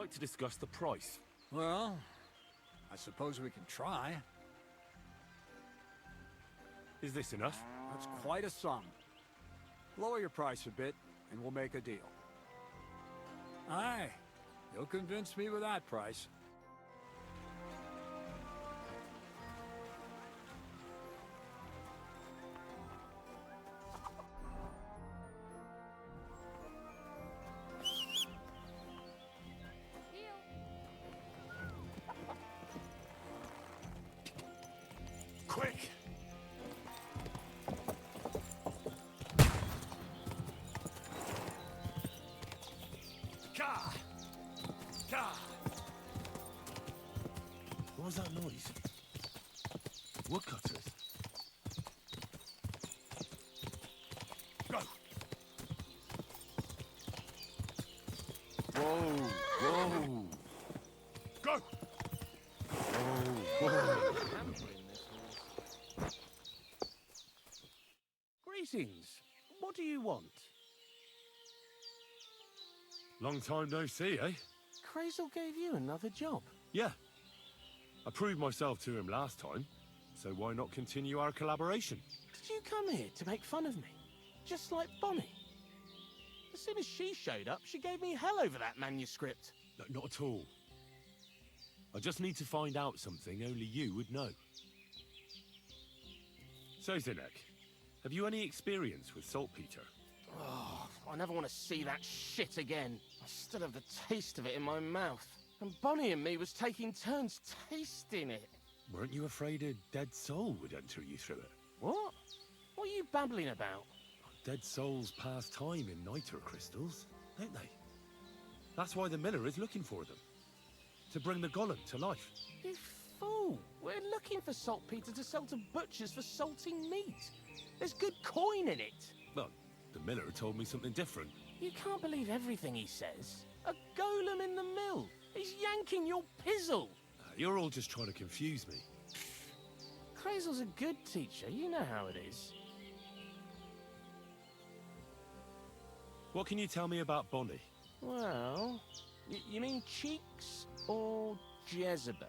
like to discuss the price. Well, I suppose we can try. Is this enough? That's quite a sum. Lower your price a bit, and we'll make a deal. Aye, you'll convince me with that price. Quick! Ka! Ka! What was that noise? Woodcutters? Go! Whoa! Whoa! Go! Whoa! Whoa! Greetings. What do you want? Long time no see, eh? Crazel gave you another job. Yeah. I proved myself to him last time, so why not continue our collaboration? Did you come here to make fun of me? Just like Bonnie? As soon as she showed up, she gave me hell over that manuscript. No, not at all. I just need to find out something only you would know. So, Zinek, have you any experience with saltpeter? Oh, I never want to see that shit again. I still have the taste of it in my mouth. And Bonnie and me was taking turns tasting it. Weren't you afraid a dead soul would enter you through it? What? What are you babbling about? Dead souls pass time in niter crystals, don't they? That's why the miller is looking for them. To bring the golem to life. You fool! We're looking for saltpeter to sell to butchers for salting meat. There's good coin in it. Well, the miller told me something different. You can't believe everything he says. A golem in the mill. He's yanking your pizzle. You're all just trying to confuse me. Crazel's a good teacher. You know how it is. What can you tell me about Bonnie? Well, you mean Cheeks or Jezebel?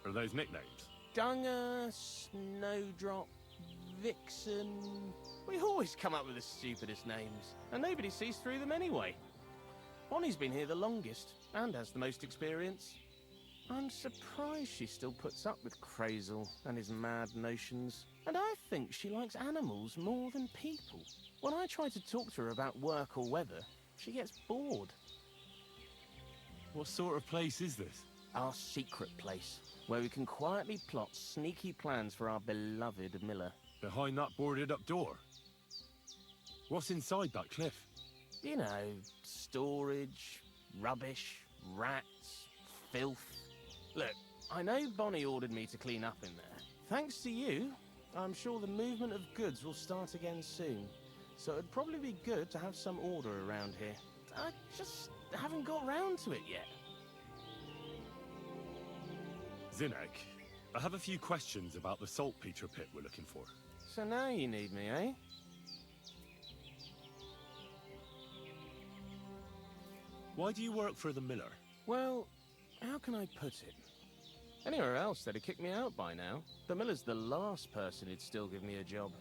Are those nicknames? Dunger, Snowdrop, Vixen... We always come up with the stupidest names, and nobody sees through them anyway. Bonnie's been here the longest, and has the most experience. I'm surprised she still puts up with Crazel and his mad notions. And I think she likes animals more than people. When I try to talk to her about work or weather, she gets bored. What sort of place is this? Our secret place, where we can quietly plot sneaky plans for our beloved Miller. Behind that boarded up door? What's inside that cliff? You know, storage, rubbish, rats, filth. Look, I know Bonnie ordered me to clean up in there. Thanks to you, I'm sure the movement of goods will start again soon. So it'd probably be good to have some order around here. I just haven't got round to it yet. Zinek, I have a few questions about the saltpeter pit we're looking for. So now you need me, eh? Why do you work for the miller? Well, how can I put it? Anywhere else, they'd have kicked me out by now. The miller's the last person who'd still give me a job.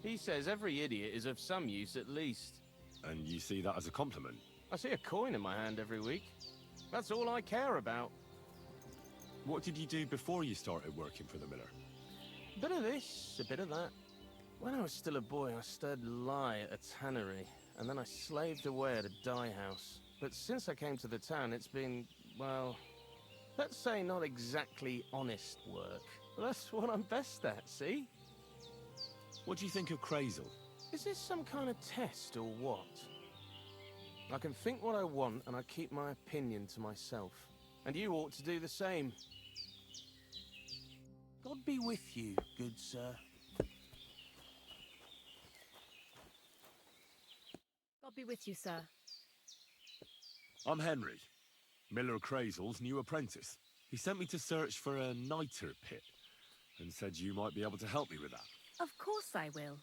He says every idiot is of some use at least. And you see that as a compliment? I see a coin in my hand every week. That's all I care about. What did you do before you started working for the miller? A bit of this, a bit of that. When I was still a boy, I stirred lye at a tannery, and then I slaved away at a dye house. But since I came to the town, it's been, well, let's say not exactly honest work. But that's what I'm best at, see? What do you think of Crazel? Is this some kind of test or what? I can think what I want, and I keep my opinion to myself. And you ought to do the same. God be with you, good sir. God be with you, sir. I'm Henry, Miller Crazel's new apprentice. He sent me to search for a niter pit, and said you might be able to help me with that. Of course I will.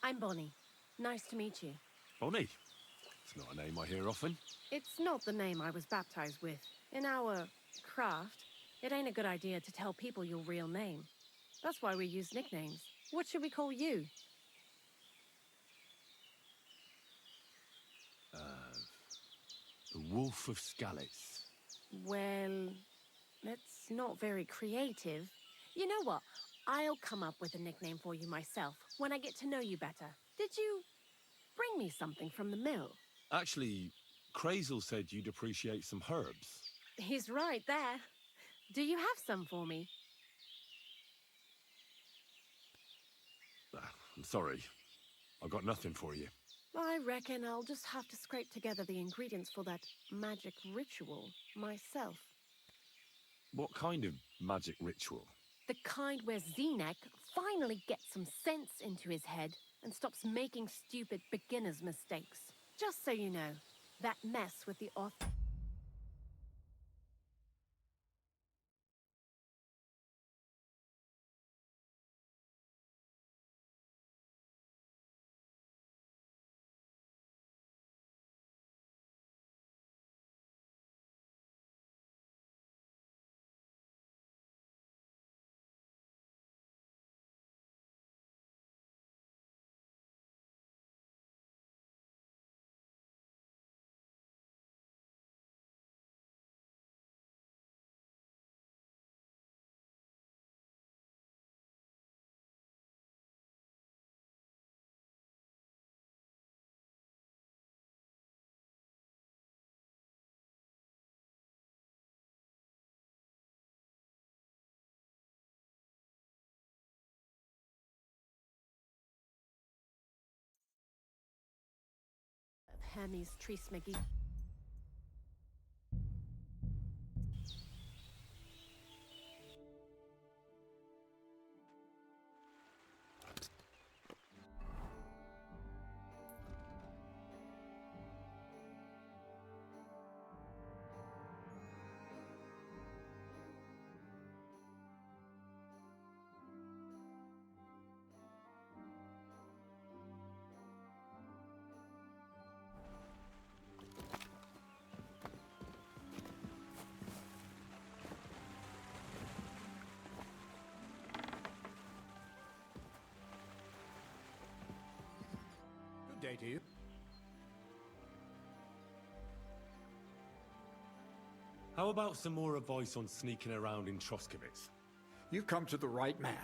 I'm Bonnie. Nice to meet you. Bonnie, It's not a name I hear often. It's not the name I was baptized with. In our craft, it ain't a good idea to tell people your real name. That's why we use nicknames. What should we call you? The Wolf of Skalitz. Well, that's not very creative. You know what? I'll come up with a nickname for you myself when I get to know you better. Did you bring me something from the mill? Actually, Krazel said you'd appreciate some herbs. He's right there. Do you have some for me? I'm sorry. I've got nothing for you. I reckon I'll just have to scrape together the ingredients for that magic ritual myself. What kind of magic ritual? The kind where Zenek finally gets some sense into his head and stops making stupid beginner's mistakes. Just so you know, that mess with the author... Hermes Trismegi. Good day to you. How about some more advice on sneaking around in Troskowitz? You've come to the right man.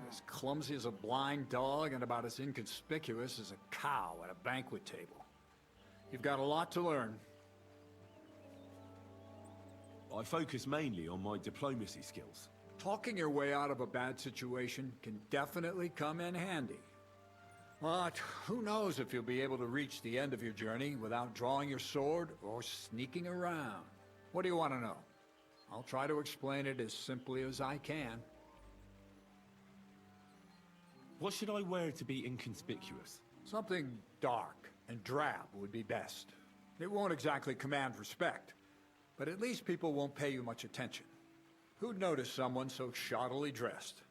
As clumsy as a blind dog and about as inconspicuous as a cow at a banquet table. You've got a lot to learn. I focus mainly on my diplomacy skills. Talking your way out of a bad situation can definitely come in handy. But who knows if you'll be able to reach the end of your journey without drawing your sword or sneaking around. What do you want to know? I'll try to explain it as simply as I can. What should I wear to be inconspicuous? Something dark and drab would be best. It won't exactly command respect, but at least people won't pay you much attention. Who'd notice someone so shoddily dressed?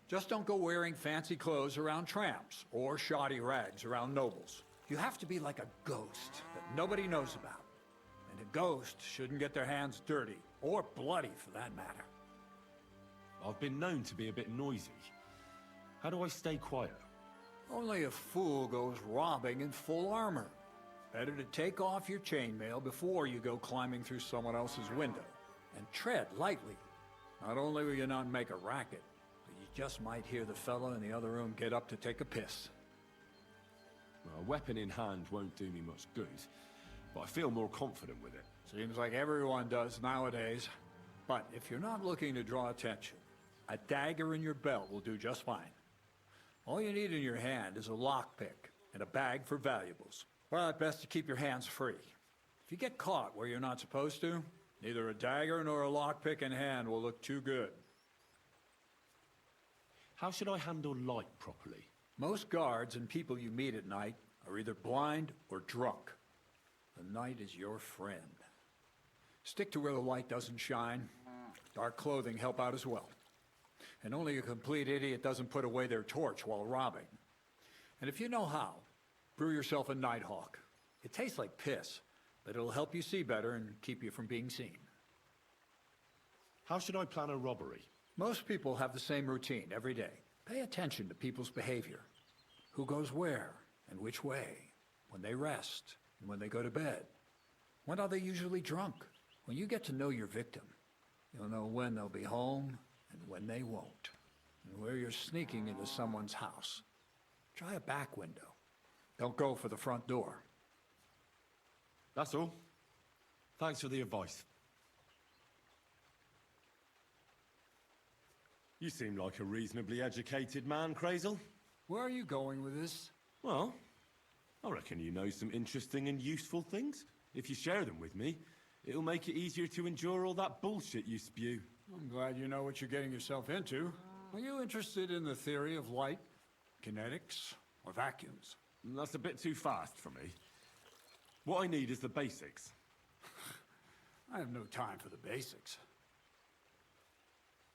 Just don't go wearing fancy clothes around tramps, or shoddy rags around nobles. You have to be like a ghost that nobody knows about. And a ghost shouldn't get their hands dirty, or bloody for that matter. I've been known to be a bit noisy. How do I stay quiet? Only a fool goes robbing in full armor. Better to take off your chainmail before you go climbing through someone else's window. And tread lightly. Not only will you not make a racket, but you just might hear the fellow in the other room get up to take a piss. Well, a weapon in hand won't do me much good, but I feel more confident with it. Seems like everyone does nowadays. But if you're not looking to draw attention, a dagger in your belt will do just fine. All you need in your hand is a lockpick and a bag for valuables. But best to keep your hands free. If you get caught where you're not supposed to, neither a dagger nor a lockpick in hand will look too good. How should I handle light properly? Most guards and people you meet at night are either blind or drunk. The night is your friend. Stick to where the light doesn't shine. Dark clothing help out as well. And only a complete idiot doesn't put away their torch while robbing. And if you know how, brew yourself a Nighthawk. It tastes like piss, but it'll help you see better and keep you from being seen. How should I plan a robbery? Most people have the same routine every day. Pay attention to people's behavior. Who goes where and which way, when they rest and when they go to bed. When are they usually drunk? When you get to know your victim, you'll know when they'll be home and when they won't, and where you're sneaking into someone's house. Try a back window. Don't go for the front door. That's all. Thanks for the advice. You seem like a reasonably educated man, Crazel. Where are you going with this? Well, I reckon you know some interesting and useful things. If you share them with me, it'll make it easier to endure all that bullshit you spew. I'm glad you know what you're getting yourself into. Are you interested in the theory of light, kinetics, or vacuums? That's a bit too fast for me. What I need is the basics. I have no time for the basics.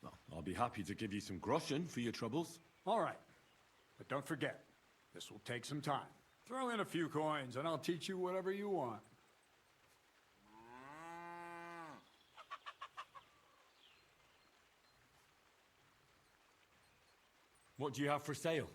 Well, I'll be happy to give you some groschen for your troubles. All right, but don't forget, this will take some time. Throw in a few coins and I'll teach you whatever you want. What do you have for sale?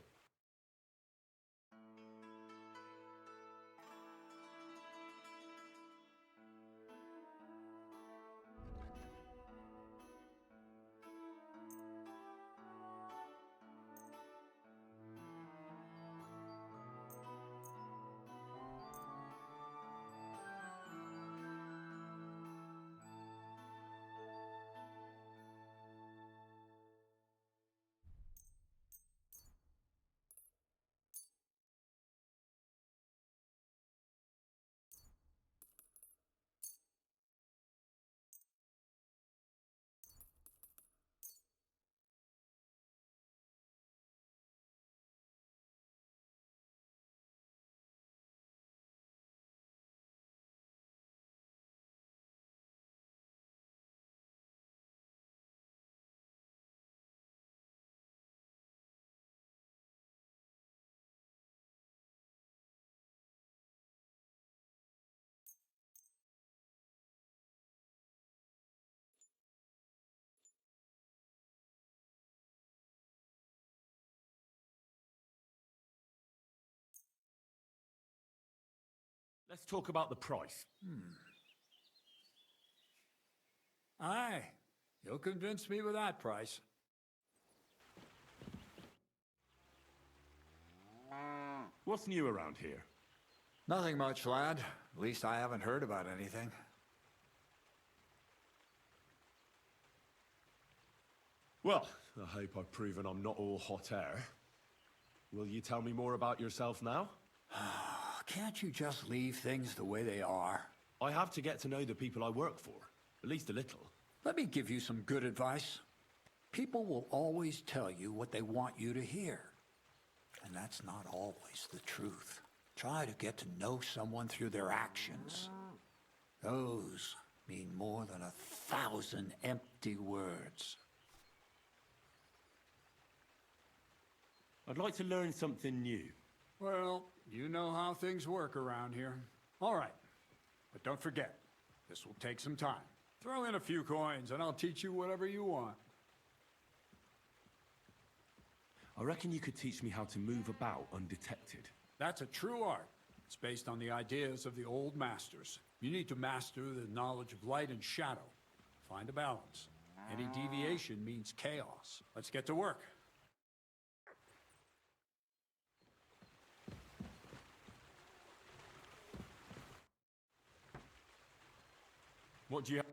Let's talk about the price. Aye, you'll convince me with that price. What's new around here? Nothing much, lad. At least I haven't heard about anything. Well, I hope I've proven I'm not all hot air. Will you tell me more about yourself now? Can't you just leave things the way they are? I have to get to know the people I work for, at least a little. Let me give you some good advice. People will always tell you what they want you to hear. And that's not always the truth. Try to get to know someone through their actions. Those mean more than 1,000 empty words. I'd like to learn something new. Well, you know how things work around here. All right, but don't forget, this will take some time. Throw in a few coins and I'll teach you whatever you want. I reckon you could teach me how to move about undetected. That's a true art. It's based on the ideas of the old masters. You need to master the knowledge of light and shadow. Find a balance. Any deviation means chaos. Let's get to work. What do you have?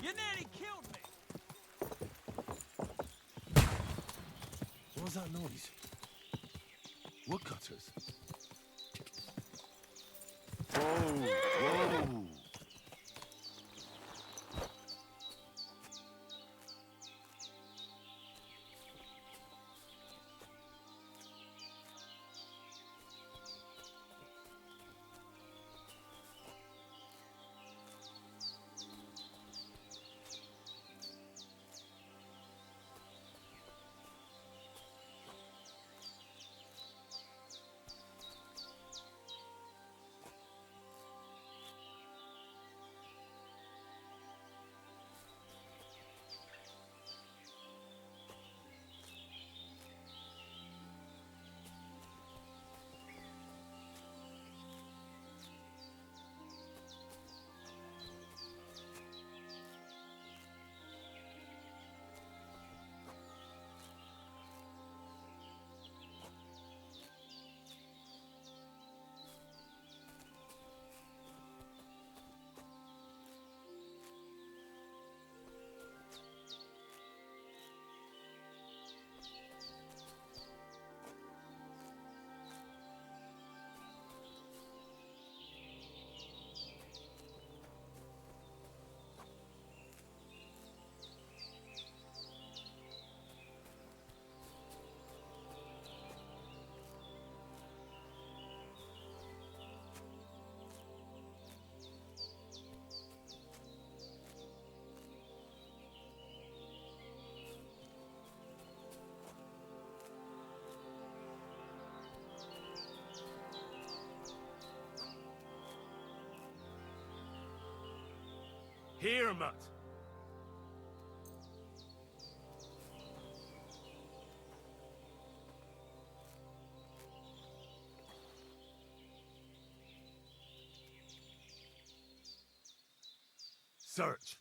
You nearly killed me! What was that noise? Woodcutters? Whoa! Whoa! Here, Mutt! Search!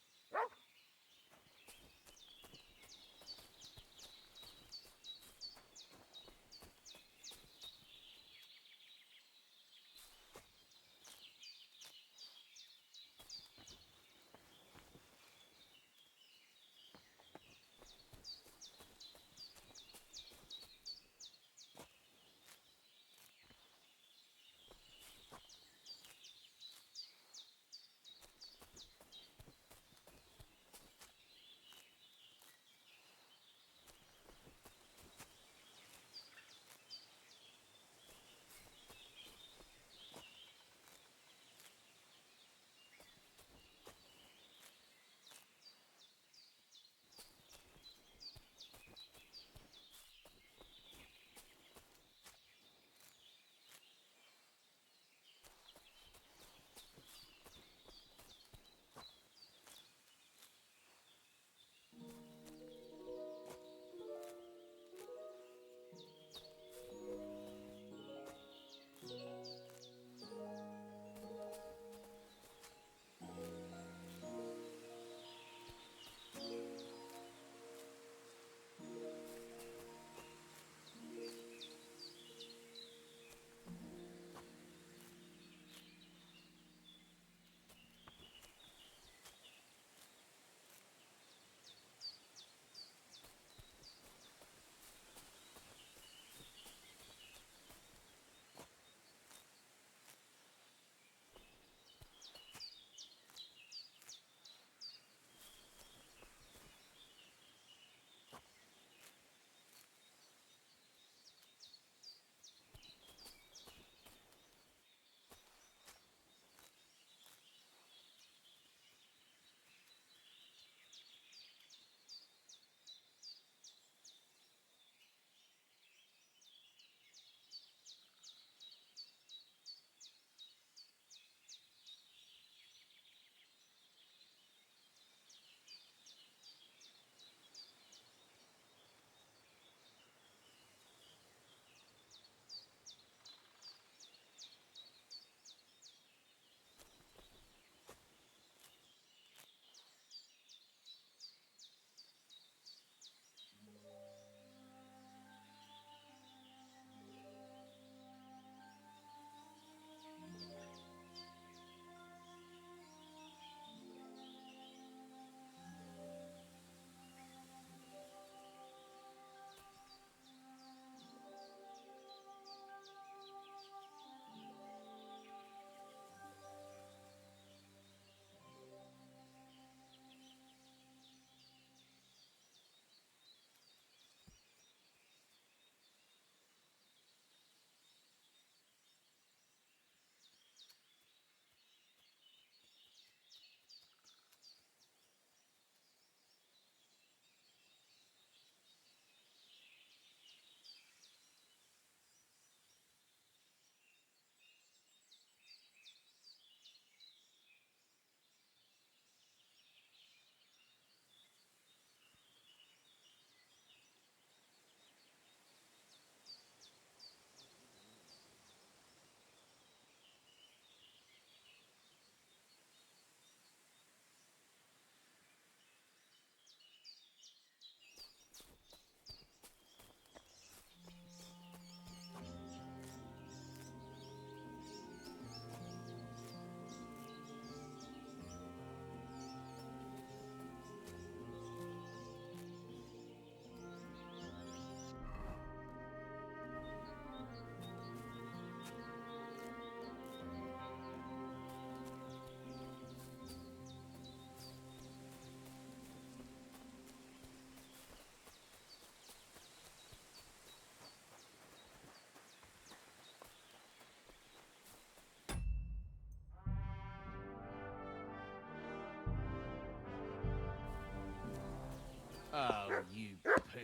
You poo.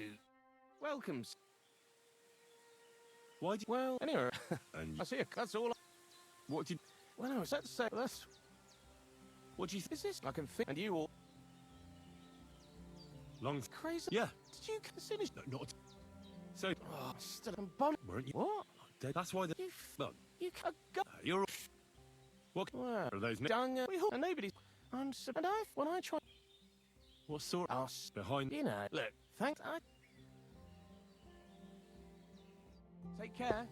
Welcome. Why did Well, anyway, and I see that's all. what did Well, I was about to say that's. what do you think? Is this? I can think. And you all Long crazy? Yeah. Did you finish? No, not so Oh, still I'm bon. weren't you? What? Dead. That's why the You. well, You go. you're what Well, are those dung. We and nobody. I'm so. And I when I try. what sort Us. behind You know. Look. Thanks. I. Take care.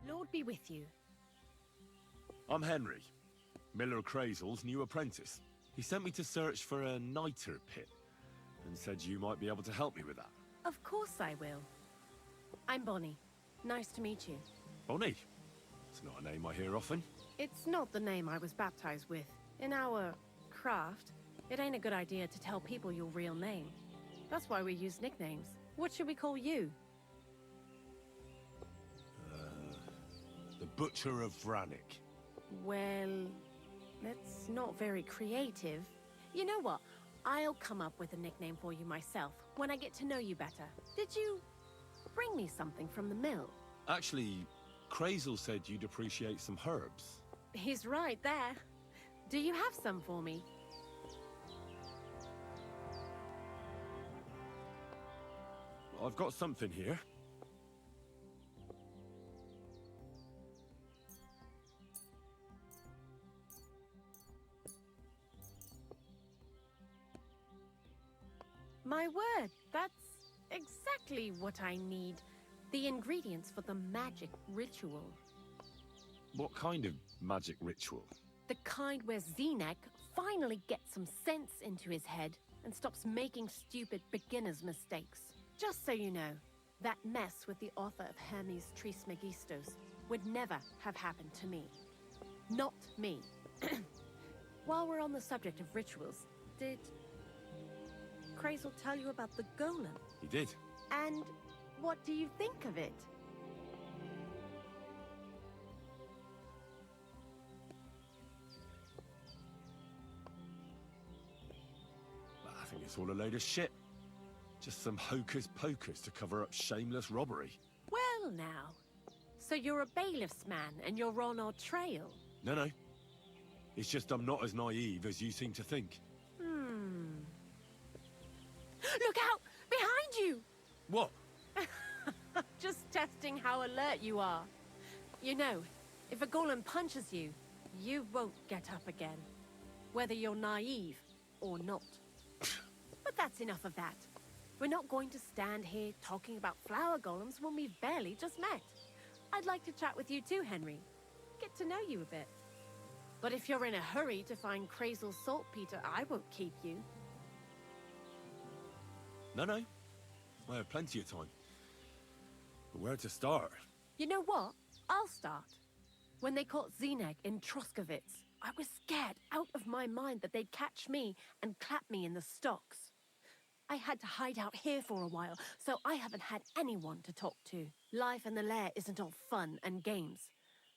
Lord be with you. I'm Henry, Miller Crazel's new apprentice. He sent me to search for a niter pit and said you might be able to help me with that. Of course I will. I'm Bonnie. Nice to meet you. Bonnie. It's not a name I hear often. It's not the name I was baptized with. In our craft, it ain't a good idea to tell people your real name. That's why we use nicknames. What should we call you? The Butcher of Vranik. Well, that's not very creative. You know what? I'll come up with a nickname for you myself when I get to know you better. Did you bring me something from the mill? Actually, Crazel said you'd appreciate some herbs. He's right there. Do you have some for me? I've got something here. My word, that's exactly what I need. The ingredients for the magic ritual. What kind of magic ritual? The kind where Zenek finally gets some sense into his head and stops making stupid beginner's mistakes. Just so you know, that mess with the author of Hermes Trismegistos would never have happened to me. Not me. While we're on the subject of rituals, did Crazel tell you about the golem? He did. And what do you think of it? I think it's all a load of shit. Just some hocus pocus to cover up shameless robbery. Well now, so you're a bailiff's man and you're on our trail? No. It's just I'm not as naive as you seem to think. Look out! Behind you! What? Just testing how alert you are. You know, if a golem punches you, you won't get up again. Whether you're naive or not. But that's enough of that. We're not going to stand here talking about flower golems when we've barely just met. I'd like to chat with you too, Henry. Get to know you a bit. But if you're in a hurry to find Crazel's saltpeter, I won't keep you. No. I have plenty of time. But where to start? You know what? I'll start. When they caught Zenek in Troskovitz, I was scared out of my mind that they'd catch me and clap me in the stocks. I had to hide out here for a while, so I haven't had anyone to talk to. Life in the lair isn't all fun and games.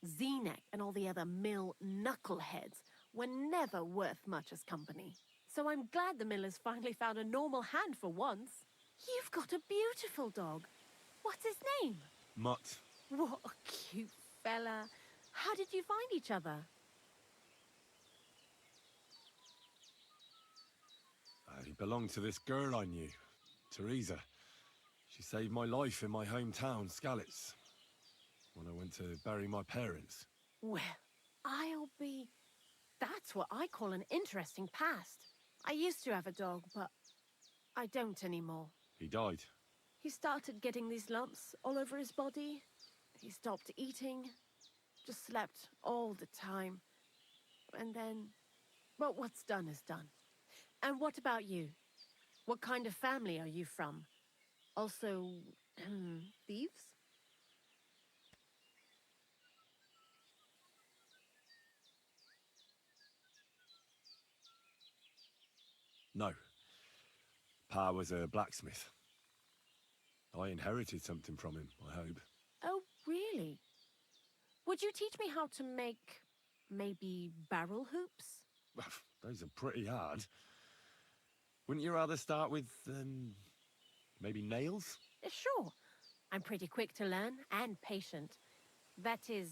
Zenek and all the other mill knuckleheads were never worth much as company. So I'm glad the miller's finally found a normal hand for once. You've got a beautiful dog. What's his name? Mutt. What a cute fella. How did you find each other? He belonged to this girl I knew, Teresa. She saved my life in my hometown, Skalitz, when I went to bury my parents. Well, that's what I call an interesting past. I used to have a dog, but I don't anymore. He died. He started getting these lumps all over his body. He stopped eating, just slept all the time. And then, well, what's done is done. And what about you? What kind of family are you from? Also, thieves? No. Pa was a blacksmith. I inherited something from him, I hope. Oh, really? Would you teach me how to make, maybe barrel hoops? Those are pretty hard. Wouldn't you rather start with, maybe nails? Sure. I'm pretty quick to learn and patient. That is,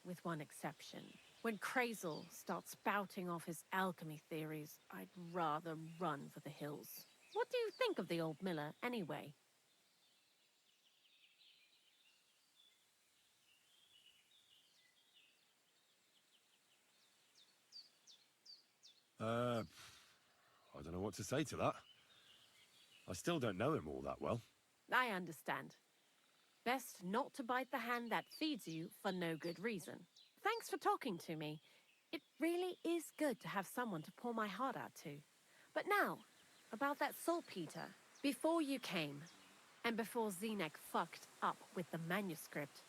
with one exception. When Krazel starts spouting off his alchemy theories, I'd rather run for the hills. What do you think of the old miller, anyway? I don't know what to say to that. I still don't know him all that well. I understand. Best not to bite the hand that feeds you for no good reason. Thanks for talking to me. It really is good to have someone to pour my heart out to. But now, about that saltpeter. Before you came, and before Zenek fucked up with the manuscript,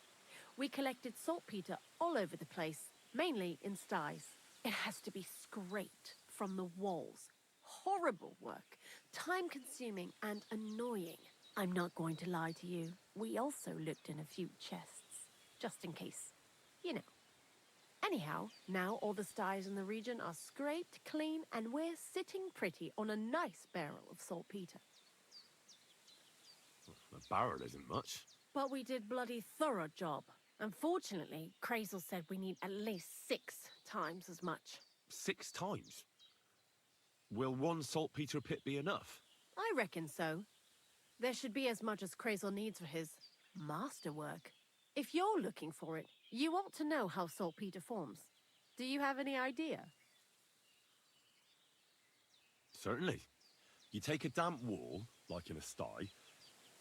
we collected saltpeter all over the place, mainly in sties. It has to be scraped from the walls. Horrible work, time-consuming and annoying. I'm not going to lie to you. We also looked in a few chests, just in case. You know. Anyhow, now all the sties in the region are scraped clean and we're sitting pretty on a nice barrel of saltpeter. A barrel isn't much. But we did bloody thorough job. Unfortunately, Krazel said we need at least 6 times as much. 6 times? Will one saltpeter pit be enough? I reckon so. There should be as much as Krazel needs for his masterwork. If you're looking for it, you ought to know how saltpeter forms. Do you have any idea? Certainly. You take a damp wall, like in a sty,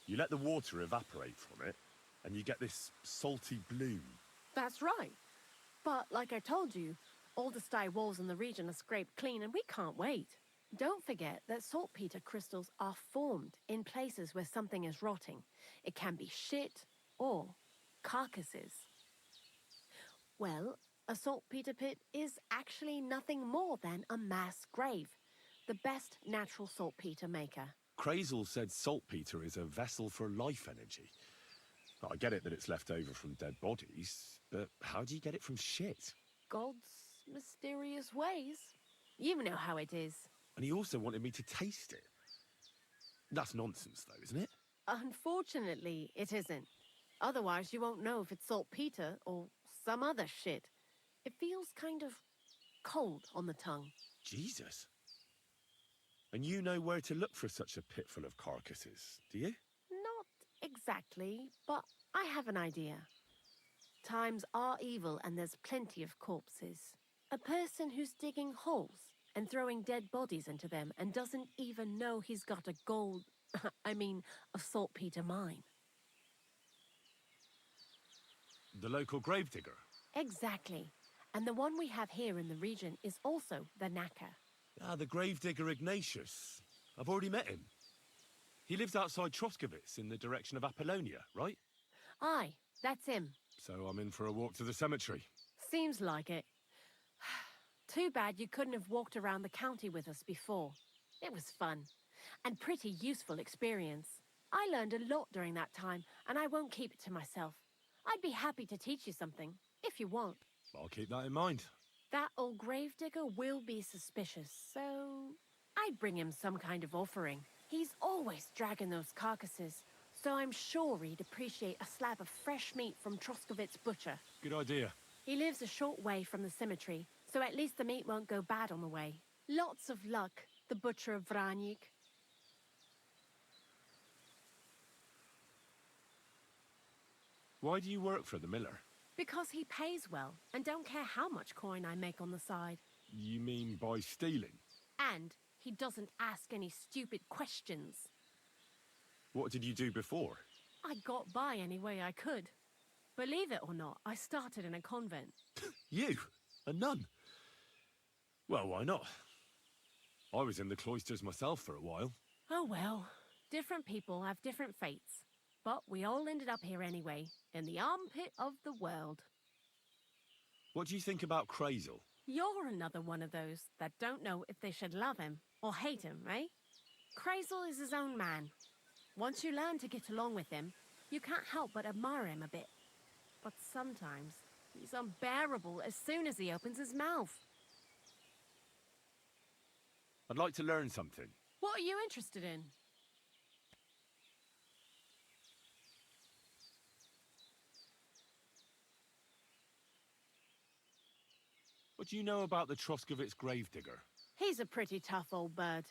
you let the water evaporate from it, and you get this salty bloom. That's right. But like I told you, all the sty walls in the region are scraped clean and we can't wait. Don't forget that saltpeter crystals are formed in places where something is rotting. It can be shit or carcasses. Well, a saltpeter pit is actually nothing more than a mass grave. The best natural saltpeter maker. Krazel said saltpeter is a vessel for life energy. I get it that it's left over from dead bodies, but how do you get it from shit? God's mysterious ways. You know how it is. And he also wanted me to taste it. That's nonsense, though, isn't it? Unfortunately, it isn't. Otherwise, you won't know if it's saltpeter or some other shit. It feels kind of cold on the tongue. Jesus. And you know where to look for such a pit full of carcasses, do you? Not exactly, but I have an idea. Times are evil and there's plenty of corpses. A person who's digging holes and throwing dead bodies into them and doesn't even know he's got a a saltpeter mine. The local gravedigger? Exactly. And the one we have here in the region is also the knacker. Ah, the gravedigger Ignatius. I've already met him. He lives outside Troskowitz in the direction of Apollonia, right? Aye, that's him. So I'm in for a walk to the cemetery. Seems like it. Too bad you couldn't have walked around the county with us before. It was fun. And pretty useful experience. I learned a lot during that time, and I won't keep it to myself. I'd be happy to teach you something, if you want. I'll keep that in mind. That old gravedigger will be suspicious, so I'd bring him some kind of offering. He's always dragging those carcasses, so I'm sure he'd appreciate a slab of fresh meat from Troskowitz Butcher. Good idea. He lives a short way from the cemetery, so at least the meat won't go bad on the way. Lots of luck, the Butcher of Vranyik. Why do you work for the miller? Because he pays well, and don't care how much coin I make on the side. You mean by stealing? And he doesn't ask any stupid questions. What did you do before? I got by any way I could. Believe it or not, I started in a convent. You? A nun? Well, why not? I was in the cloisters myself for a while. Oh well, different people have different fates. But we all ended up here anyway, in the armpit of the world. What do you think about Krazel? You're another one of those that don't know if they should love him or hate him, eh? Krazel is his own man. Once you learn to get along with him, you can't help but admire him a bit. But sometimes, he's unbearable as soon as he opens his mouth. I'd like to learn something. What are you interested in? What do you know about the Troskovitz gravedigger? He's a pretty tough old bird.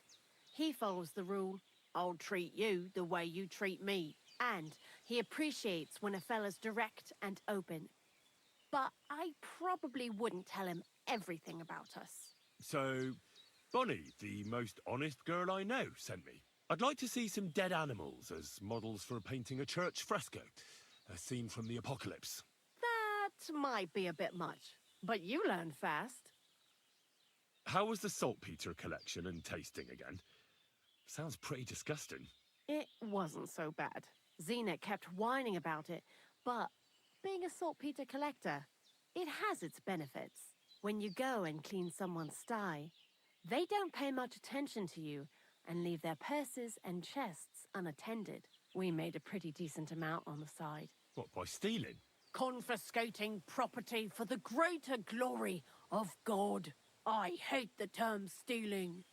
He follows the rule, I'll treat you the way you treat me. And he appreciates when a fella's direct and open. But I probably wouldn't tell him everything about us. So, Bonnie, the most honest girl I know, sent me. I'd like to see some dead animals as models for painting a church fresco. A scene from the apocalypse. That might be a bit much, but you learn fast. How was the saltpeter collection and tasting again? Sounds pretty disgusting. It wasn't so bad. Xena kept whining about it, but being a saltpeter collector, it has its benefits. When you go and clean someone's sty, they don't pay much attention to you and leave their purses and chests unattended. We made a pretty decent amount on the side. What, by stealing? Confiscating property for the greater glory of God. I hate the term stealing.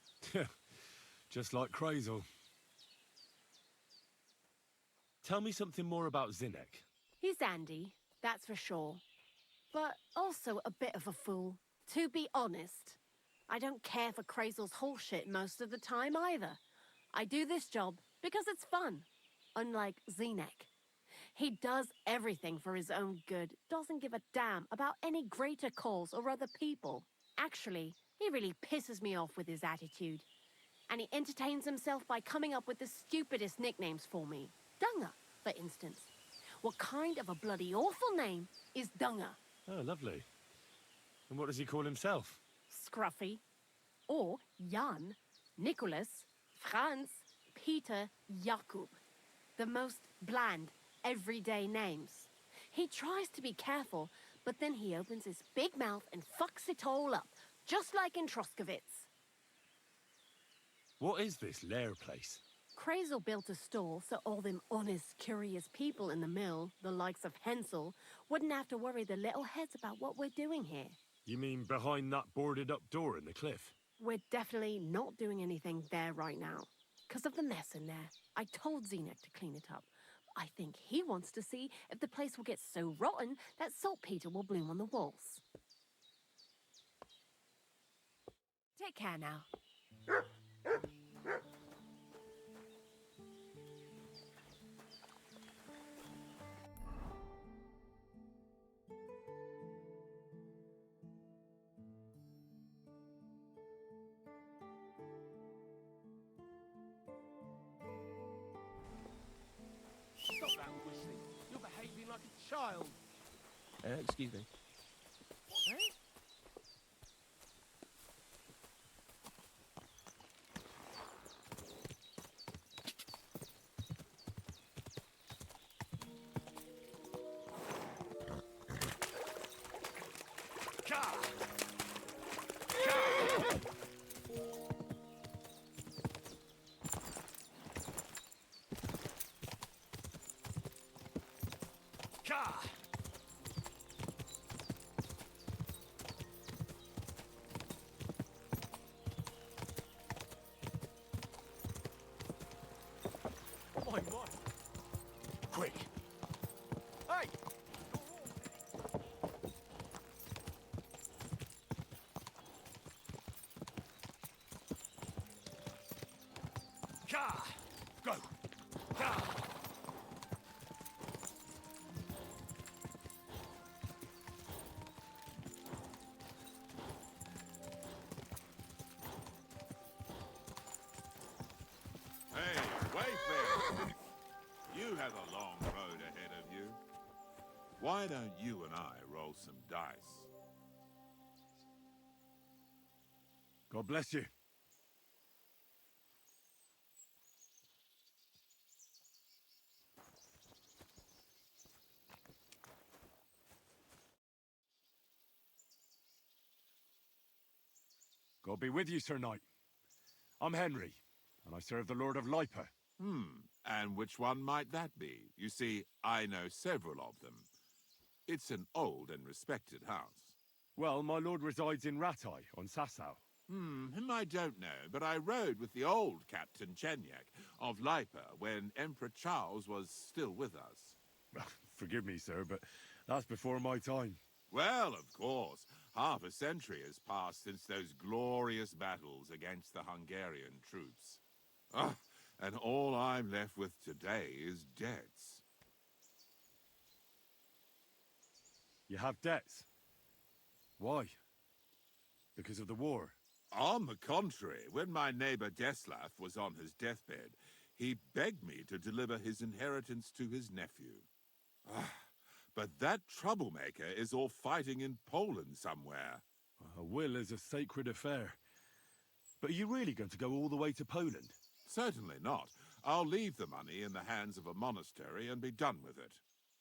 Just like Krazel. Tell me something more about Zinnek. He's Andy, that's for sure. But also a bit of a fool. To be honest, I don't care for Krazel's bullshit most of the time either. I do this job because it's fun. Unlike Zinnek. He does everything for his own good, doesn't give a damn about any greater cause or other people. Actually, he really pisses me off with his attitude. And he entertains himself by coming up with the stupidest nicknames for me. Dunger, for instance. What kind of a bloody awful name is Dunger? Oh, lovely. And what does he call himself? Scruffy. Or Jan, Nicholas, Franz, Peter, Jakub. The most bland, everyday names. He tries to be careful, but then he opens his big mouth and fucks it all up, just like in Troskovitz. What is this lair place? Krazel built a store so all them honest, curious people in the mill, the likes of Hensel, wouldn't have to worry their little heads about what we're doing here. You mean behind that boarded-up door in the cliff? We're definitely not doing anything there right now, because of the mess in there. I told Zinnek to clean it up. I think he wants to see if the place will get so rotten that saltpeter will bloom on the walls. Take care now. Stop that whistling. You're behaving like a child. Excuse me. Eh? My. Quick! Hey! Go! Hey, Wayfarer! You have a long road ahead of you. Why don't you and I roll some dice? God bless you. God be with you, Sir Knight. I'm Henry, and I serve the Lord of Lipa. And which one might that be? You see, I know several of them. It's an old and respected house. Well, my lord resides in Ratai, on Sasau. Him I don't know, but I rode with the old Captain Chenyak of Lipa when Emperor Charles was still with us. Well, forgive me, sir, but that's before my time. Well, of course, half a century has passed since those glorious battles against the Hungarian troops. Ah, and all I'm left with today is debts. You have debts. Why? Because of the war? On the contrary, when my neighbor Deslav was on his deathbed, he begged me to deliver his inheritance to his nephew. Ah, but that troublemaker is all fighting in Poland somewhere. A will is a sacred affair. But are you really going to go all the way to Poland? Certainly not. I'll leave the money in the hands of a monastery and be done with it.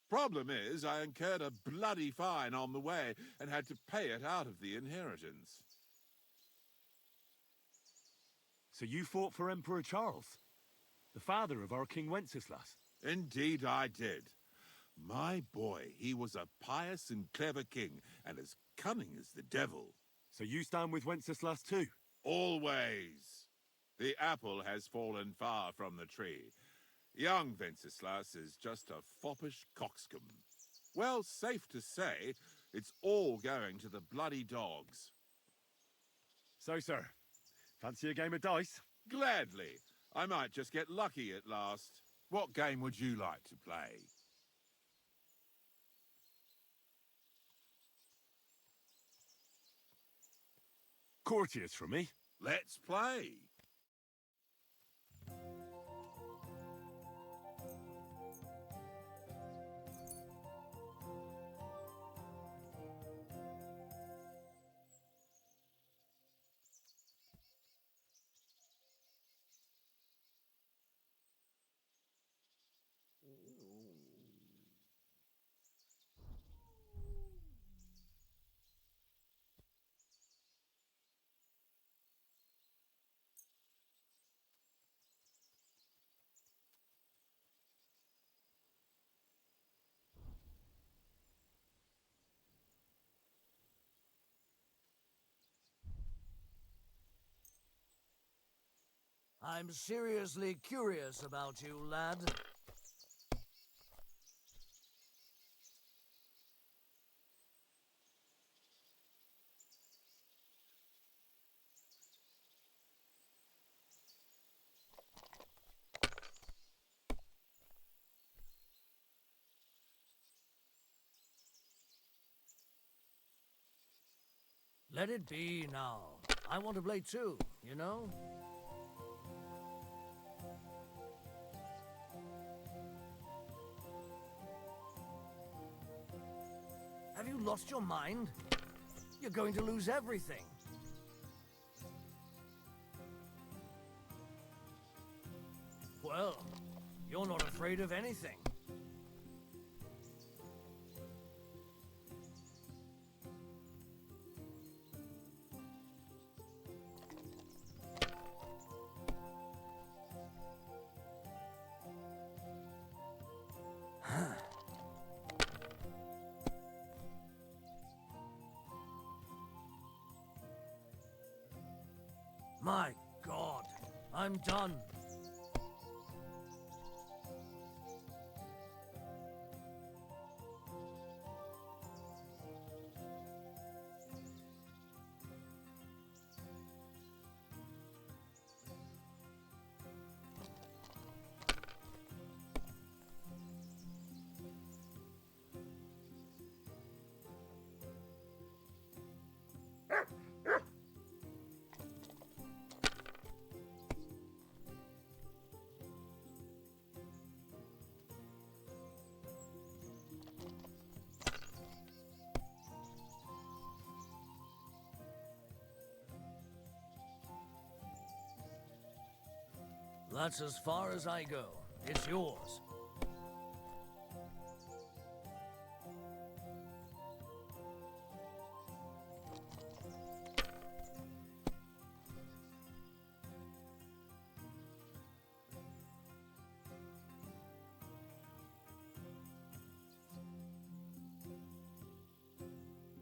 Problem is, I incurred a bloody fine on the way and had to pay it out of the inheritance. So you fought for Emperor Charles, the father of our King Wenceslas? Indeed I did. My boy, he was a pious and clever king, and as cunning as the devil. So you stand with Wenceslas too? Always. The apple has fallen far from the tree. Young Wenceslas is just a foppish coxcomb. Well, safe to say, it's all going to the bloody dogs. So, sir, fancy a game of dice? Gladly. I might just get lucky at last. What game would you like to play? Courteous from me. Let's play. I'm seriously curious about you, lad. Let it be now. I want to play too, you know? Have you lost your mind? You're going to lose everything. Well, you're not afraid of anything. My God, I'm done. That's as far as I go. It's yours.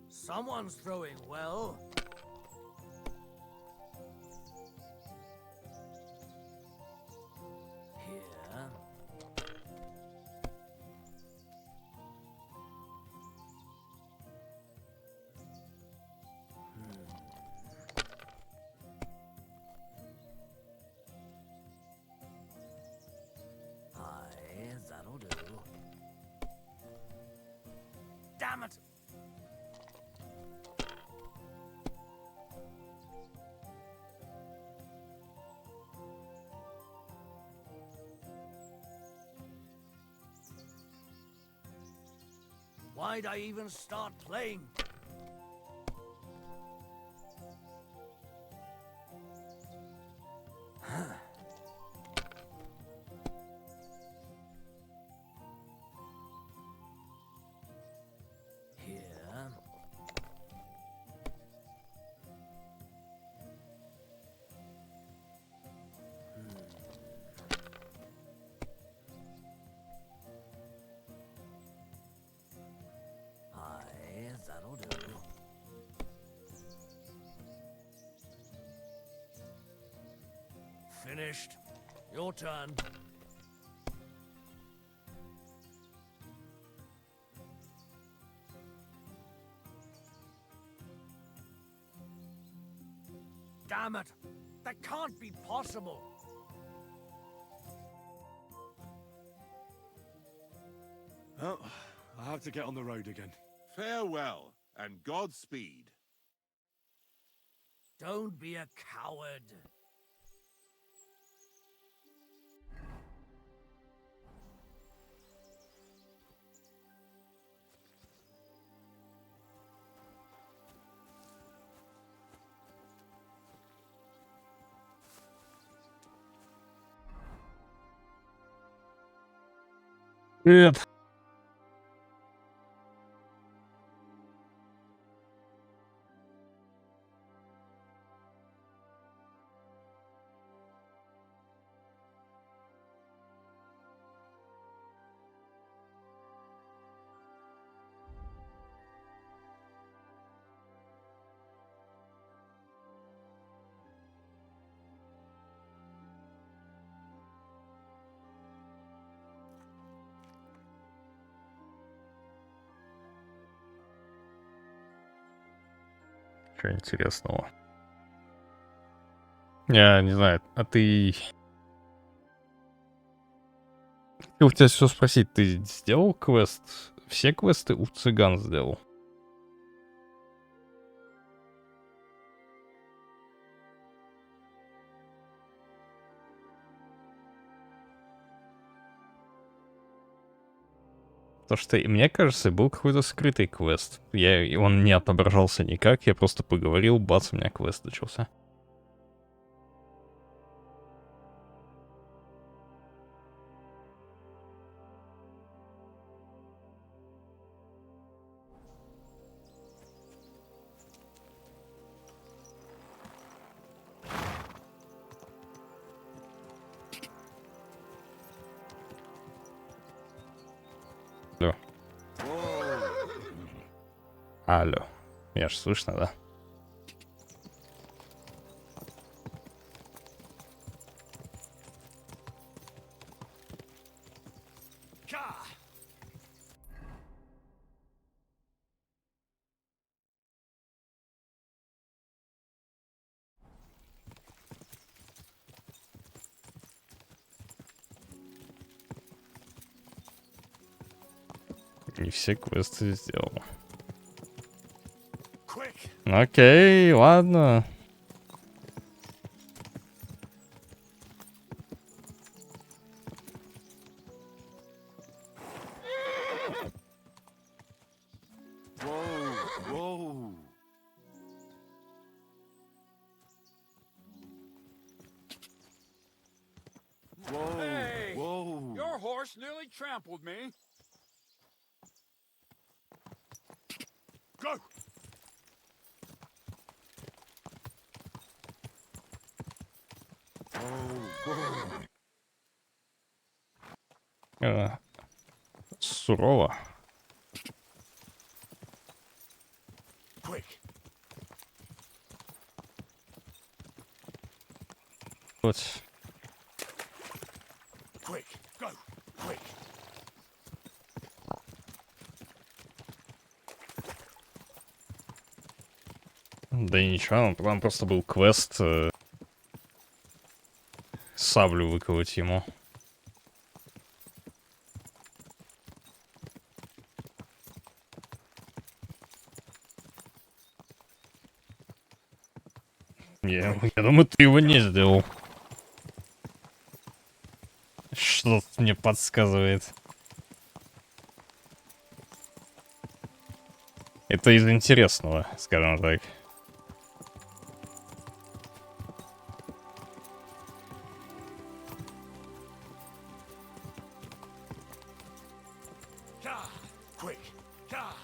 Someone's throwing well. Why'd I even start playing? Here. Aye, that'll do. Finished. Your turn. Damn it! That can't be possible! Oh, I have to get on the road again. Farewell, and Godspeed. Don't be a coward. Привет. Что интересного? Я не знаю, а ты... Хотел тебя все спросить, ты сделал квест? Все квесты у цыган сделал? Потому что, мне кажется, был какой-то скрытый квест. Он не отображался никак, я просто поговорил, бац, у меня квест начался. Алло. Алло. Меня ж слышно, да? Не все квесты сделал. Окей, ладно. Whoa. Hey! Whoa. Your horse nearly trampled me. Go! Сурово. Quick! Вот. Quick! Go! Quick! Да ничего, там просто был квест саблю выковать ему. Я думаю, ты его не сделал. Что-то мне подсказывает. Это из интересного, скажем так. Gah! Quick! Gah!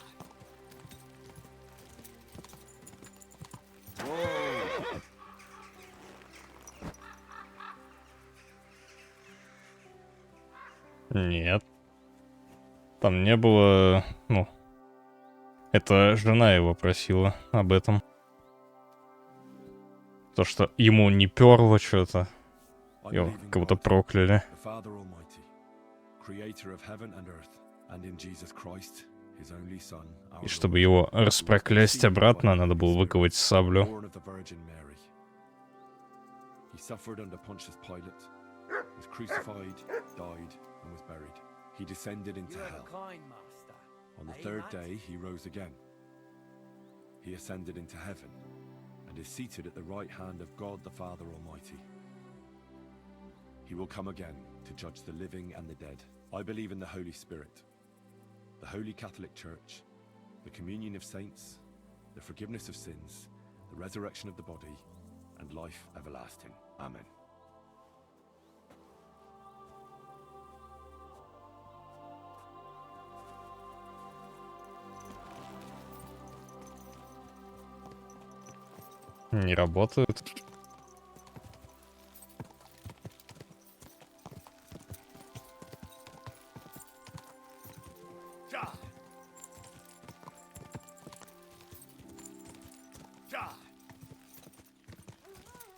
Нет. Там не было... Ну... Это жена его просила об этом. То, что ему не перло что-то. I Его believe in как будто God, прокляли. the Father Almighty, creator of heaven and earth, and in Jesus Christ, his only Son, our И чтобы Lord, его who was распроклясть conceived by обратно, the надо Holy было Spirit, выковать саблю. born of the Virgin Mary. He suffered under Pontius Pilate, was crucified, died, and was buried. He descended into hell. On the third day, he rose again. He ascended into heaven and is seated at the right hand of God the Father Almighty. He will come again to judge the living and the dead. I believe in the Holy Spirit, the Holy Catholic Church, the communion of saints, the forgiveness of sins, the resurrection of the body, and life everlasting. Amen. Не работают. Gah! Gah!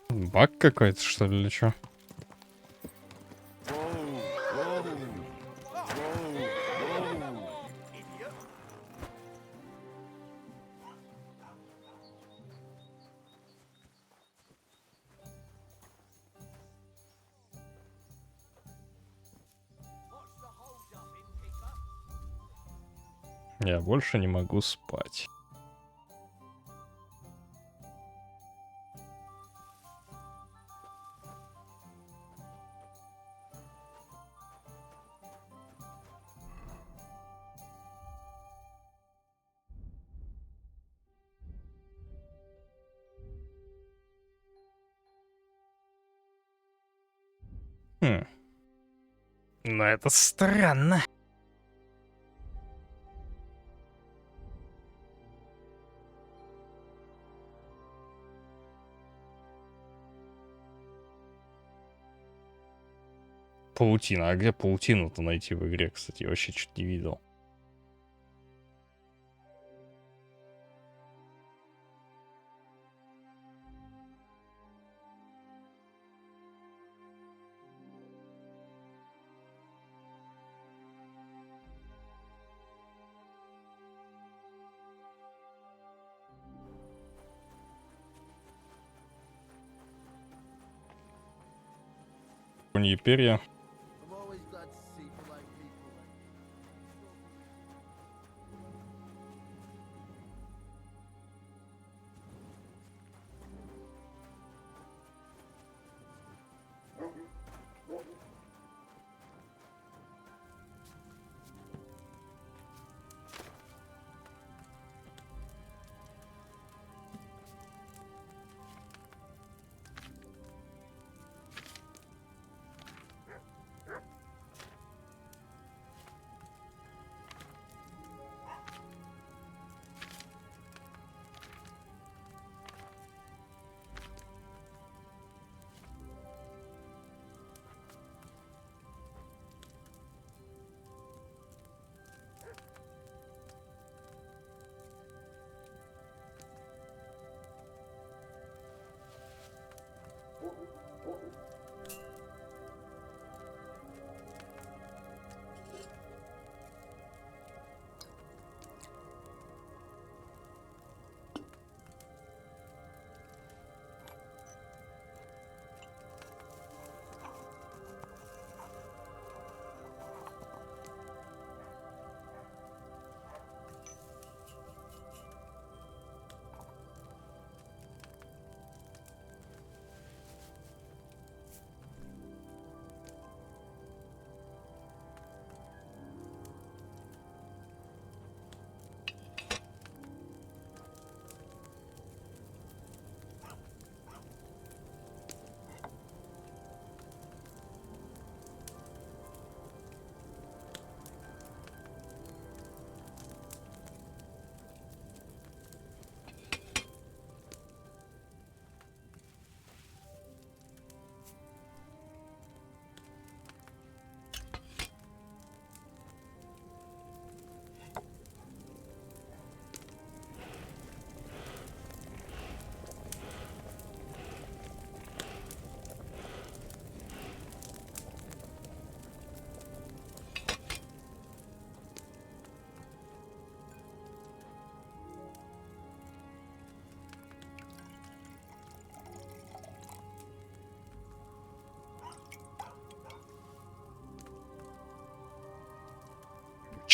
Баг какой-то, что ли, или чё? Я больше не могу спать. Хм. Но это странно. Паутина. А где паутину-то найти в игре, кстати? Я вообще чуть не видел. Коньи перья.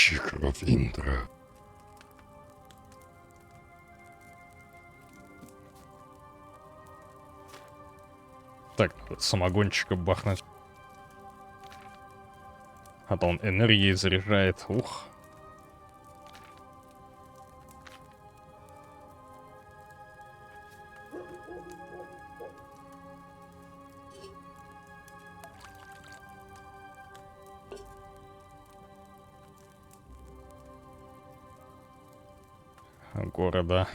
Чикров интро. Так, самогончика бахнуть. А то он энергией заряжает. Ух. Города.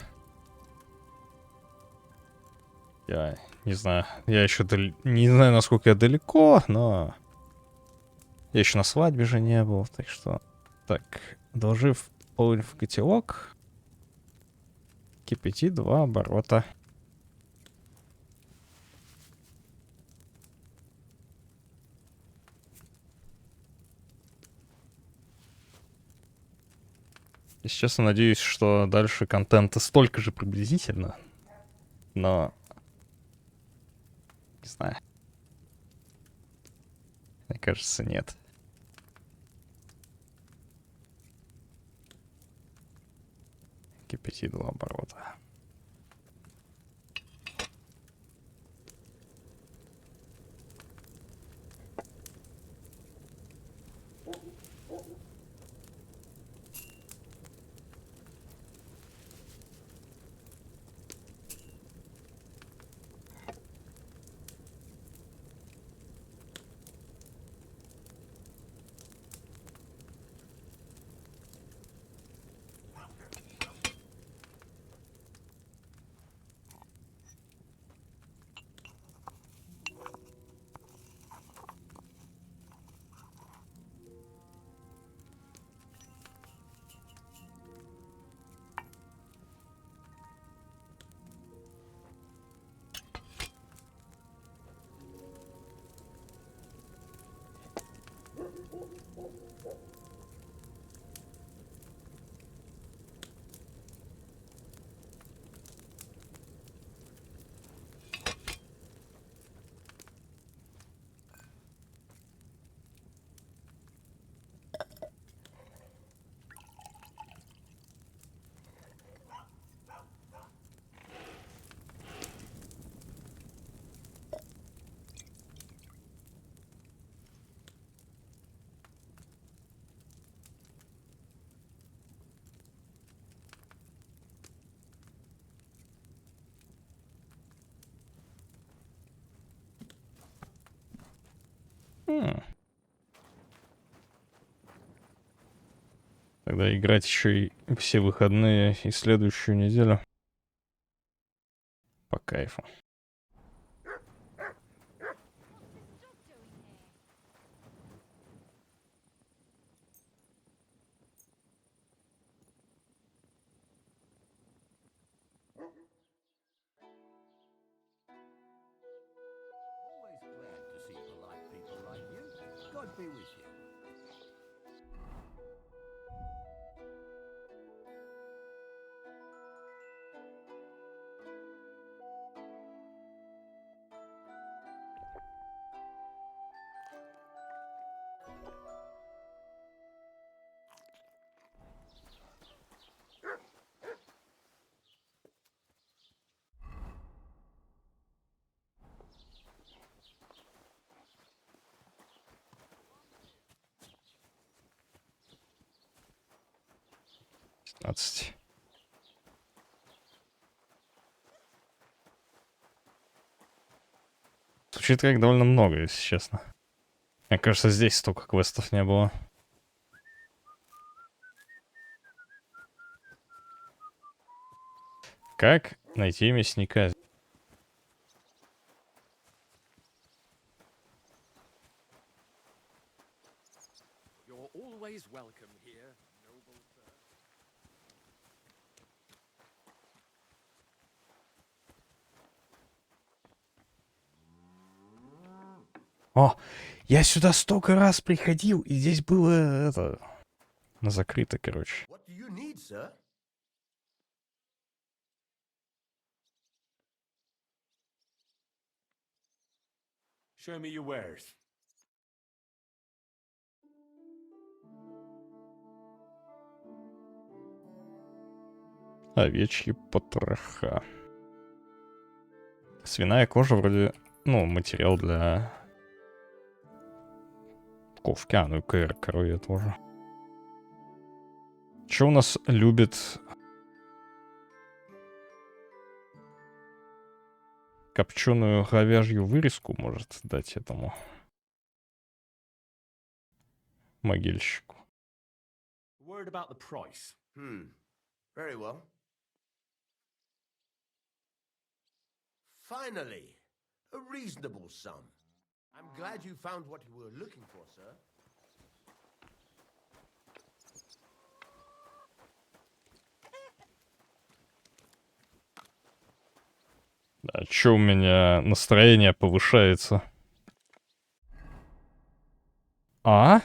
Я не знаю. Я еще не знаю, насколько я далеко, но... Я еще на свадьбе же не был, так что... Так, доложив полынь в котелок. Кипяти 2 оборота. Если честно, надеюсь, что дальше контента столько же приблизительно. Но... Не знаю. Мне кажется, нет. Кипяти 2 оборота. Тогда играть еще и все выходные и следующую неделю. По кайфу. Always glad to see polite people like you. God be with you. Звучит как довольно много, если честно. Мне кажется, здесь столько квестов не было. Как найти мясника? You're always welcome here, noble sir. О, я сюда столько раз приходил, и здесь было это... закрыто, короче. What do you need, sir? Show me your wares. Овечьи потроха. Свиная кожа вроде, ну, материал для ковки, ну и коровья тоже. Что у нас любит копченую говяжью вырезку может дать этому могильщику? Word about the price. Very well. Finally, a reasonable sum. I'm glad you found what you were looking for, sir. А чё у меня настроение повышается? А?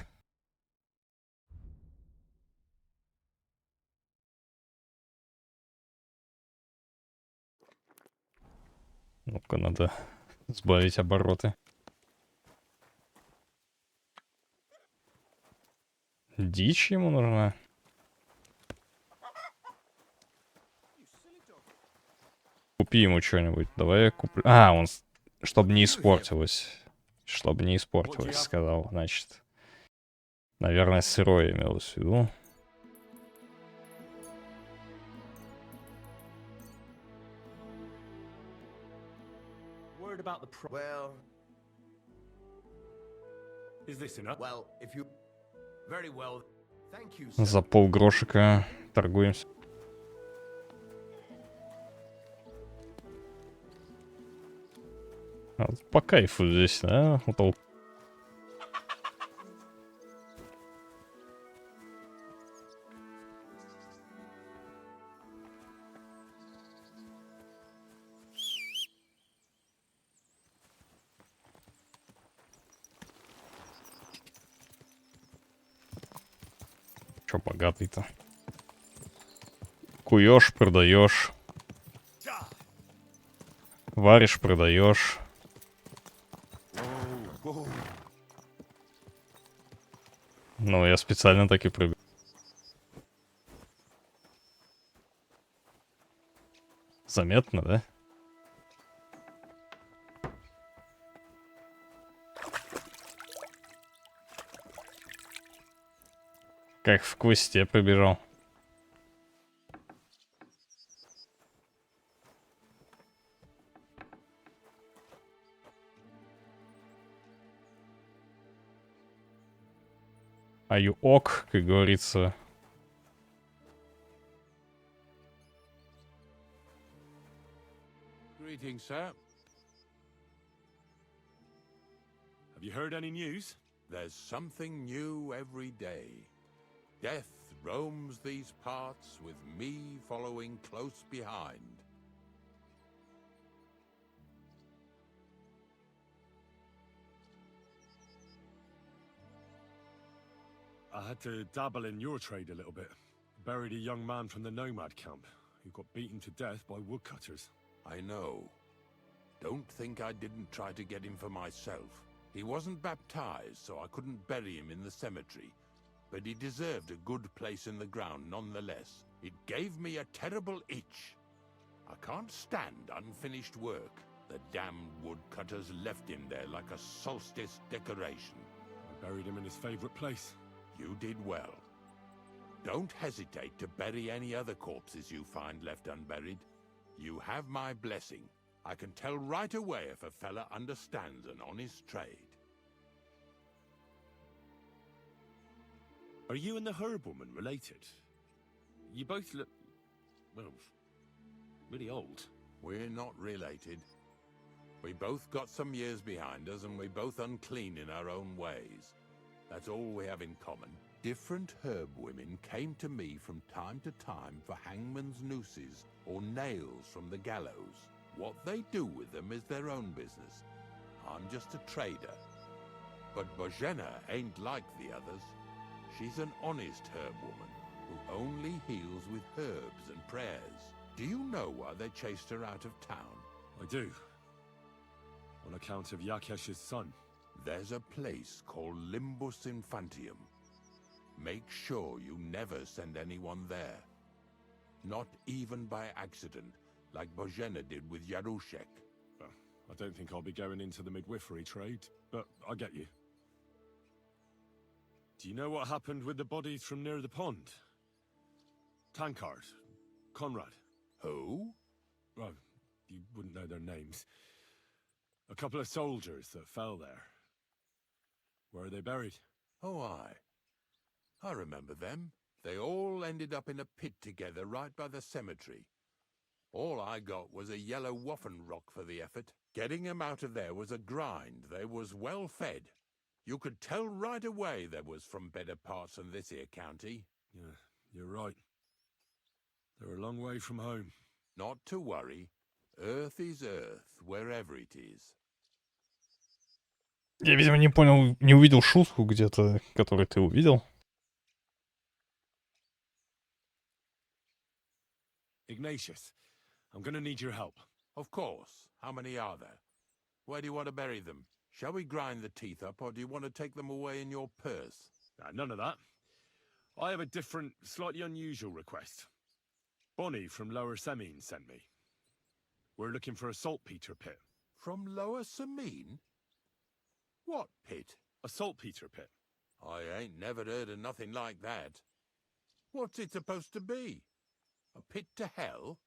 Ну-ка, надо сбавить обороты. Дичь ему нужна. Купи ему что-нибудь. Давай я куплю. А, он... Чтобы не испортилось. Чтобы не испортилось, сказал. Значит, наверное, сырое имелось в виду. Word about the price. Well, Is this enough? well, if you... Very well. Thank you, sir. За полгрошика торгуемся. А, по кайфу здесь, да? Чё богатый-то? Куешь, продаешь. Варишь, продаешь. Ну, я специально так и прыгаю. Заметно, да? Как в квесте пробежал. А you ок, как говорится. Greetings, sir. Have you heard any news? There's something new every day. Death roams these parts with me following close behind. I had to dabble in your trade a little bit. Buried a young man from the nomad camp who got beaten to death by woodcutters. I know. Don't think I didn't try to get him for myself. He wasn't baptized, so I couldn't bury him in the cemetery. But he deserved a good place in the ground nonetheless. It gave me a terrible itch. I can't stand unfinished work. The damned woodcutters left him there like a solstice decoration. I buried him in his favorite place. You did well. Don't hesitate to bury any other corpses you find left unburied. You have my blessing. I can tell right away if a fella understands an honest trade. Are you and the herb woman related? You both look, well, really old. We're not related. We both got some years behind us, and we're both unclean in our own ways. That's all we have in common. Different herb women came to me from time to time for hangman's nooses or nails from the gallows. What they do with them is their own business. I'm just a trader. But Bojena ain't like the others. She's an honest herb woman who only heals with herbs and prayers. Do you know why they chased her out of town? I do. On account of Yakesh's son. There's a place called Limbus Infantium. Make sure you never send anyone there. Not even by accident, like Bozhena did with Yarushek. Well, I don't think I'll be going into the midwifery trade, but I get you. Do you know what happened with the bodies from near the pond? Tankard, Conrad. Who? Well, you wouldn't know their names. A couple of soldiers that fell there. Where are they buried? Oh, I remember them. They all ended up in a pit together right by the cemetery. All I got was a yellow waffen rock for the effort. Getting them out of there was a grind. They was well fed. You could tell right away they was from better parts than this here county. Yeah, you're right. They're a long way from home. Not to worry. Earth is Earth, wherever it is. Я, видимо, не понял, не увидел шутку где-то, которую ты увидел. Ignatius, I'm gonna need your help. Of course. How many are there? Where do you want to bury them? Shall we grind the teeth up, or do you want to take them away in your purse? None of that. I have a different, slightly unusual request. Bonnie from Lower Semine sent me. We're looking for a saltpeter pit. From Lower Semine? What pit? A saltpeter pit. I ain't never heard of nothing like that. What's it supposed to be? A pit to hell?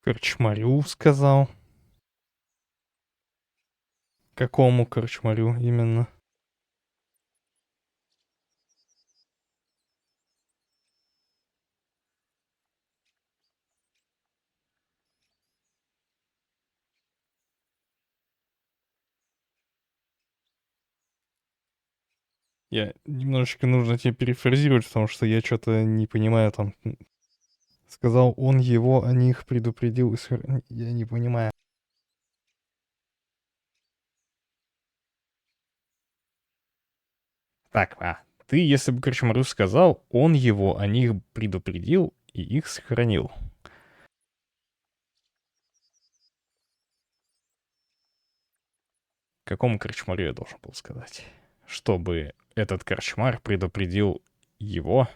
Корчмарю сказал. Какому корчмарю именно? Я немножечко нужно тебе перефразировать, потому что я что-то не понимаю там. Сказал он его, о них предупредил. Я не понимаю. Так, ты, если бы Корчмарю сказал, он его о них предупредил и их сохранил. Какому Корчмарю я должен был сказать? Чтобы этот Корчмар предупредил его.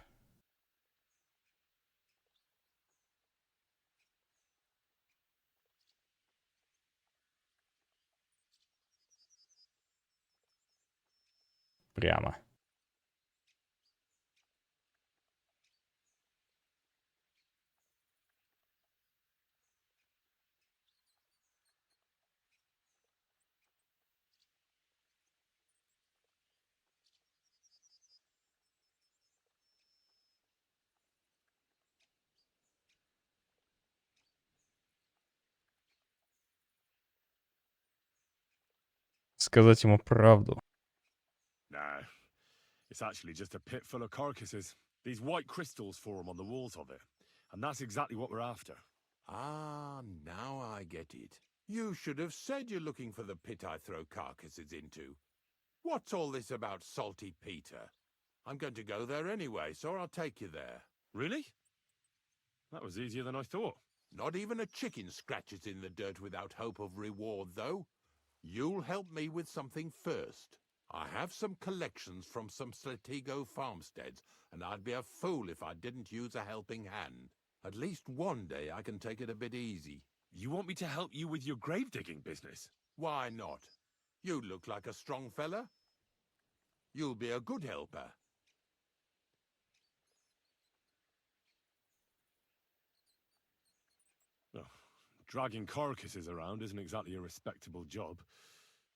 Прямо. Сказать ему правду. Nah, it's actually just a pit full of carcasses. These white crystals form on the walls of it. And that's exactly what we're after. Ah, now I get it. You should have said you're looking for the pit I throw carcasses into. What's all this about Salty Peter? I'm going to go there anyway, so I'll take you there. Really? That was easier than I thought. Not even a chicken scratches in the dirt without hope of reward, though. You'll help me with something first. I have some collections from some Sletigo farmsteads, and I'd be a fool if I didn't use a helping hand. At least one day I can take it a bit easy. You want me to help you with your grave-digging business? Why not? You look like a strong fella. You'll be a good helper. Oh, dragging carcasses around isn't exactly a respectable job.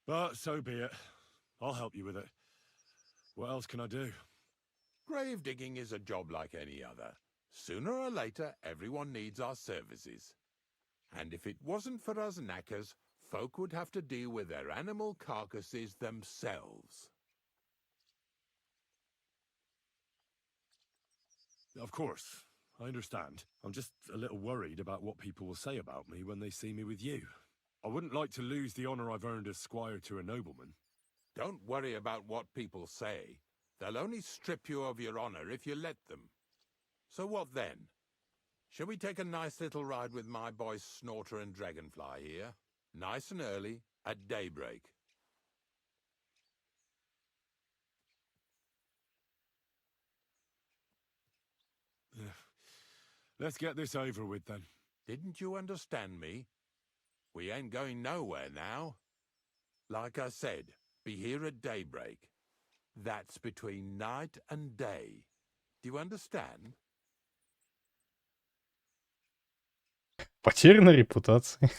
But so be it. I'll help you with it. What else can I do? Grave digging is a job like any other. Sooner or later, everyone needs our services. And if it wasn't for us knackers, folk would have to deal with their animal carcasses themselves. Of course, I understand. I'm just a little worried about what people will say about me when they see me with you. I wouldn't like to lose the honor I've earned as squire to a nobleman. Don't worry about what people say. They'll only strip you of your honor if you let them. So what then? Shall we take a nice little ride with my boys Snorter and Dragonfly here? Nice and early, at daybreak. Let's get this over with then. Didn't you understand me? We ain't going nowhere now. Like I said, be here at daybreak. That's between night and day. Do you understand? Потеряна репутация.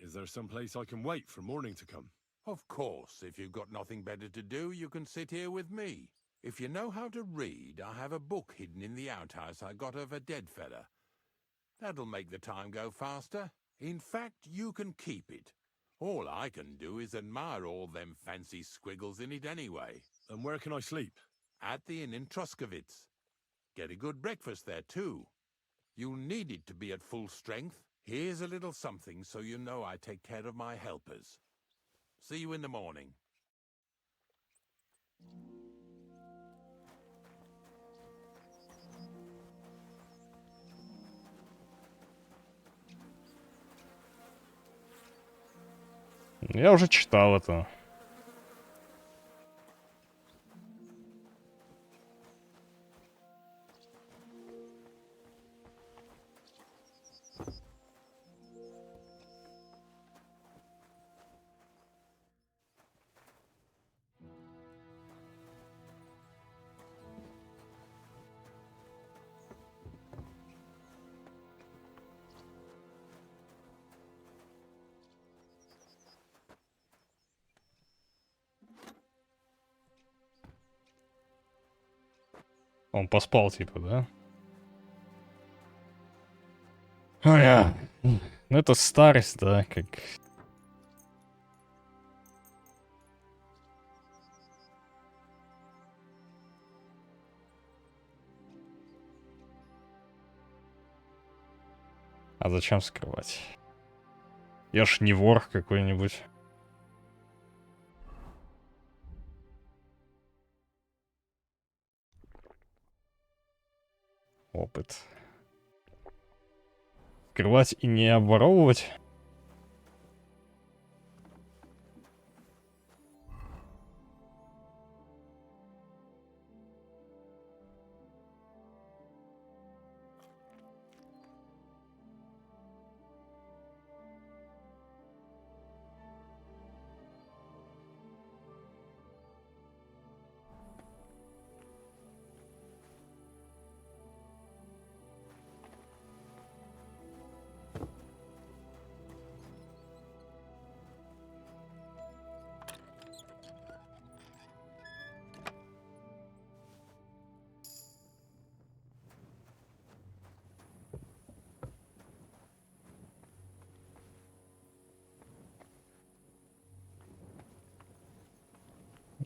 Is there some place I can wait for morning to come? Of course, if you've got nothing better to do, you can sit here with me. If you know how to read, I have a book hidden in the outhouse I got of a dead fella. That'll make the time go faster. In fact, you can keep it. All I can do is admire all them fancy squiggles in it anyway. And where can I sleep? At the inn in Truskowitz. Get a good breakfast there, too. You'll need it to be at full strength. Here's a little something so you know I take care of my helpers. See you in the morning. Я уже читал это. Он поспал, типа, да? Ну, это старость, да, как... А зачем скрывать? Я ж не вор какой-нибудь. Опыт. Скрывать и не обворовывать.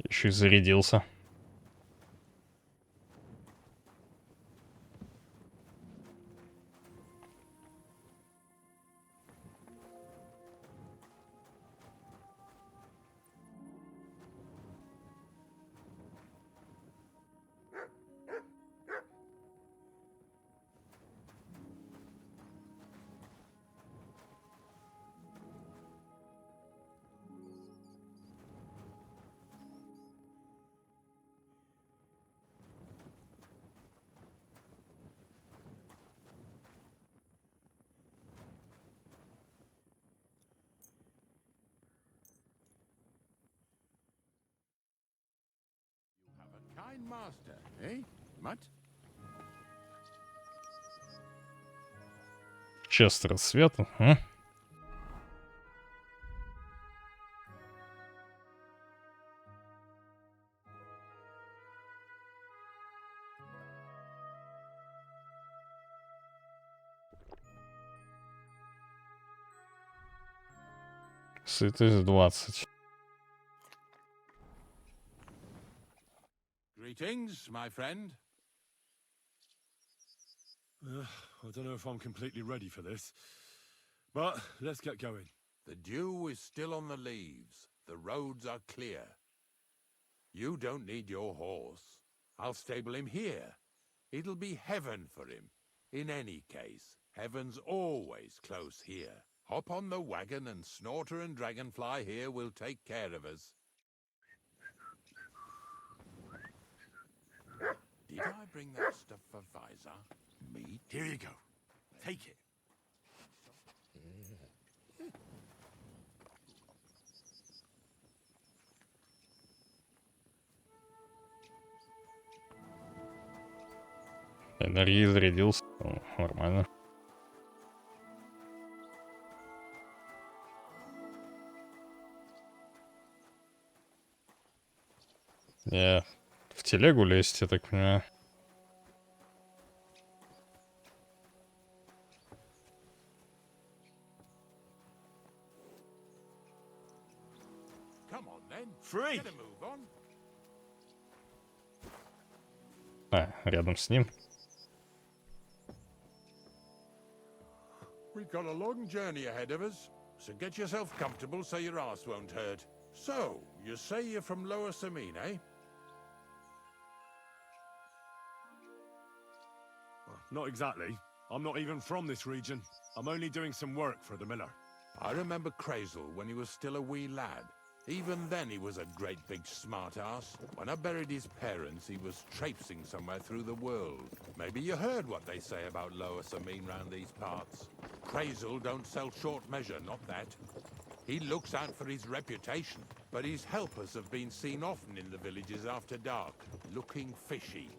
Еще и зарядился. Kind master, eh? Mutt? Сейчас рассвета, а? Сытость 20. Greetings, my friend. I don't know if I'm completely ready for this. But let's get going. The dew is still on the leaves. The roads are clear. You don't need your horse. I'll stable him here. It'll be heaven for him. In any case, heaven's always close here. Hop on the wagon and Snorter and Dragonfly here will take care of us. Did I bring that stuff for Visor? Meat? Here you go. Take it. Энергии зарядился. О, нормально. Я в телегу лезть, я так понимаю. Come on then. Free. Get a move on. А, рядом с ним. We've got a long journey ahead of us, so get yourself comfortable so your ass won't hurt. So, you say you're from Lower Samine, eh? Not exactly. I'm not even from this region. I'm only doing some work for the miller. I remember Crazel when he was still a wee lad. Even then he was a great big smart-ass. When I buried his parents, he was traipsing somewhere through the world. Maybe you heard what they say about Lower Samine round these parts. Crazel don't sell short measure, not that. He looks out for his reputation, but his helpers have been seen often in the villages after dark, looking fishy.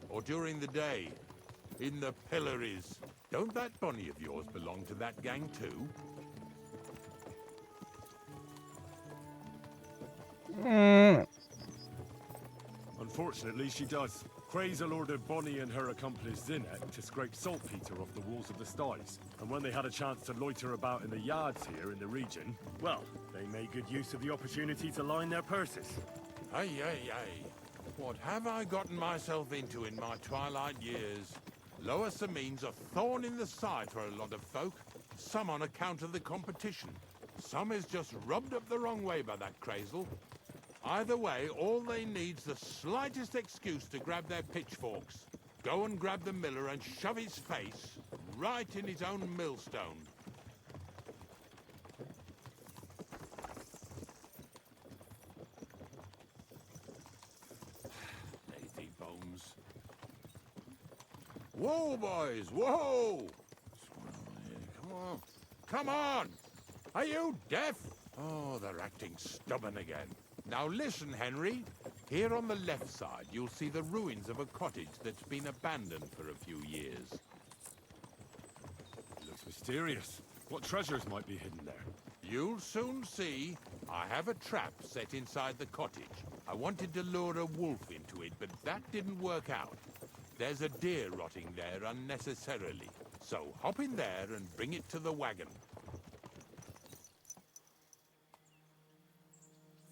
Or during the day, in the pillories. Don't that bunny of yours belong to that gang too? Unfortunately, she does. Crazel ordered Bonnie and her accomplice Zinette to scrape saltpeter off the walls of the sties. And when they had a chance to loiter about in the yards here in the region, well, they made good use of the opportunity to line their purses. Ay, ay, ay. What have I gotten myself into in my twilight years? Lower Samine's a thorn in the side for a lot of folk. Some on account of the competition. Some is just rubbed up the wrong way by that Crazel. Either way, all they need's the slightest excuse to grab their pitchforks. Go and grab the miller and shove his face right in his own millstone. Lazy bones. Whoa, boys, whoa! Come on, come on! Are you deaf? Oh, they're acting stubborn again. Now listen, Henry. Here on the left side, you'll see the ruins of a cottage that's been abandoned for a few years. It looks mysterious. What treasures might be hidden there? You'll soon see. I have a trap set inside the cottage. I wanted to lure a wolf into it, but that didn't work out. There's a deer rotting there unnecessarily. So hop in there and bring it to the wagon.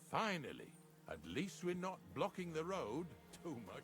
Finally, at least we're not blocking the road too much.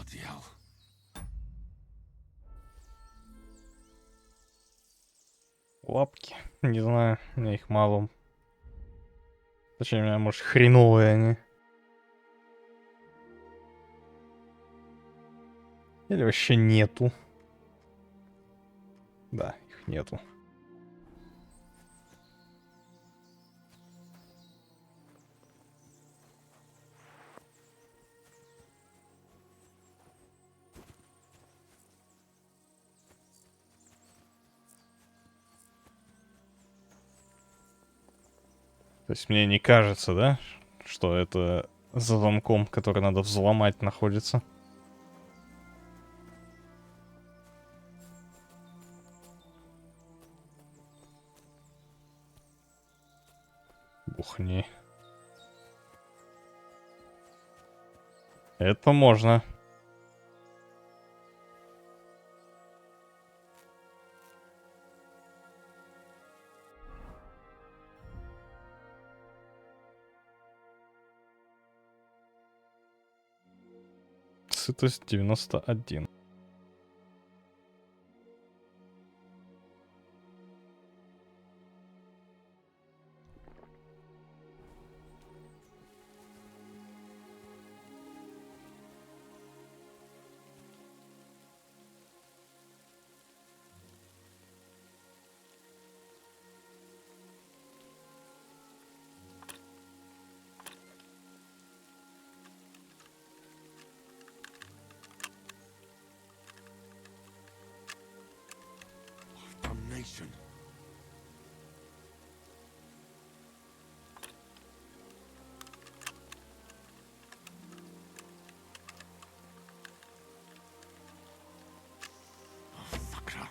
Bloody hell. Лапки. Не знаю, у меня их мало. Точнее, у меня, может, хреновые они. Или вообще нету. Да, их нету. То есть мне не кажется, да, что это за замком, который надо взломать, находится. Бухни. Это можно. Сытость 91. Damnation. Oh, fucker.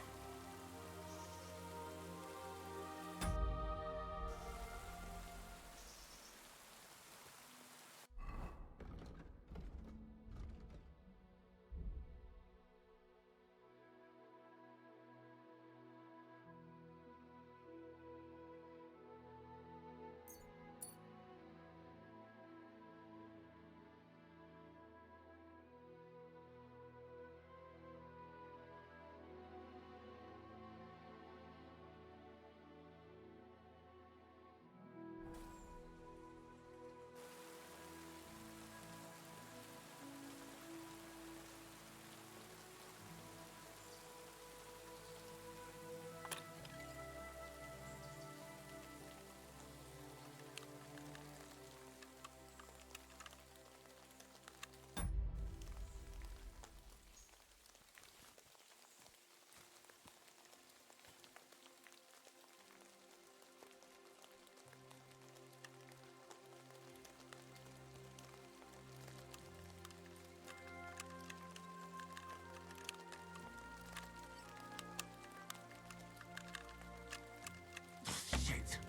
Shit.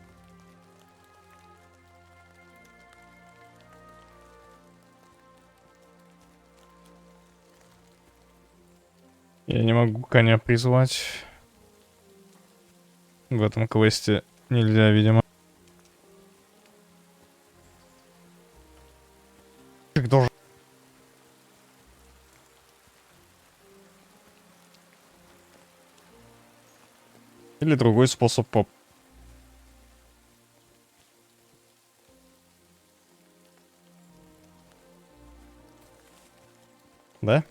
Я не могу коня призвать. В этом квесте нельзя, видимо. Как должен. Или другой способ поп. Да?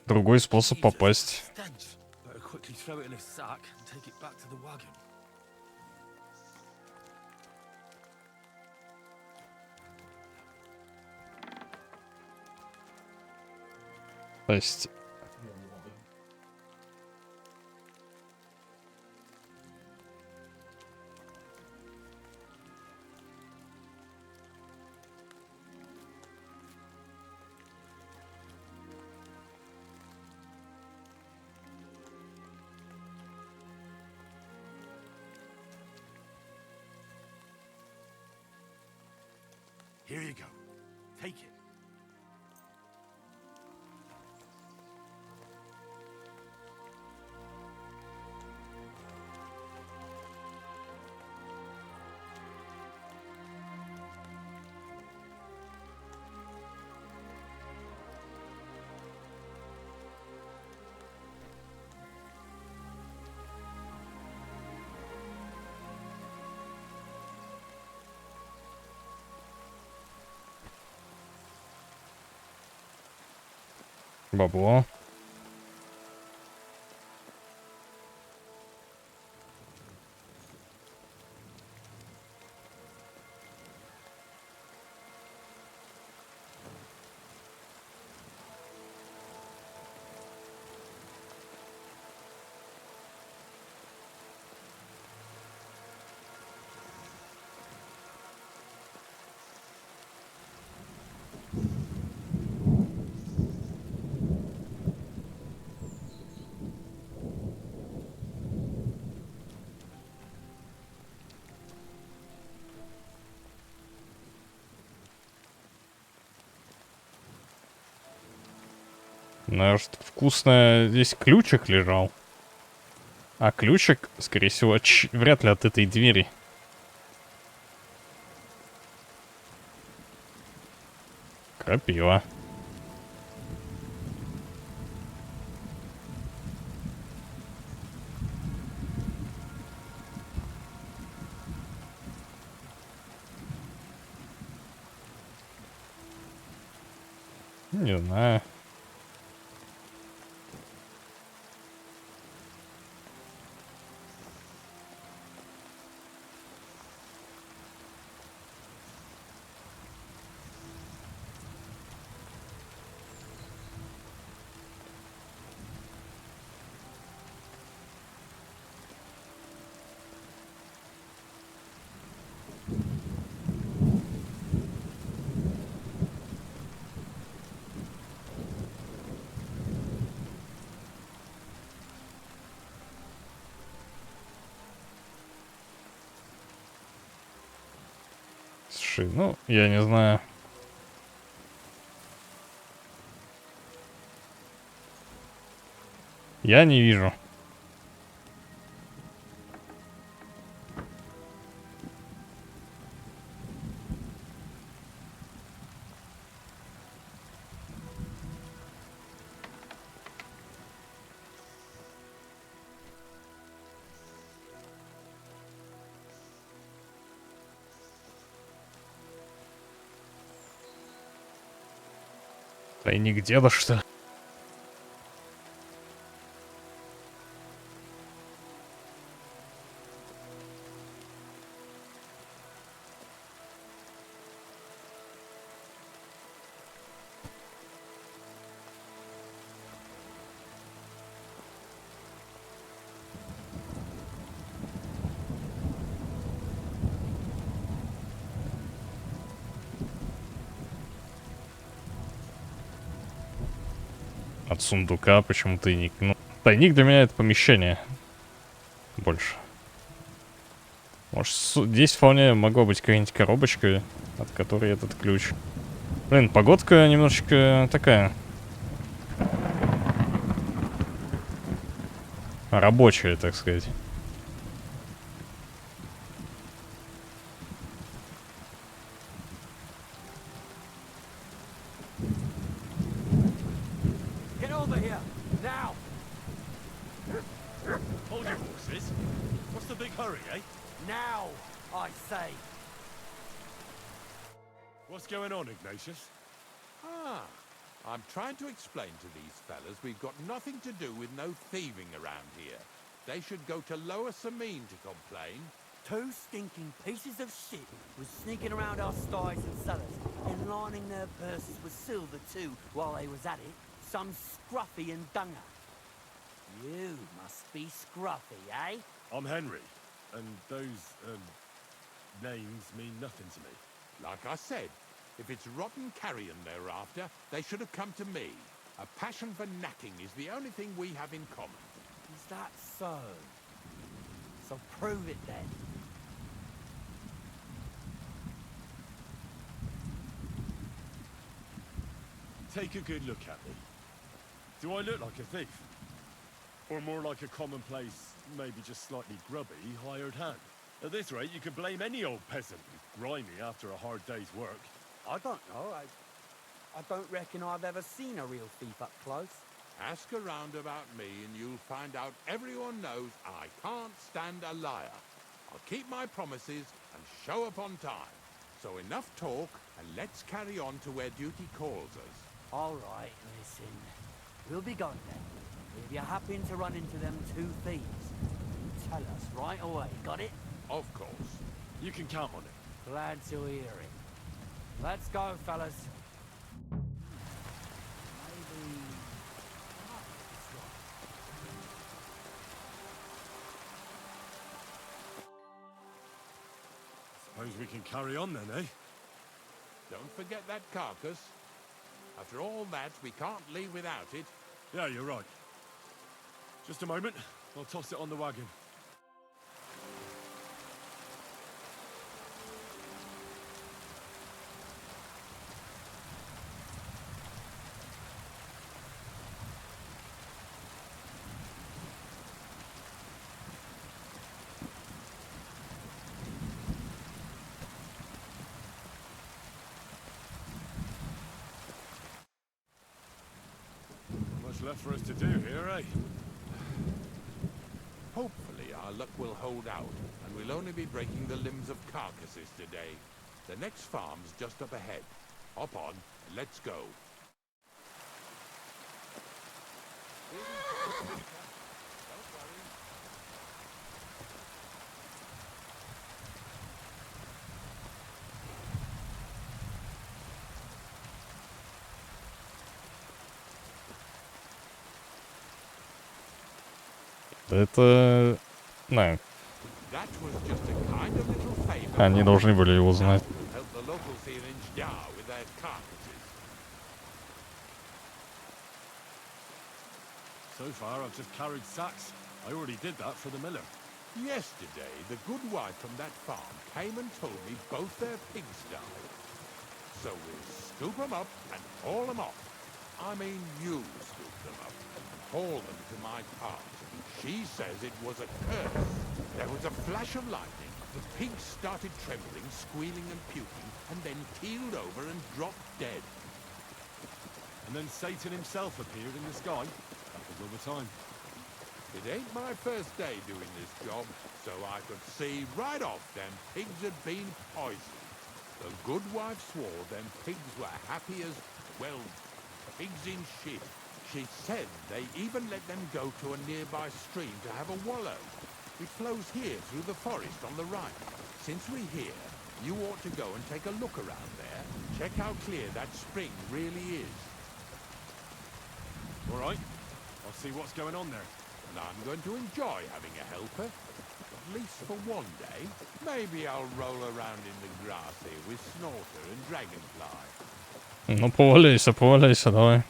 Другой способ попасть. Better quickly throw it in a sack and take it back to the wagon. То есть... Here you go. Take it. Бабло. Наверное, что вкусное. Здесь ключик лежал. А ключик, скорее всего, вряд ли от этой двери. Крапива. Не знаю. Слушай, ну, я не знаю. Я не вижу. Тайник деда, что ли? От сундука почему тайник? Ну, тайник для меня это помещение. Больше. Может, здесь вполне могла быть какая-нибудь коробочка, от которой этот ключ. Блин, погодка немножечко такая. Рабочая, так сказать. Get over here, now! Hold your horses. What's the big hurry, eh? Now, I say! What's going on, Ignatius? I'm trying to explain to these fellas we've got nothing to do with no thieving around here. They should go to Lower Samine to complain. Two stinking pieces of shit was sneaking around our sties and cellars and lining their purses with silver too while they was at it. Some scruffy and dunger. You must be scruffy, eh? I'm Henry, and those, names mean nothing to me. Like I said, if it's rotten carrion they're after, they should have come to me. A passion for knacking is the only thing we have in common. Is that so? So prove it then. Take a good look at me. Do I look like a thief? Or more like a commonplace, maybe just slightly grubby, hired hand? At this rate, you could blame any old peasant who's grimy after a hard day's work. I don't know. I don't reckon I've ever seen a real thief up close. Ask around about me and you'll find out everyone knows I can't stand a liar. I'll keep my promises and show up on time. So enough talk and let's carry on to where duty calls us. All right, listen. We'll be gone then. If you happen to run into them 2 thieves, you tell us right away, got it? Of course. You can count on it. Glad to hear it. Let's go, fellas. Maybe... Suppose we can carry on then, eh? Don't forget that carcass. After all that, we can't leave without it. Yeah, you're right. Just a moment. I'll toss it on the wagon. Much left for us to do here, eh? Hopefully our luck will hold out, and we'll only be breaking the limbs of carcasses today. The next farm's just up ahead. Hop on, let's go. Это... знаю. That was just a kind of little favor. Они должны были его знать. Help the locals here in Jar with their carcasses. So far, I've just carried sacks. I already did that for the miller. Yesterday, the good wife from that farm came and told me both their pigs died. So we'll scoop them up and haul them off. I mean, you scoop them up and haul them to my cart. She says it was a curse. There was a flash of lightning. The pigs started trembling, squealing and puking, and then keeled over and dropped dead. And then Satan himself appeared in the sky. Happens all the time. It ain't my first day doing this job, so I could see right off them pigs had been poisoned. The good wife swore them pigs were happy as, well, pigs in shit. She said they even let them go to a nearby stream to have a wallow. It flows here through the forest on the right. Since we're here, you ought to go and take a look around there. Check how clear that spring really is. All right. I'll see what's going on there. And I'm going to enjoy having a helper. At least for one day. Maybe I'll roll around in the grass here with Snorter and Dragonfly. Ну, поваляйся, давай.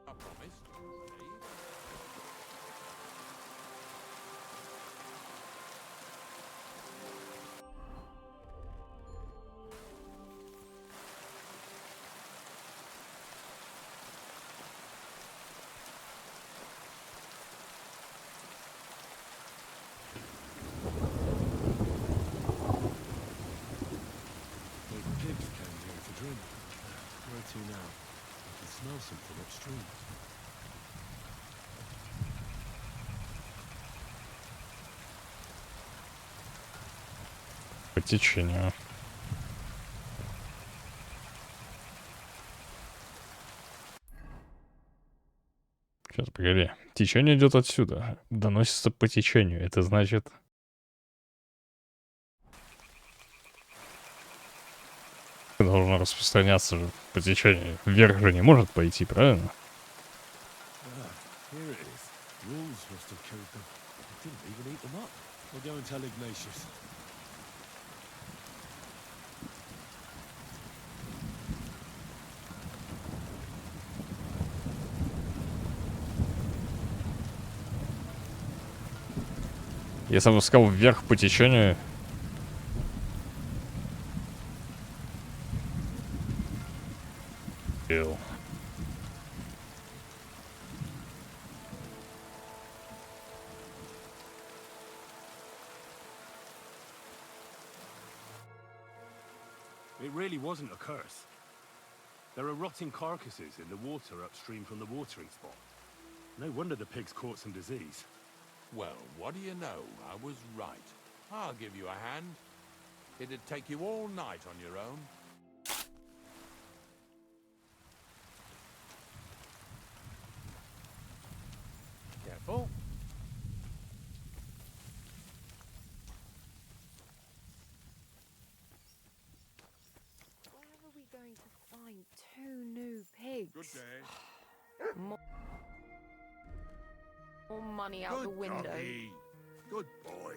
I promised. The pigs came here to drink. Where to now? I can smell something upstream. По течению. Сейчас, погоди. Течение идет отсюда. Доносится по течению. Это значит... должно распространяться же по течению. Вверх же не может пойти, правильно? Here it is. Wolves must have killed them. They didn't even eat them up. We'll go and tell Ignatius. Если бы сказал вверх по течению... Ew. It really wasn't a curse. There are rotting carcasses in the water upstream from the watering spot. No wonder the pigs caught some disease. Well, what do you know? I was right. I'll give you a hand. It'd take you all night on your own. Careful. Where are we going to find 2 new pigs? Good day. More money out the window. doggy. Good boy.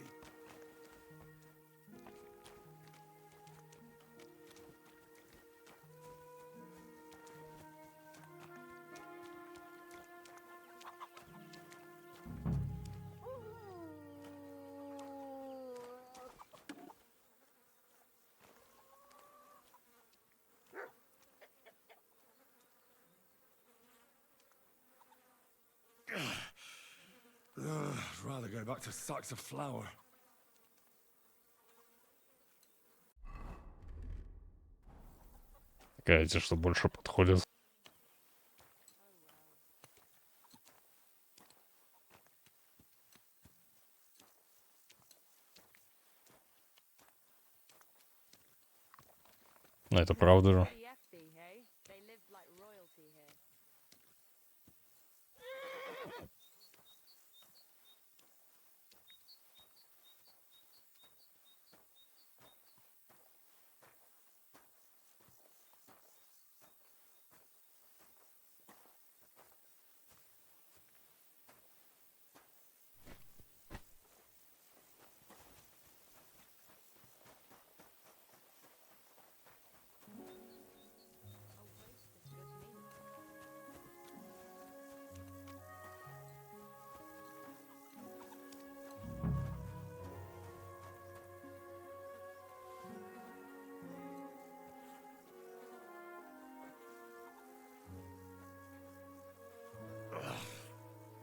I'd rather go back to sacks of flour. Такая, что больше подходит. Ну, это правда же.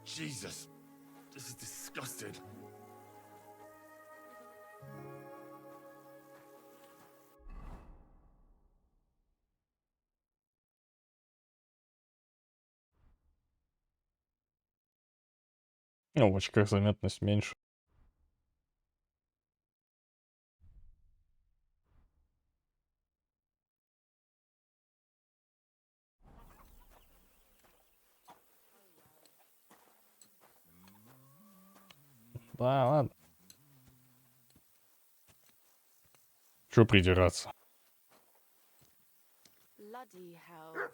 Jesus, this is disgusting. Ну, в очках заметность меньше. Да, ладно. Чё придираться? Bloody hell.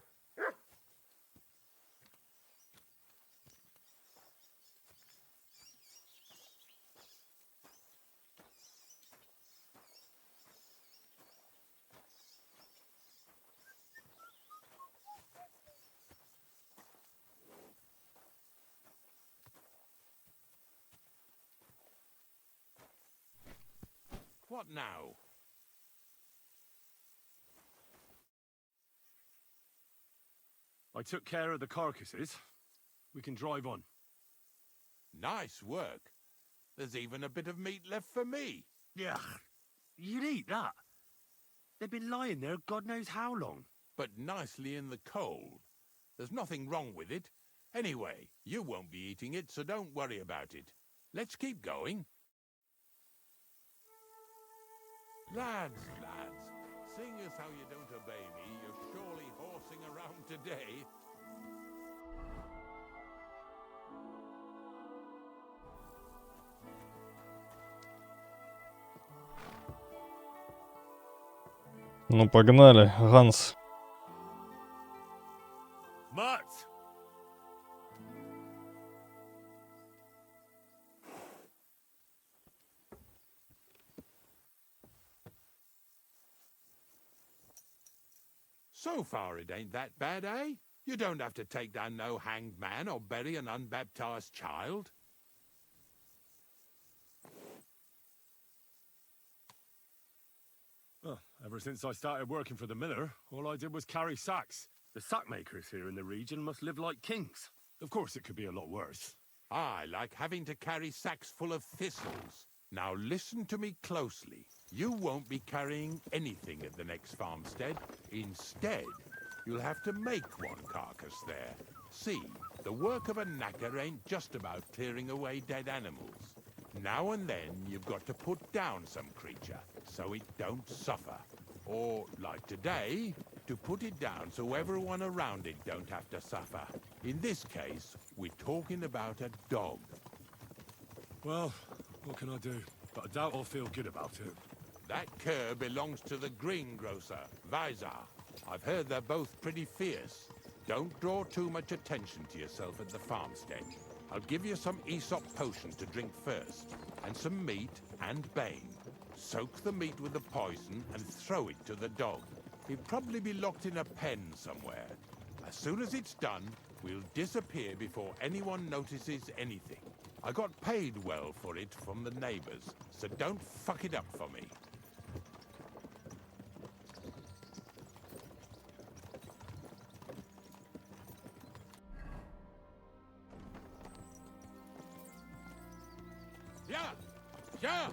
What now? I took care of the carcasses. We can drive on. Nice work. There's even a bit of meat left for me. Yeah, you'd eat that. They've been lying there God knows how long. But nicely in the cold. There's nothing wrong with it. Anyway, you won't be eating it, so don't worry about it. Let's keep going. Lads, seeing as how you don't obey me, you're surely horsing around today. Ну, погнали, Ганс. Matt! So far it ain't that bad, eh? You don't have to take down no hanged man or bury an unbaptized child. Well, ever since I started working for the miller, all I did was carry sacks. The sackmakers here in the region must live like kings. Of course, it could be a lot worse. I like having to carry sacks full of thistles. Now listen to me closely. You won't be carrying anything at the next farmstead. Instead, you'll have to make one carcass there. See, the work of a knacker ain't just about clearing away dead animals. Now and then, you've got to put down some creature, so it don't suffer. Or, like today, to put it down so everyone around it don't have to suffer. In this case, we're talking about a dog. Well, what can I do? But I doubt I'll feel good about it. That cur belongs to the greengrocer, Vizar. I've heard they're both pretty fierce. Don't draw too much attention to yourself at the farmstead. I'll give you some Aesop potion to drink first, and some meat and bane. Soak the meat with the poison and throw it to the dog. He'll probably be locked in a pen somewhere. As soon as it's done, we'll disappear before anyone notices anything. I got paid well for it from the neighbors, so don't fuck it up for me. Yeah! Yeah!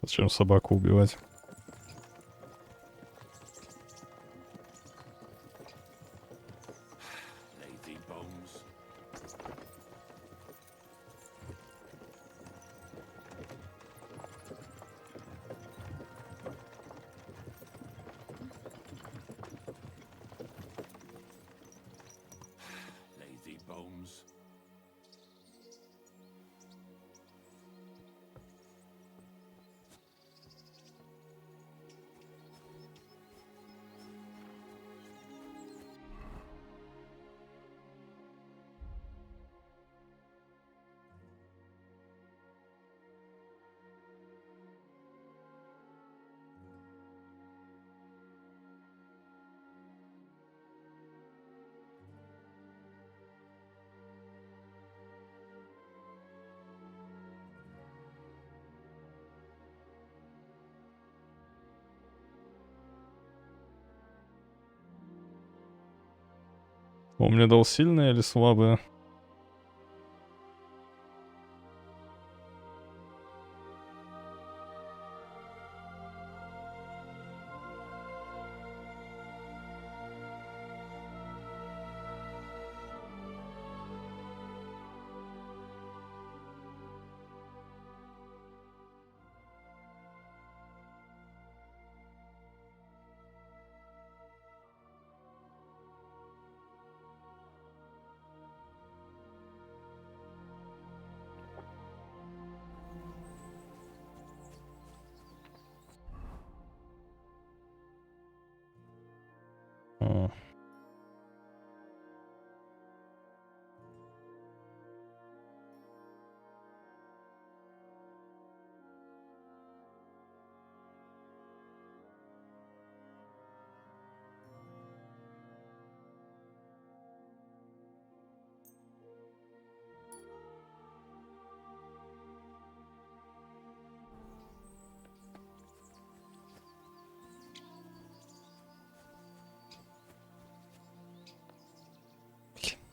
Зачем собаку убивать? Lazy bones. Lazy bones. Он мне дал сильное или слабое? А.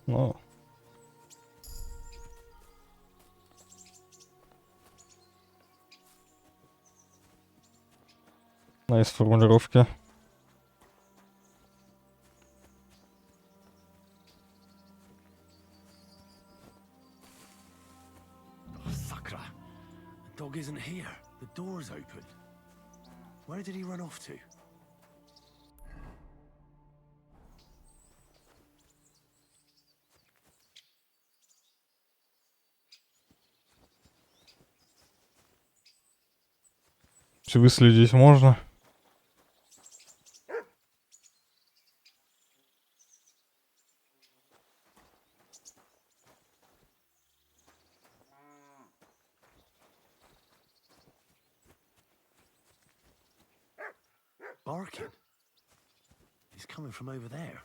Ну. Найс формулировки. Oh, Sakra. The dog isn't here. The door's open. Where did he run off to? Выследить можно? Barking. He's coming from over there.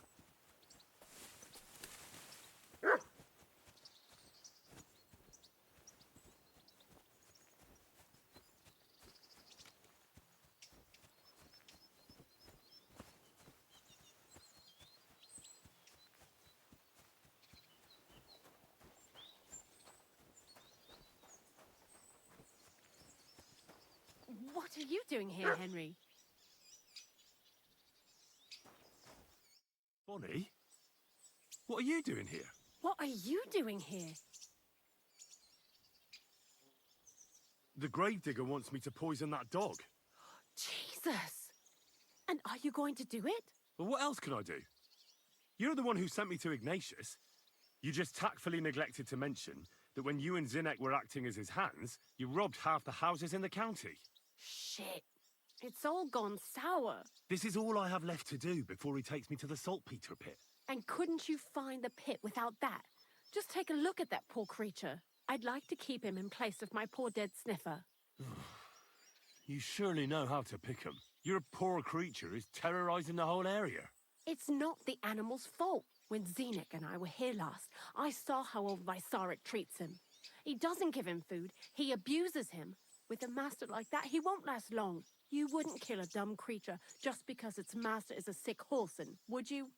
What are you doing here, Henry? Bonnie? What are you doing here? What are you doing here? The gravedigger wants me to poison that dog. Jesus! And are you going to do it? Well, what else can I do? You're the one who sent me to Ignatius. You just tactfully neglected to mention that when you and Zinnek were acting as his hands, you robbed half the houses in the county. Shit. It's all gone sour. This is all I have left to do before he takes me to the saltpeter pit. And couldn't you find the pit without that? Just take a look at that poor creature. I'd like to keep him in place of my poor dead sniffer. You surely know how to pick him. Your poor creature is terrorizing the whole area. It's not the animal's fault. When Zinnek and I were here last, I saw how old Vysarik treats him. He doesn't give him food, he abuses him. With a master like that, he won't last long. You wouldn't kill a dumb creature just because its master is a sick horseman, would you?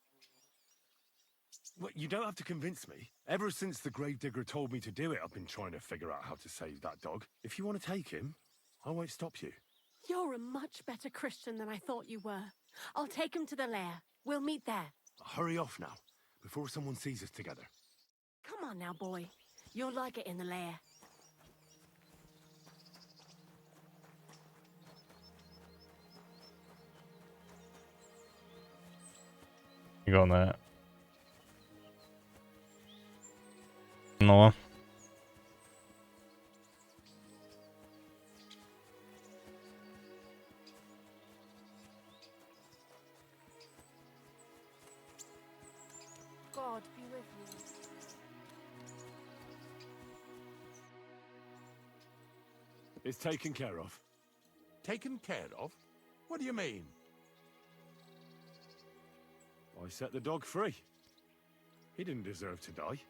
Well, you don't have to convince me. Ever since the gravedigger told me to do it, I've been trying to figure out how to save that dog. If you want to take him, I won't stop you. You're a much better Christian than I thought you were. I'll take him to the lair. We'll meet there. Hurry off now, before someone sees us together. Come on now, boy. You'll like it in the lair. You go on that. No. God be with you. It's taken care of. Taken care of? What do you mean? I set the dog free. He didn't deserve to die.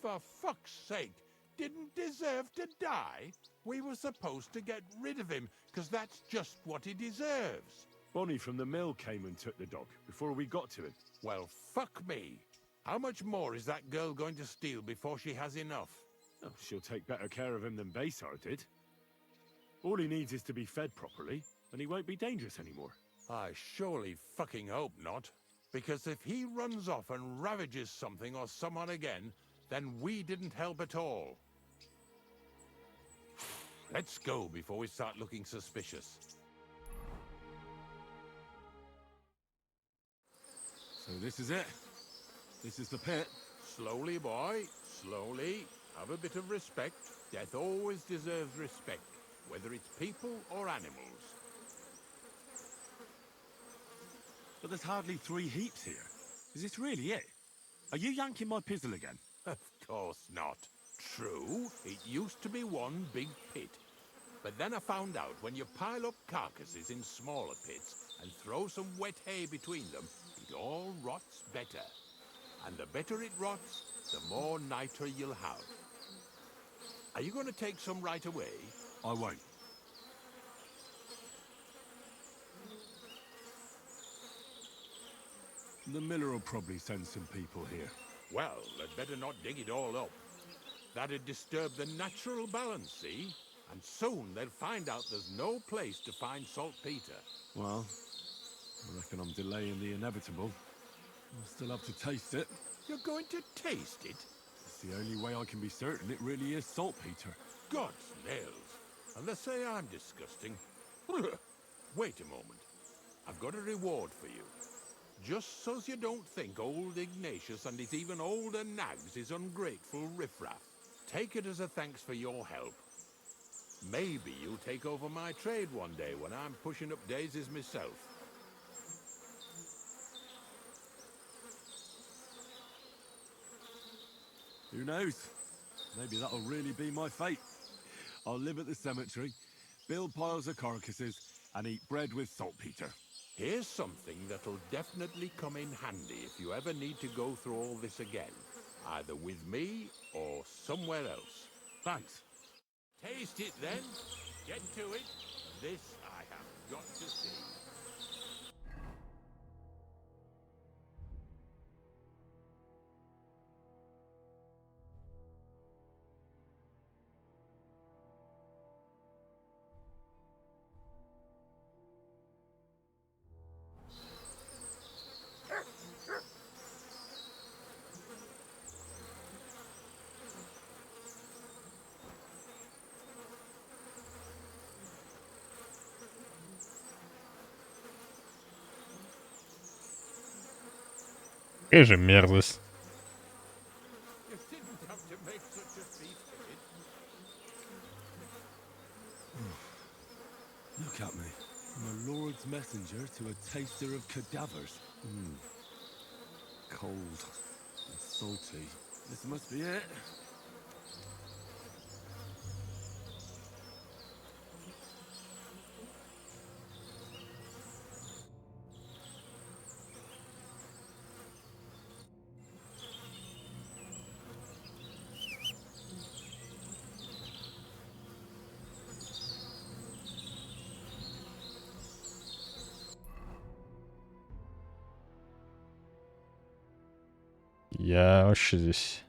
For fuck's sake, didn't deserve to die? We were supposed to get rid of him, because that's just what he deserves. Bonnie from the mill came and took the dog before we got to him. Well, fuck me. How much more is that girl going to steal before she has enough? Oh, she'll take better care of him than Baysar did. All he needs is to be fed properly, and he won't be dangerous anymore. I surely fucking hope not. Because if he runs off and ravages something or someone again, then we didn't help at all. Let's go before we start looking suspicious. So this is it. This is the pit. Slowly, boy. Slowly. Have a bit of respect. Death always deserves respect, whether it's people or animals. But there's hardly 3 heaps here. Is this really it? Are you yanking my pizzle again? Of course not. True, it used to be one big pit. But then I found out when you pile up carcasses in smaller pits and throw some wet hay between them, it all rots better. And the better it rots, the more niter you'll have. Are you going to take some right away? I won't. The miller will probably send some people here. Well, they'd better not dig it all up. That'd disturb the natural balance, see? And soon they'll find out there's no place to find saltpeter. Well, I reckon I'm delaying the inevitable. I'll still have to taste it. You're going to taste it? It's the only way I can be certain it really is saltpeter. God's nails. And they say I'm disgusting. Wait a moment. I've got a reward for you. Just so's you don't think old Ignatius and his even older nags is ungrateful riffraff. Take it as a thanks for your help. Maybe you'll take over my trade one day when I'm pushing up daisies myself. Who knows? Maybe that'll really be my fate. I'll live at the cemetery, build piles of carcasses, and eat bread with saltpeter. Here's something that'll definitely come in handy if you ever need to go through all this again. Either with me or somewhere else. Thanks. Taste it then. Get to it. This I have got to see. Какая же мерзость. You didn't have to make such a feast of it. Look at me. From a lord's messenger to a taster of cadavers. Cold and salty. This must be it. Я вообще здесь...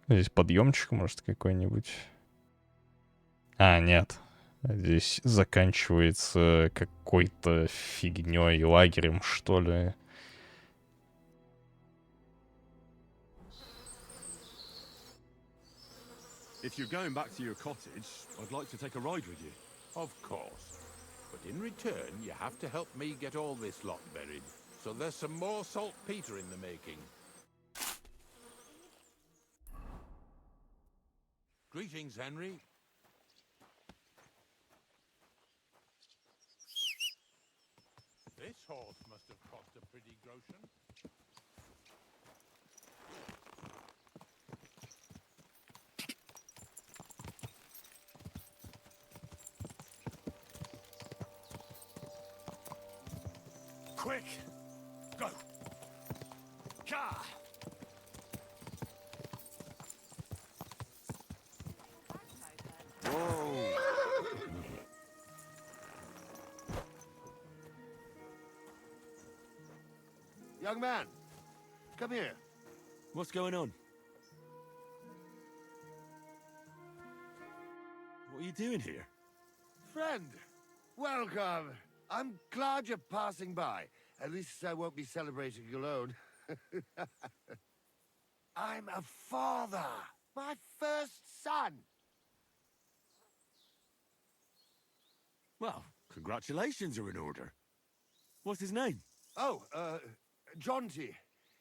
Здесь подъемчик, может, какой-нибудь. А, нет. Здесь заканчивается какой-то фигней, лагерем, что ли. If you're going back to your cottage, I'd like to take a ride with you. Of course. But in return, you have to help me get all this lot buried. So there's some more saltpeter in the making. Greetings, Henry. This horse must have cost a pretty groschen. Quick! Go! Car! Young man, come here. What's going on? What are you doing here? Friend, welcome. I'm glad you're passing by. At least I won't be celebrating alone. I'm a father. My first son. Well, congratulations are in order. What's his name? Oh, Jonty.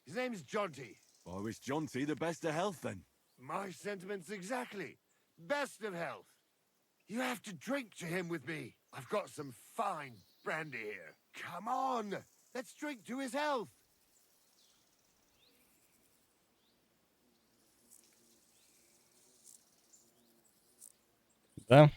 His name's Jonty. I wish Jonty the best of health then. My sentiments exactly. Best of health. You have to drink to him with me. I've got some fine brandy here. Come on. Let's drink to his health. Да?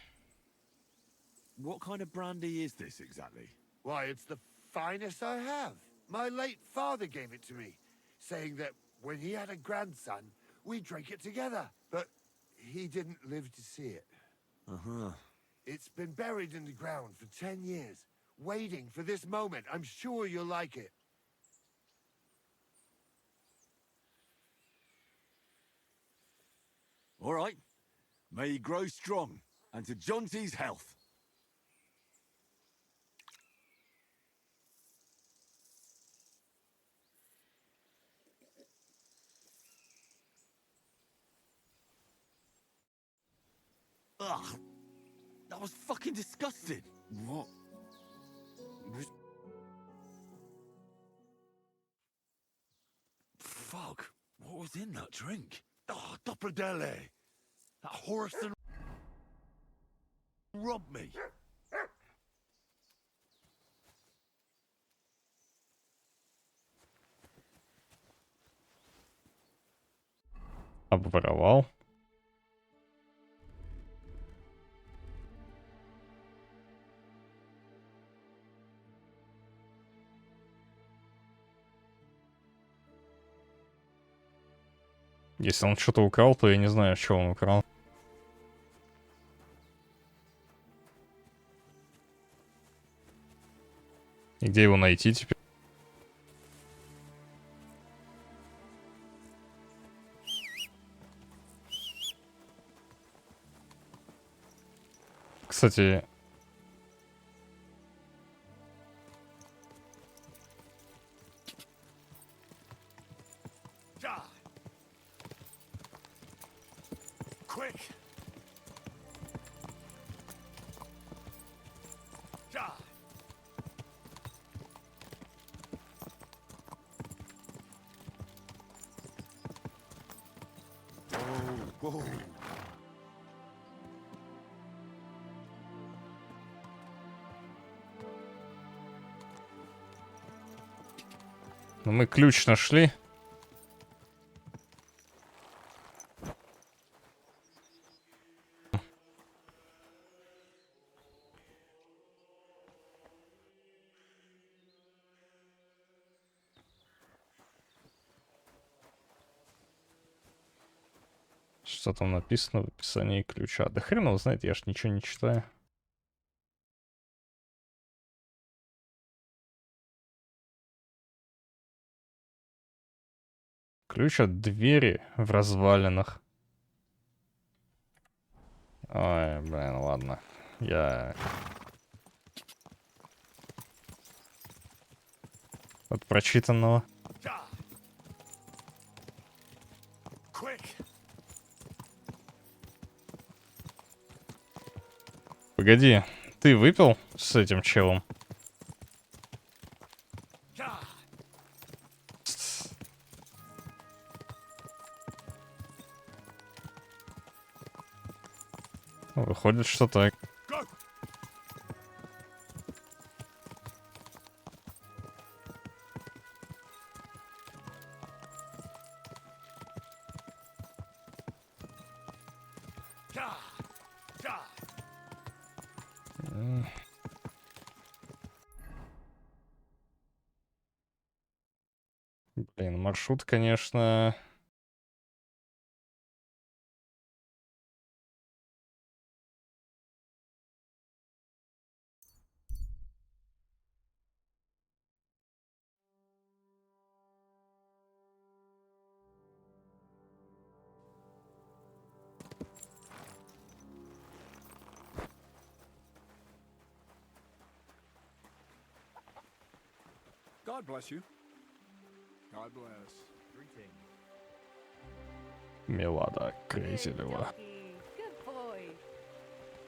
What kind of brandy is this exactly? Why, it's the finest I have. My late father gave it to me, saying that when he had a grandson, we drank it together. But he didn't live to see it. Uh-huh. It's been buried in the ground for 10 years, waiting for this moment. I'm sure you'll like it. All right. May he grow strong, and to Jonty's health. Ugh. That was fucking disgusting. What? Fuck. What was in that drink? Oh, Dopperdelle. That horse and robbed me. Обворовал. Если он что-то украл, то я не знаю, что он украл. И где его найти теперь? Кстати, Die. Quick. Die. Whoa. Ну, мы ключ нашли. Что там написано в описании ключа? Да хрен его знает, я ж ничего не читаю. Ключ от двери в развалинах. Ой, блин, ладно. Я... От прочитанного. Погоди, ты выпил с этим челом? Выходит, что так. Блин, маршрут, конечно... God bless you. God bless. Милада Крейзелева. Good boy.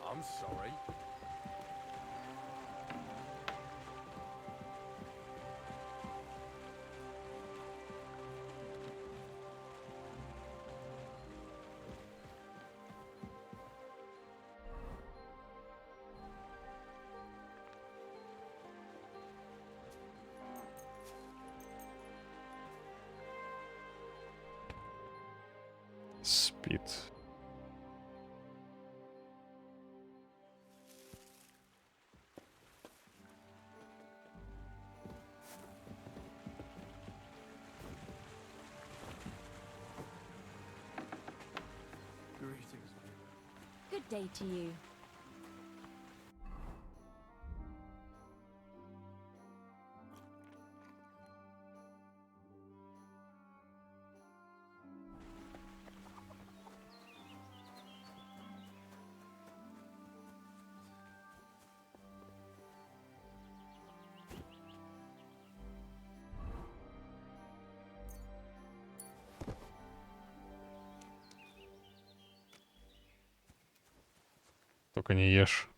I'm sorry. Спит. Good day to you. Только не ешь.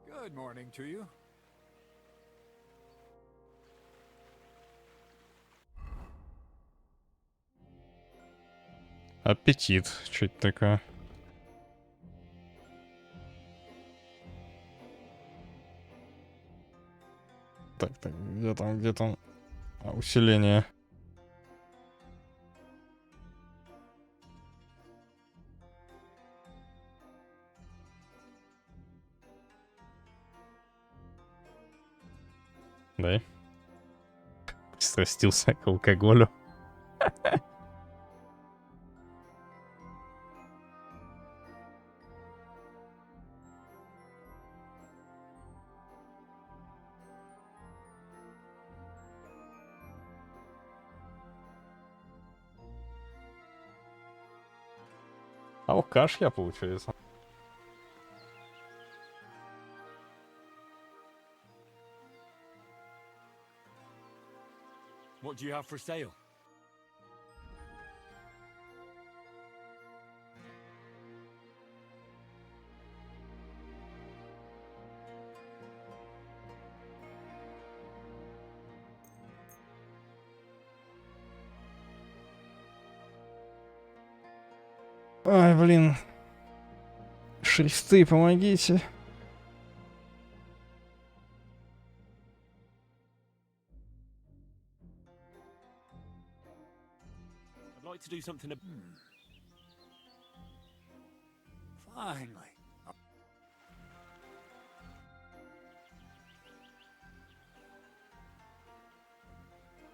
Good morning to you. Аппетит. Что это такое? Так, где там? А, усиление. Дай. Пристрастился к алкоголю. Алкаш я, получается. What do you have for sale? Ай, блин. Шрифты, помогите. I'd like to do something. Finally.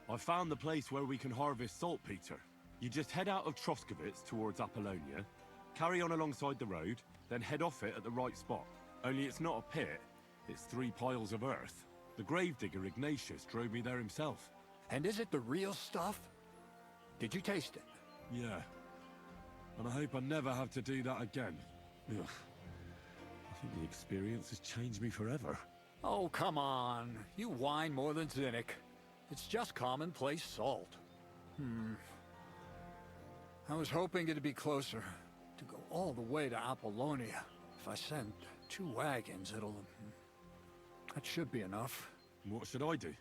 I found the place where we can harvest saltpeter. You just head out of Troskovitz towards Apollonia, carry on alongside the road, then head off it at the right spot. Only it's not a pit, it's 3 piles of earth. The gravedigger Ignatius drove me there himself. And is it the real stuff? Did you taste it? Yeah. And I hope I never have to do that again. Ugh. I think the experience has changed me forever. Oh, come on. You whine more than Zinnik. It's just commonplace salt. I was hoping it'd be closer. To go all the way to Apollonia. If I send 2 wagons, that should be enough. What should I do?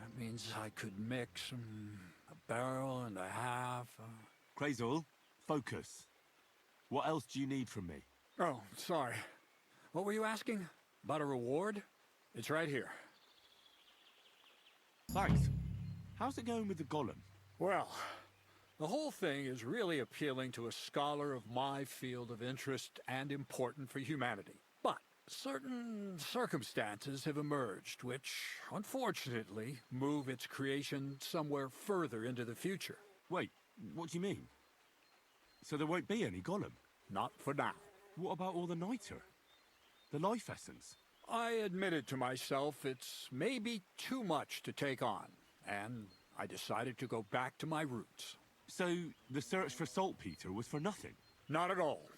That means I could mix a barrel and a half. Krazel, focus. What else do you need from me? Oh, sorry. What were you asking? About a reward? It's right here. Thanks. How's it going with the golem? Well, the whole thing is really appealing to a scholar of my field of interest and important for humanity. But certain circumstances have emerged which, unfortunately, move its creation somewhere further into the future. Wait, what do you mean? So there won't be any golem? Not for now. What about all the niter? The life essence? I admitted to myself it's maybe too much to take on, and I decided to go back to my roots. So the search for saltpeter was for nothing? Not at all.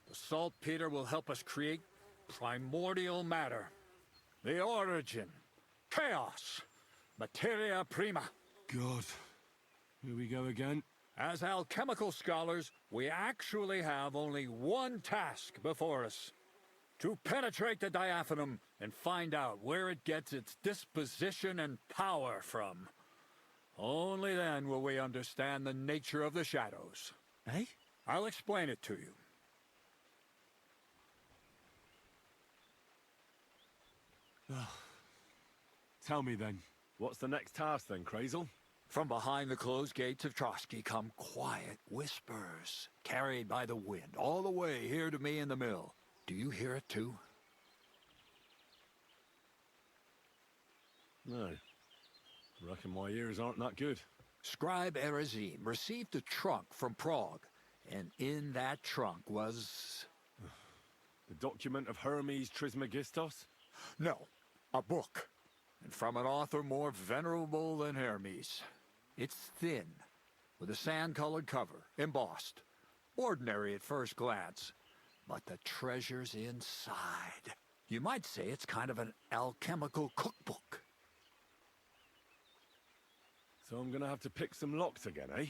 The saltpeter will help us create primordial matter. The origin. Chaos. Materia prima. God. Here we go again. As alchemical scholars, we actually have only one task before us. To penetrate the diaphanum and find out where it gets its disposition and power from. Only then will we understand the nature of the shadows. Eh? I'll explain it to you. Tell me then, what's the next task then, Krazel? From behind the closed gates of Trotsky come quiet whispers, carried by the wind, all the way here to me in the mill. Do you hear it too? No. Reckon my ears aren't that good. Scribe Erezim received a trunk from Prague, and in that trunk was... The document of Hermes Trismegistos? No, a book. And from an author more venerable than Hermes. It's thin, with a sand-colored cover, embossed. Ordinary at first glance, but the treasure's inside. You might say it's kind of an alchemical cookbook. So I'm gonna have to pick some locks again, eh?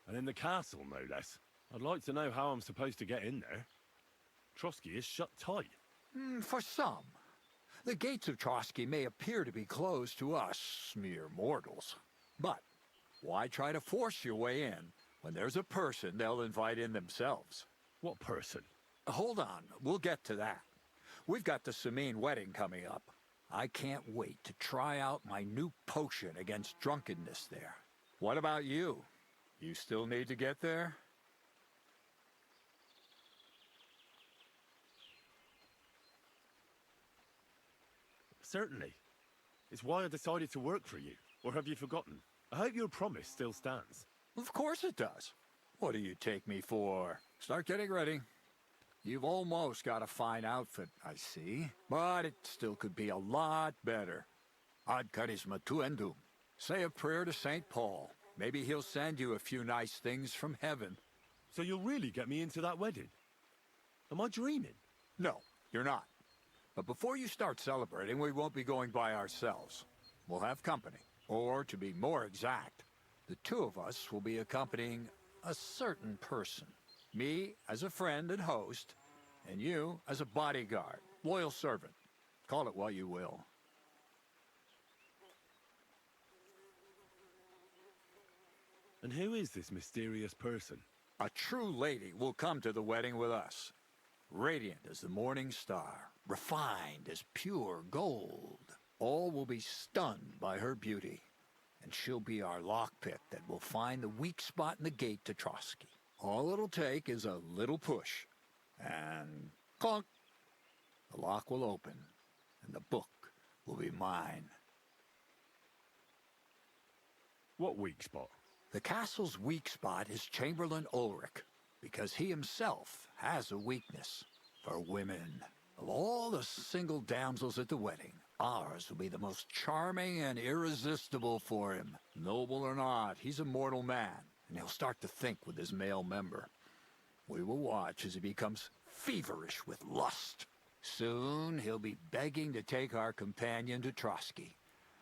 And in the castle, no less. I'd like to know how I'm supposed to get in there. Trotsky is shut tight. For some. The gates of Trotsky may appear to be closed to us, mere mortals. But why try to force your way in when there's a person they'll invite in themselves? What person? Hold on, we'll get to that. We've got the Samine wedding coming up. I can't wait to try out my new potion against drunkenness there. What about you? You still need to get there? Certainly. It's why I decided to work for you. Or have you forgotten? I hope your promise still stands. Of course it does. What do you take me for? Start getting ready. You've almost got a fine outfit, I see. But it still could be a lot better. Ad charisma tuendum. Say a prayer to St. Paul. Maybe he'll send you a few nice things from heaven. So you'll really get me into that wedding? Am I dreaming? No, you're not. But before you start celebrating, we won't be going by ourselves. We'll have company. Or, to be more exact, the 2 of us will be accompanying a certain person. Me as a friend and host, and you as a bodyguard, loyal servant. Call it what you will. And who is this mysterious person? A true lady will come to the wedding with us. Radiant as the morning star, refined as pure gold. All will be stunned by her beauty, and she'll be our lockpick that will find the weak spot in the gate to Trotsky. All it'll take is a little push, and clunk, the lock will open, and the book will be mine. What weak spot? The castle's weak spot is Chamberlain Ulrich, because he himself has a weakness for women. Of all the single damsels at the wedding, ours will be the most charming and irresistible for him. Noble or not, he's a mortal man, and he'll start to think with his male member. We will watch as he becomes feverish with lust. Soon he'll be begging to take our companion to Trotsky.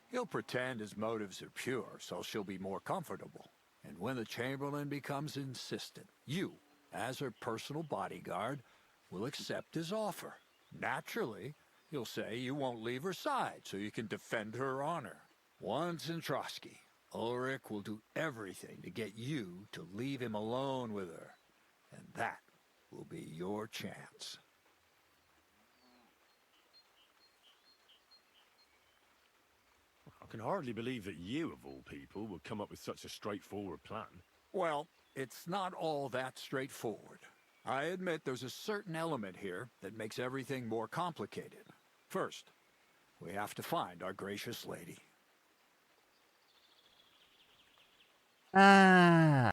He'll pretend his motives are pure, so she'll be more comfortable. And when the Chamberlain becomes insistent, you, as her personal bodyguard, will accept his offer. Naturally, you'll say you won't leave her side so you can defend her honor. Once in Trotsky, Ulrich will do everything to get you to leave him alone with her. And that will be your chance. I can hardly believe that you, of all people, would come up with such a straightforward plan. Well, it's not all that straightforward. I admit there's a certain element here that makes everything more complicated. First, we have to find our gracious lady. А,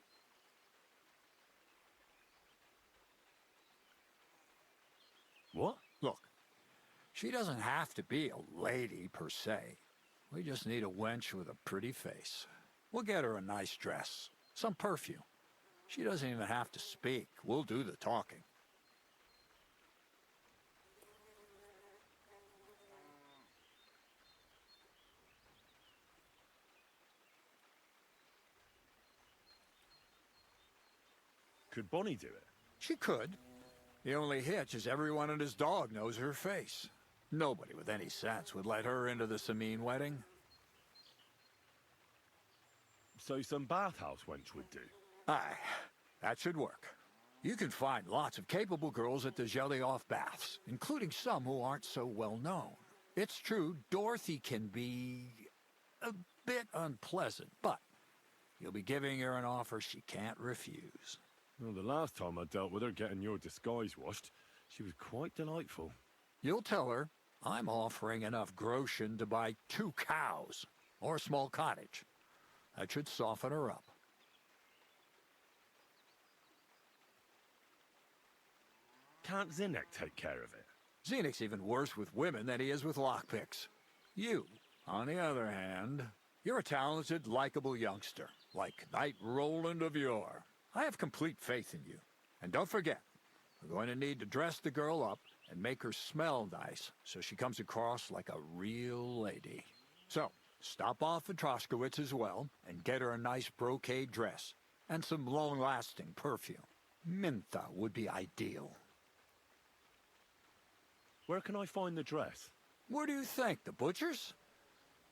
What? Look, she doesn't have to be a lady per se. We just need a wench with a pretty face. We'll get her a nice dress, some perfume. She doesn't even have to speak. We'll do the talking. Could Bonnie do it? She could. The only hitch is everyone and his dog knows her face. Nobody with any sense would let her into the Samin wedding. So some bathhouse wench would do. Aye, that should work. You can find lots of capable girls at the Gelioff baths, including some who aren't so well known. It's true, Dorothy can be a bit unpleasant, but you'll be giving her an offer she can't refuse. Well, the last time I dealt with her getting your disguise washed, she was quite delightful. You'll tell her I'm offering enough groschen to buy 2 cows or a small cottage. That should soften her up. Can't Zinnek take care of it? Zenek's even worse with women than he is with lockpicks. You, on the other hand, you're a talented, likable youngster, like Knight Roland of yore. I have complete faith in you. And don't forget, we're going to need to dress the girl up and make her smell nice so she comes across like a real lady. So, stop off at Troskowitz as well and get her a nice brocade dress and some long-lasting perfume. Mintha would be ideal. Where can I find the dress? Where do you think? The butcher's?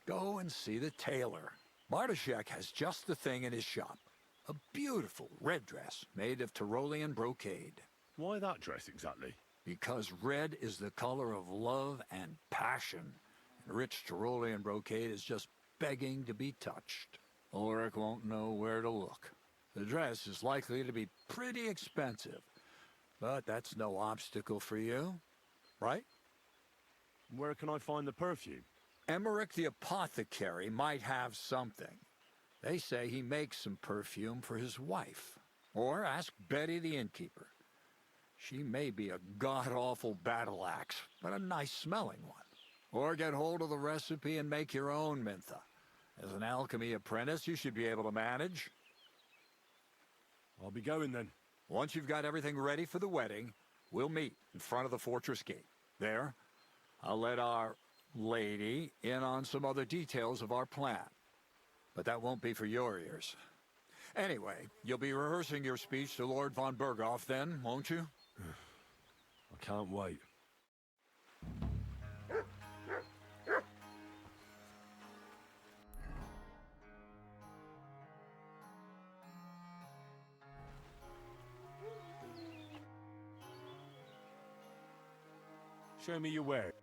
Go and see the tailor. Bartoszek has just the thing in his shop. A beautiful red dress made of Tyrolean brocade. Why that dress exactly? Because red is the color of love and passion. And rich Tyrolean brocade is just begging to be touched. Ulrich won't know where to look. The dress is likely to be pretty expensive, but that's no obstacle for you, right? Where can I find the perfume? Emmerich the apothecary might have something. They say he makes some perfume for his wife. Or ask Betty the innkeeper. She may be a god-awful battle axe, but a nice-smelling one. Or get hold of the recipe and make your own Mintha. As an alchemy apprentice, you should be able to manage. I'll be going then. Once you've got everything ready for the wedding, we'll meet in front of the fortress gate. There, I'll let our lady in on some other details of our plan. But that won't be for your ears. Anyway, you'll be rehearsing your speech to Lord von Berghoff then, won't you? I can't wait. Show me your where.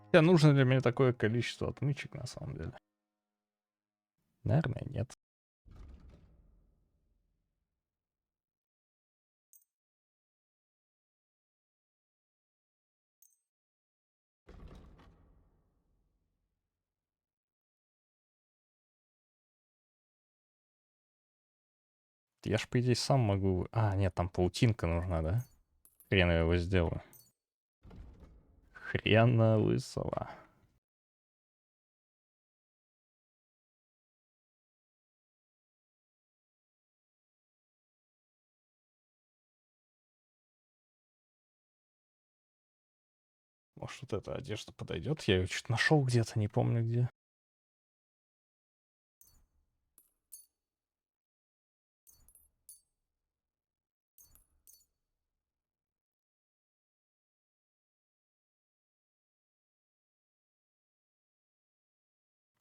Хотя нужно ли мне такое количество отмычек на самом деле? Наверное, нет. Я ж, по идее, сам могу... А, нет, там паутинка нужна, да? Хрен я его сделаю. Хрена лысого. Может, вот эта одежда подойдет? Я ее что-то нашел где-то, не помню где.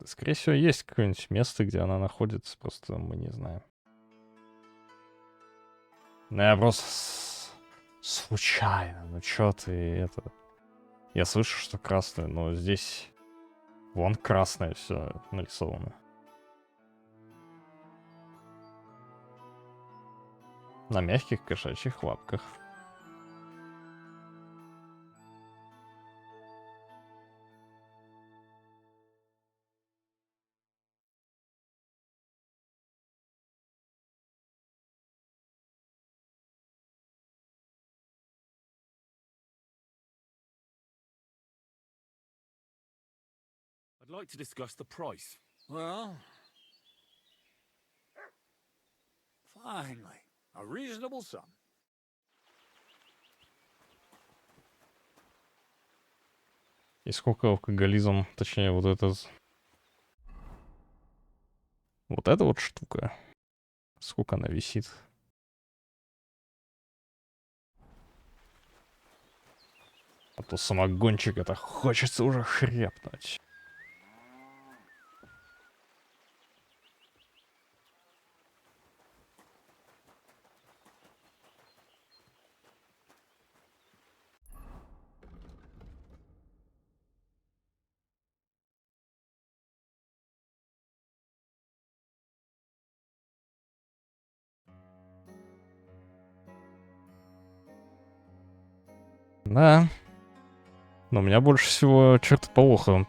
Скорее всего, есть какое-нибудь место, где она находится, просто мы не знаем. Ну, я просто случайно. Ну, чё ты это... Я слышу, что красное, но здесь... Вон красное все нарисовано. На мягких кошачьих лапках. I'd like to discuss the price. Well, finally, a reasonable sum. И сколько алкоголизм, точнее, вот этот... Вот эта вот штука. Сколько она висит? А то самогончик это хочется уже хрепнуть. Да. Но у меня больше всего чертополоха.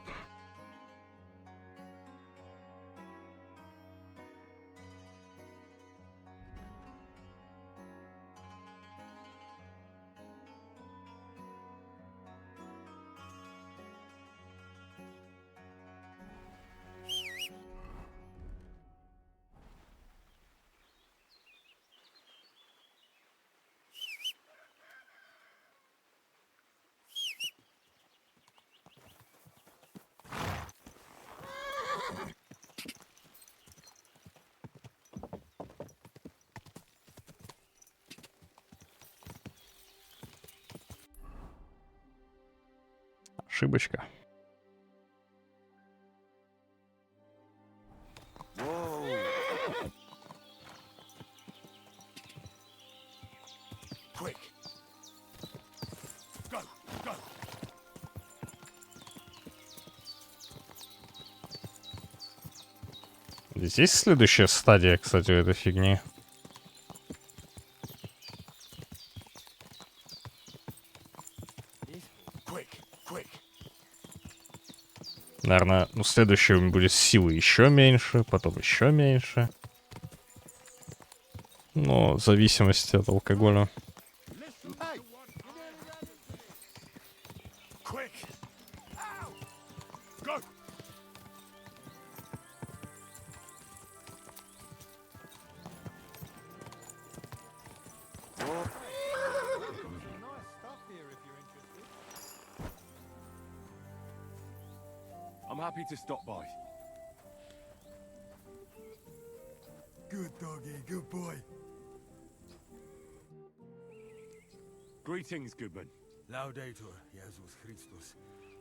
Ошибочка. Quick. Go, go. Здесь есть следующая стадия, кстати, у этой фигни. Quick, quick. Наверное, ну, следующая будет силы еще меньше, потом еще меньше. Ну, в зависимости от алкоголя. Hey, Quick. Go. I'm happy to stop by. good doggy, good boy. Greetings, Goodman. Laudetur, Jesus Christus.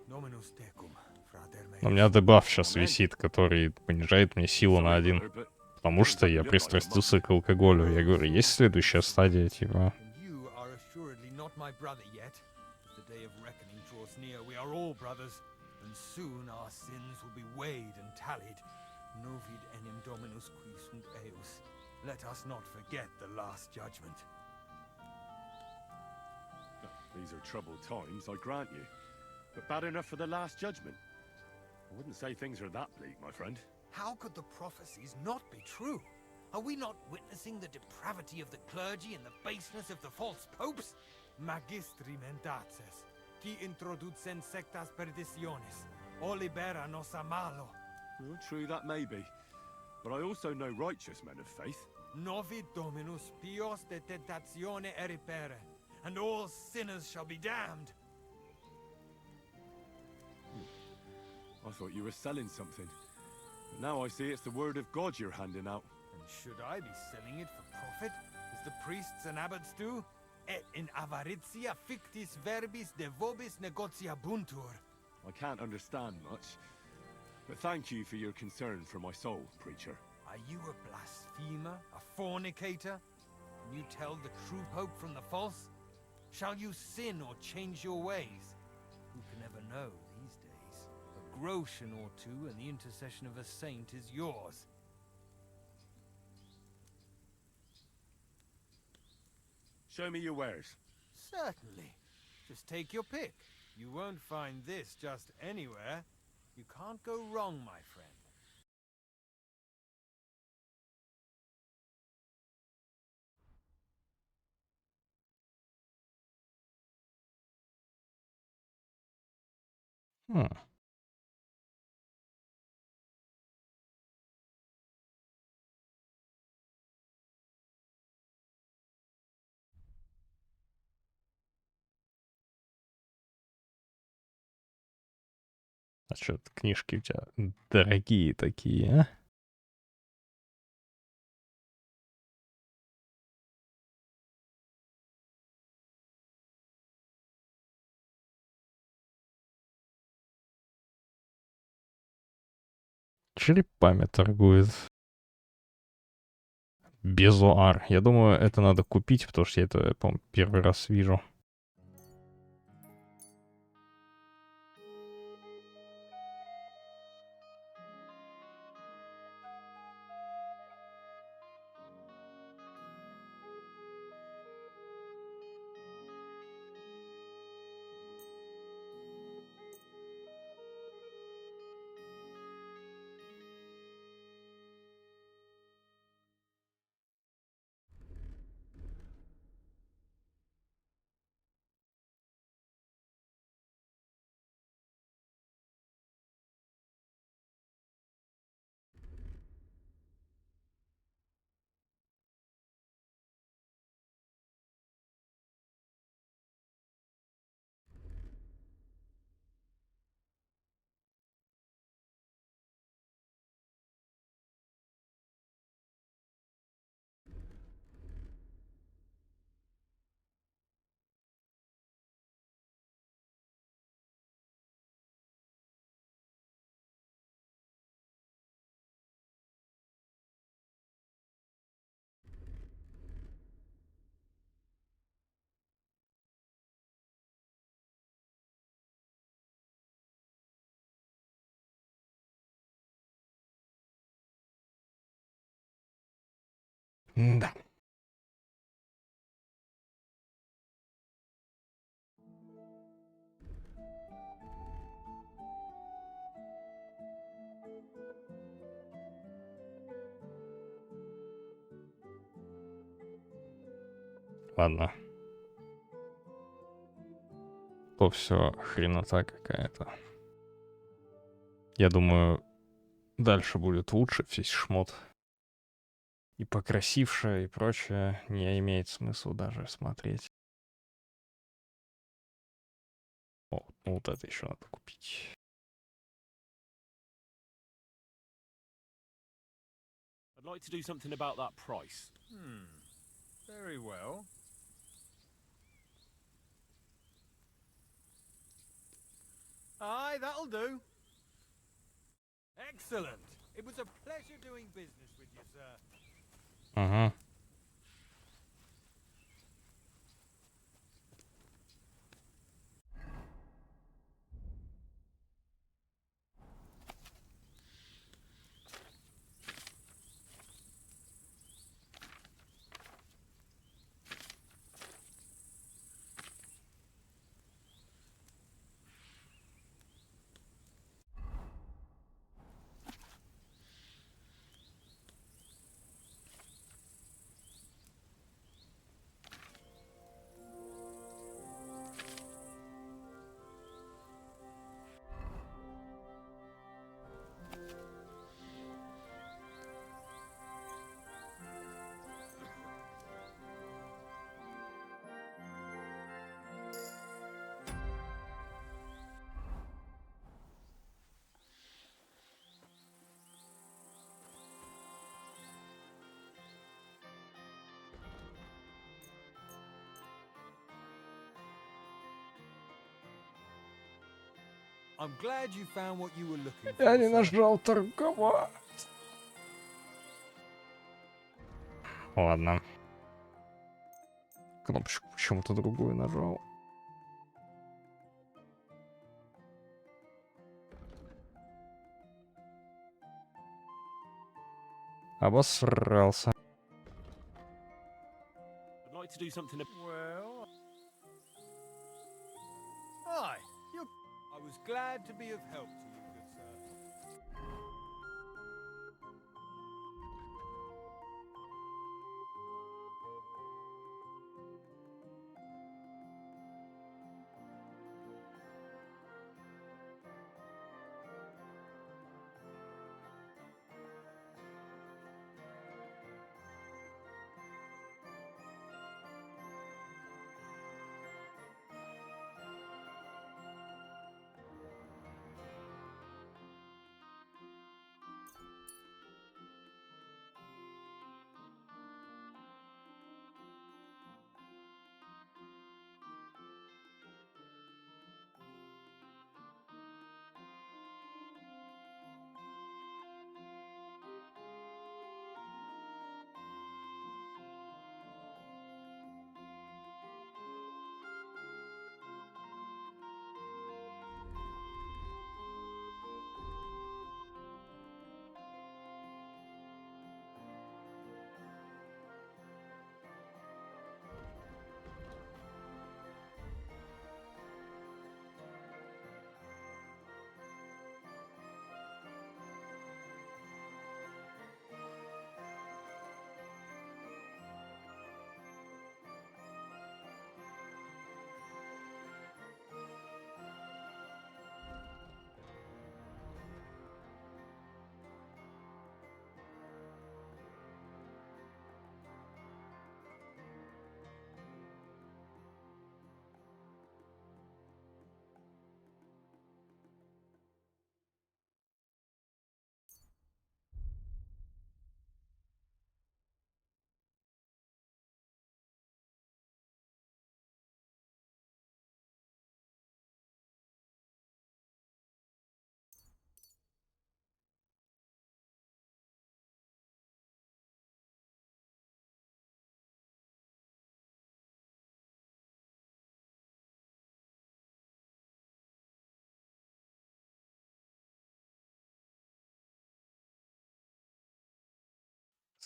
Dominus tecum, У меня дебаф сейчас висит, который понижает мне силу на 1. Потому что я пристрастился к алкоголю. Я говорю, есть следующая стадия, типа. These are troubled times, I grant you. But bad enough for the Last Judgment? I wouldn't say things are that bleak, my friend. How could the prophecies not be true? Are we not witnessing the depravity of the clergy and the baseness of the false popes? Magistri mentaces, qui introducen sectas perdiciones, o libera nos a malo. Well, true that may be. But I also know righteous men of faith. Novi dominus pios de tentatione eripere, and all sinners shall be damned. I thought you were selling something. But now I see it's the word of God you're handing out. And should I be selling it for profit, as the priests and abbots do? Et in avaritia fictis verbis de vobis negociabuntur. I can't understand much. But thank you for your concern for my soul, preacher. Are you a blasphemer, a fornicator? Can you tell the true pope from the false? Shall you sin or change your ways? Who can ever know these days? A groschen or two and the intercession of a saint is yours. Show me your wares. Certainly. Just take your pick. You won't find this just anywhere. You can't go wrong, my friend. А что, книжки у тебя дорогие такие, а? Черепами торгует. Безуар. Я думаю, это надо купить, потому что я это, по-моему, первый раз вижу. Да. Ладно. То все хренота какая-то. Я думаю, дальше будет лучше весь шмот. И покрасивше, и прочее не имеет смысла даже смотреть. О, ну вот это еще надо купить. I'd like to do something about that price. Very well. Aye, that'll do. Excellent. It was a pleasure doing business with you, sir. Ага. I'm glad you found what you were looking for. Я не sir. нажал торговать. Ладно. Кнопочку почему-то другую нажал. Обосрался. I'd like to do something. Well, hi. I was glad to be of help to you, good sir.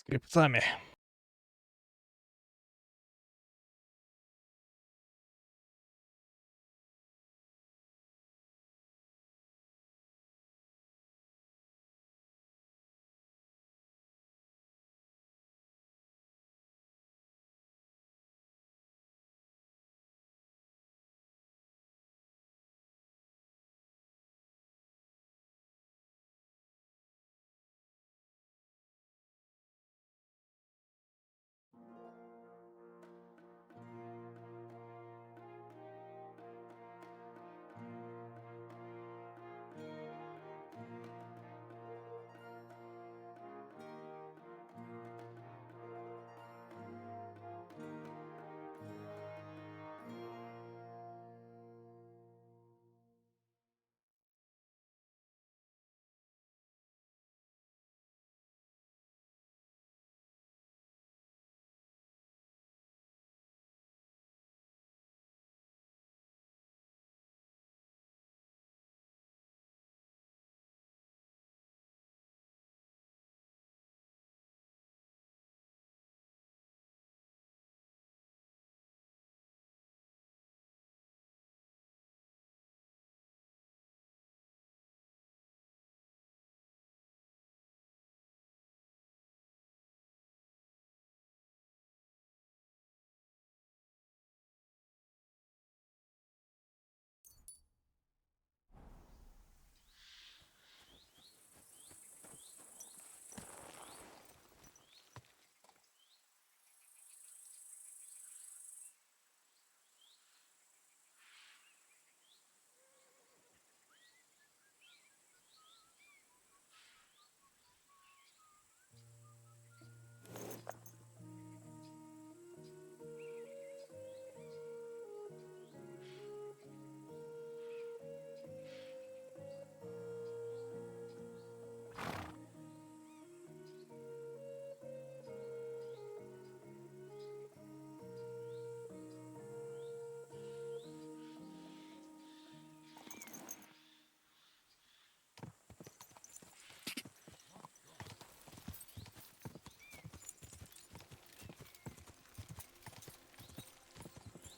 Скриптами.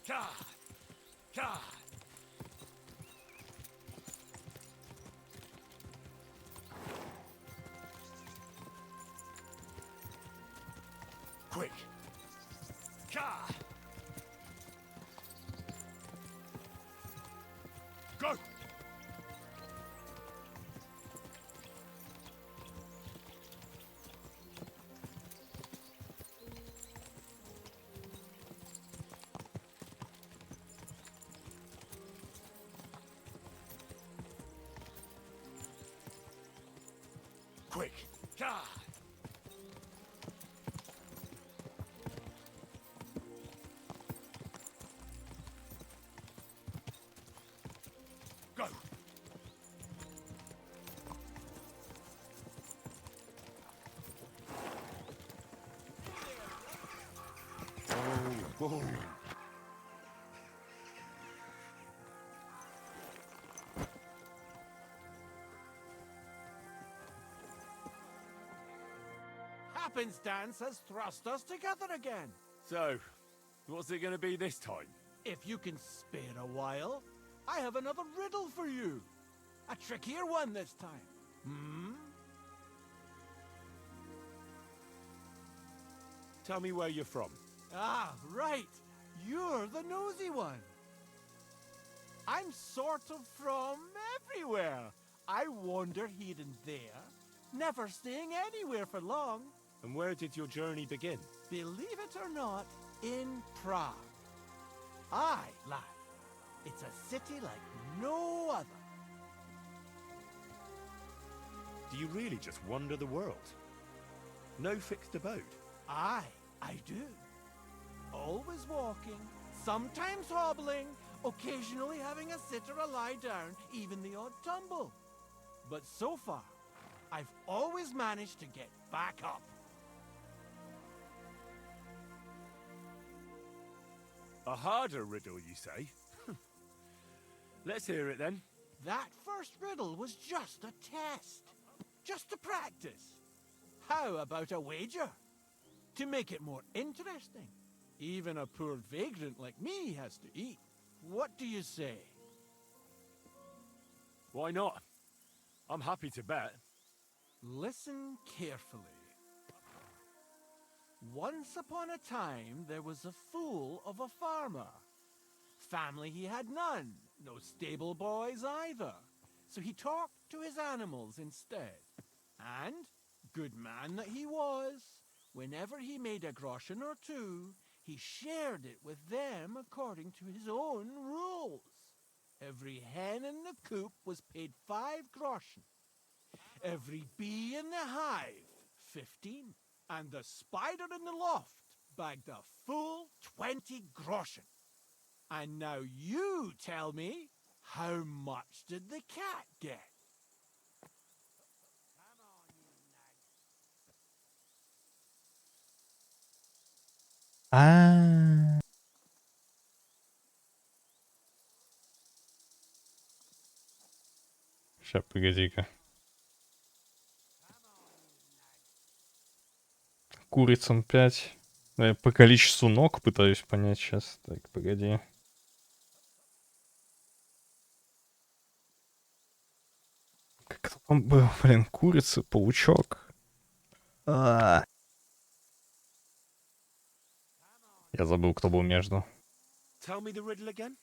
God! God! Quick! God! Go! Quick! God! Go! Oh, Happenstance has thrust us together again. So, what's it going to be this time? If you can spare a while, I have another riddle for you. A trickier one this time. Hmm? Tell me where you're from. Ah, right. You're the nosy one. I'm sort of from everywhere. I wander here and there, never staying anywhere for long. And where did your journey begin? Believe it or not, in Prague. Aye, lad. It's a city like no other. Do you really just wander the world? No fixed abode? Aye, I do. Always walking, sometimes hobbling, occasionally having a sit or a lie down, even the odd tumble. But so far, I've always managed to get back up. A harder riddle, you say? Let's hear it then. That first riddle was just a test. Just to practice. How about a wager? To make it more interesting. Even a poor vagrant like me has to eat. What do you say? Why not? I'm happy to bet. Listen carefully. Once upon a time, there was a fool of a farmer. Family he had none, no stable boys either. So he talked to his animals instead. And, good man that he was, whenever he made a groschen or two, he shared it with them according to his own rules. Every hen in the coop was paid 5 groschen. Every bee in the hive, 15. And the spider in the loft bagged a full 20 groschen. And now you tell me, how much did the cat get? А, Сейчас, погоди-ка. Курицам 5. Я по количеству ног пытаюсь понять сейчас. Так, погоди. Как там был, блин, курица, паучок. А. Я забыл, кто был между. Tell me the riddle again.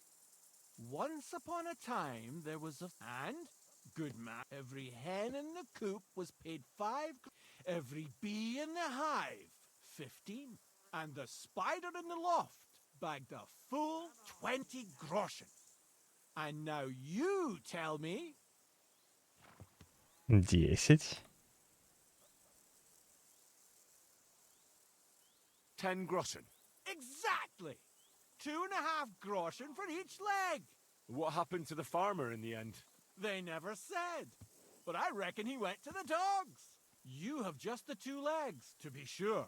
Once upon a time, there was a... And, good man, every hen in the coop was paid 5... Every bee in the hive, 15. And the spider in the loft bagged a full 20 groschen. And now you tell me... 10. 10 groschen. Exactly! 2.5 groschen for each leg. What happened to the farmer in the end? They never said. But I reckon he went to the dogs. You have just the 2 legs, to be sure.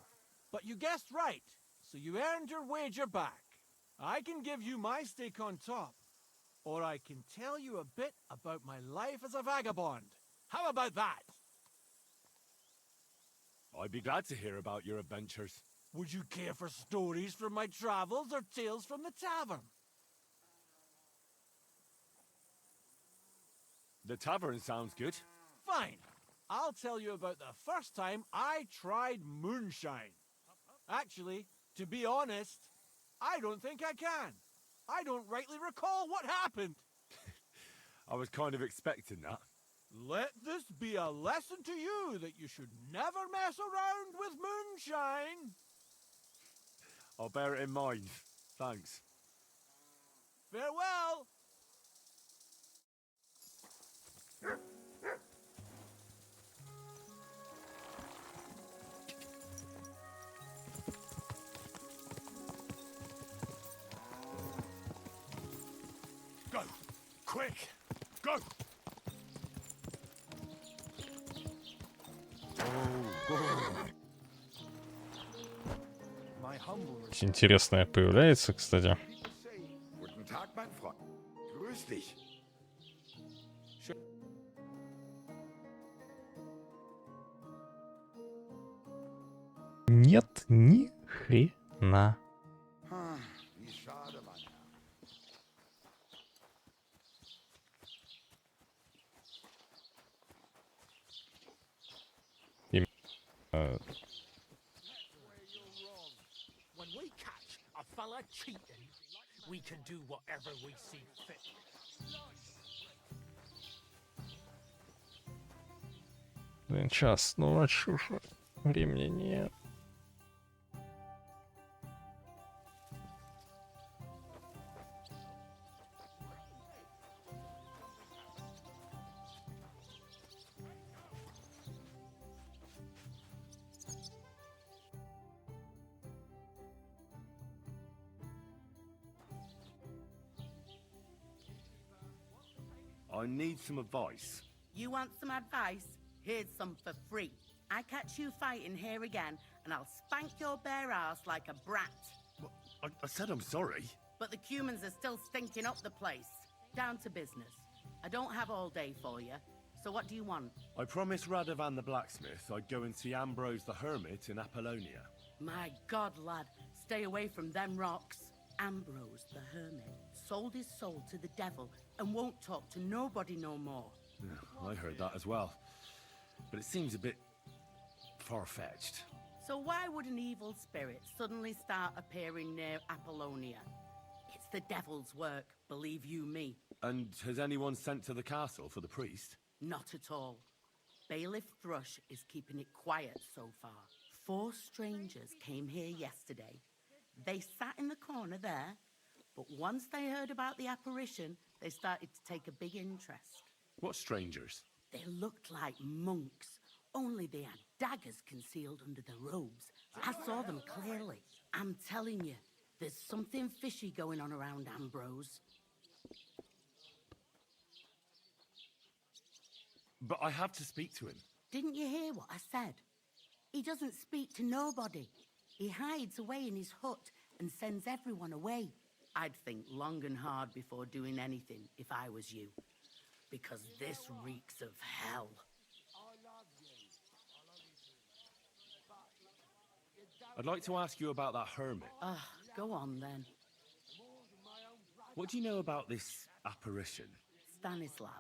But you guessed right, so you earned your wager back. I can give you my stake on top, or I can tell you a bit about my life as a vagabond. How about that? I'd be glad to hear about your adventures. Would you care for stories from my travels or tales from the tavern? The tavern sounds good. Fine. I'll tell you about the first time I tried moonshine. Actually, to be honest, I don't think I can. I don't rightly recall what happened. I was kind of expecting that. Let this be a lesson to you that you should never mess around with moonshine. I'll bear it in mind. Thanks. Farewell. Go! Quick! Go! My humble Интересное появляется, кстати. Guten Tag, mein Freund. Grüß dich. Нет ни хрена. Wie schade, mein Herr. When we catch a fella cheating, we can do whatever we see fit. Блин, час ночи уже. Времени нет. I need some advice. You want some advice? Here's some for free. I catch you fighting here again, and I'll spank your bare ass like a brat. I said I'm sorry. But the Cumans are still stinking up the place. Down to business. I don't have all day for you, so what do you want? I promised Radovan the blacksmith I'd go and see Ambrose the hermit in Apollonia. My God, lad, stay away from them rocks. Ambrose the hermit sold his soul to the devil and won't talk to nobody no more. I heard that as well. But it seems a bit far-fetched. So why would an evil spirit suddenly start appearing near Apollonia? It's the devil's work, believe you me. And has anyone sent to the castle for the priest? Not at all. Bailiff Thrush is keeping it quiet so far. 4 strangers came here yesterday. They sat in the corner there, but once they heard about the apparition, they started to take a big interest. What strangers? They looked like monks, only they had daggers concealed under their robes. I saw them clearly. I'm telling you, there's something fishy going on around Ambrose. But I have to speak to him. Didn't you hear what I said? He doesn't speak to nobody. He hides away in his hut and sends everyone away. I'd think long and hard before doing anything if I was you. Because this reeks of hell. I'd like to ask you about that hermit. Go on then. What do you know about this apparition? Stanislav,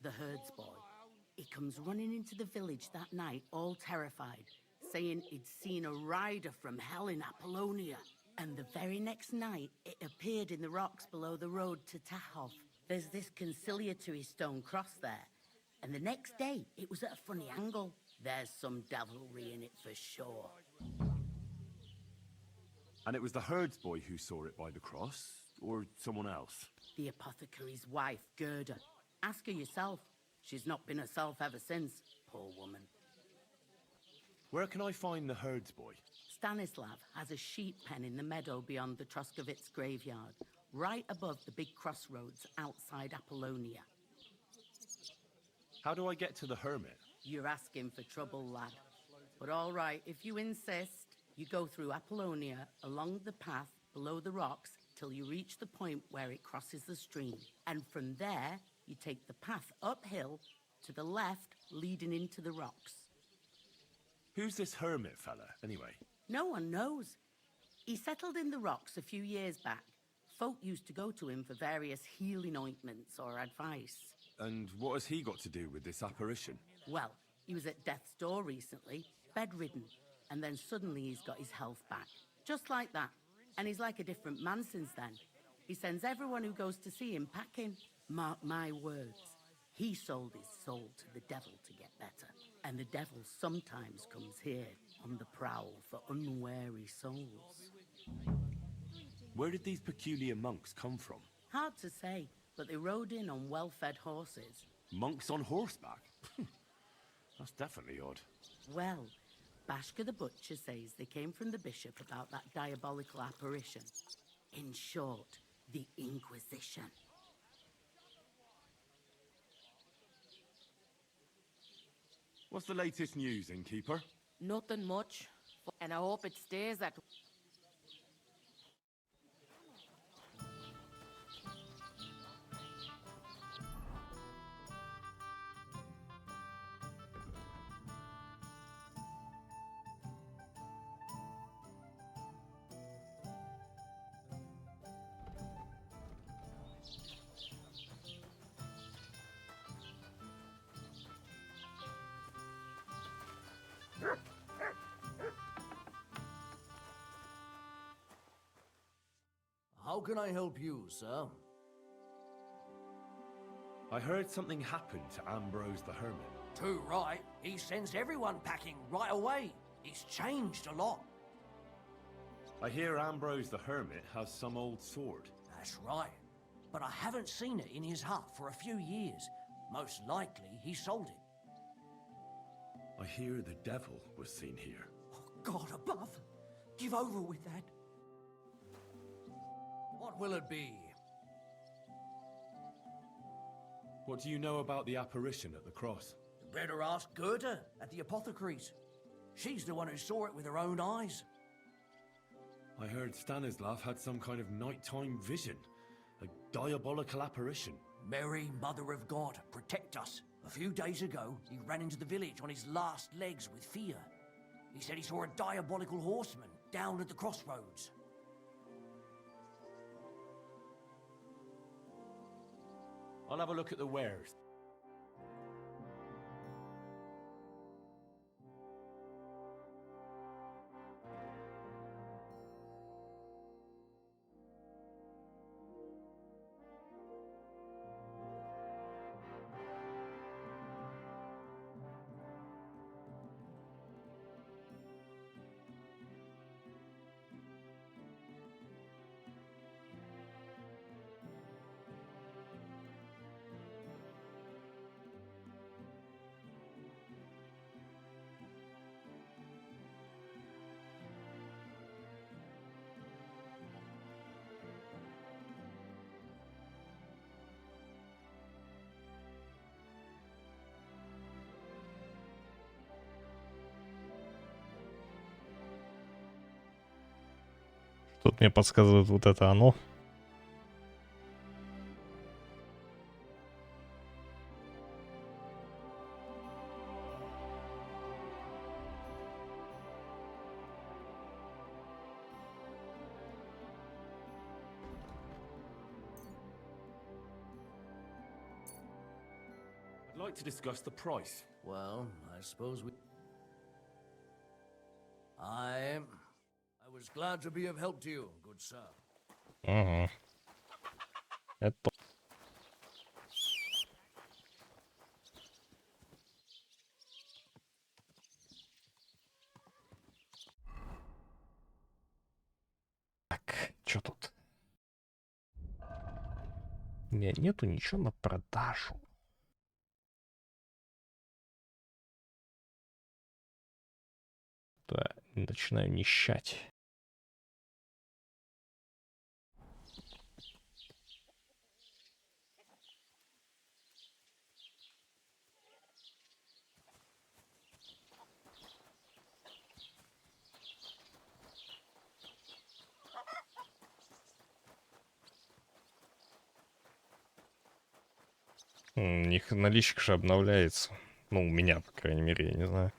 the herds boy. He comes running into the village that night, all terrified, saying he'd seen a rider from hell in Apollonia. And the very next night, it appeared in the rocks below the road to Tahov. There's this conciliatory stone cross there. And the next day, it was at a funny angle. There's some devilry in it for sure. And it was the herds boy who saw it by the cross, or someone else? The apothecary's wife, Gerda. Ask her yourself. She's not been herself ever since, poor woman. Where can I find the herds boy? Stanislav has a sheep pen in the meadow beyond the Troskovitz graveyard, right above the big crossroads outside Apollonia. How do I get to the hermit? You're asking for trouble, lad. But all right, if you insist, you go through Apollonia along the path below the rocks till you reach the point where it crosses the stream. And from there, you take the path uphill to the left, leading into the rocks. Who's this hermit fella, anyway? No one knows. He settled in the rocks a few years back. Folk used to go to him for various healing ointments or advice. And what has he got to do with this apparition? Well, he was at death's door recently, bedridden, and then suddenly he's got his health back. Just like that. And he's like a different man since then. He sends everyone who goes to see him packing. Mark my words. He sold his soul to the devil to get better. And the devil sometimes comes here on the prowl for unwary souls. Where did these peculiar monks come from? Hard to say, but they rode in on well-fed horses. Monks on horseback? That's definitely odd. Well, Bashka the Butcher says they came from the bishop about that diabolical apparition. In short, the Inquisition. What's the latest news, innkeeper? Nothing much. And I hope it stays that. How can I help you, sir? I heard something happened to Ambrose the Hermit. Too right. He sends everyone packing right away. He's changed a lot. I hear Ambrose the Hermit has some old sword. That's right. But I haven't seen it in his hut for a few years. Most likely he sold it. I hear the devil was seen here. Oh, God above. Give over with that. What will it be? What do you know about the apparition at the cross? Better ask Gerda at the apothecary's. She's the one who saw it with her own eyes. I heard Stanislav had some kind of nighttime vision. A diabolical apparition. Mary, Mother of God, protect us. A few days ago, he ran into the village on his last legs with fear. He said he saw a diabolical horseman down at the crossroads. I'll have a look at the wares. Тут мне подсказывает вот это оно. I'd like to discuss the price. Well, I suppose we... I was glad to be of help to you, good sir. Ага. Это... Так, что тут? У меня нету ничего на продажу. Да, начинаю нищать. У них наличка же обновляется. Ну, у меня, по крайней мере, я не знаю.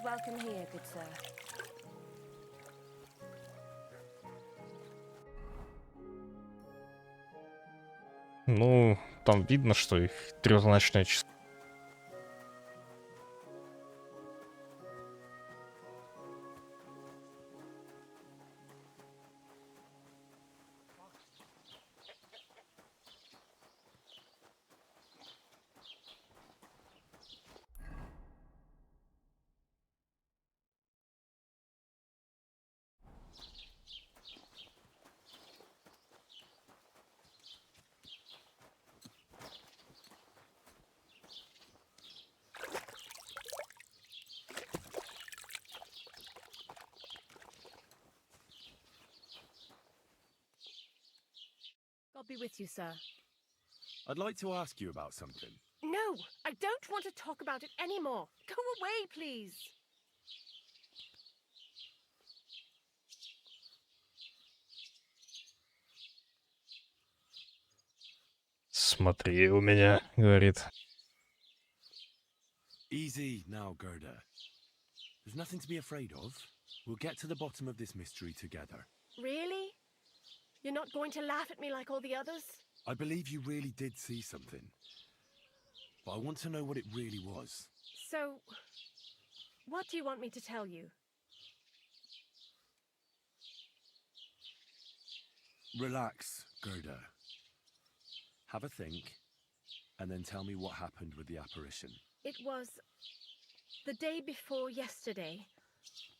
welcome here, good sir. Ну, там видно, что их трехзначное число. God be with you, sir. I'd like to ask you about something. No, I don't want to talk about it anymore. Go away, please. Смотри у меня, говорит. Easy now, Gerda. There's nothing to be afraid of. We'll get to the bottom of this mystery together. Really? You're not going to laugh at me like all the others? I believe you really did see something. But I want to know what it really was. So, what do you want me to tell you? Relax, Gerda. Have a think, and then tell me what happened with the apparition. It was the day before yesterday.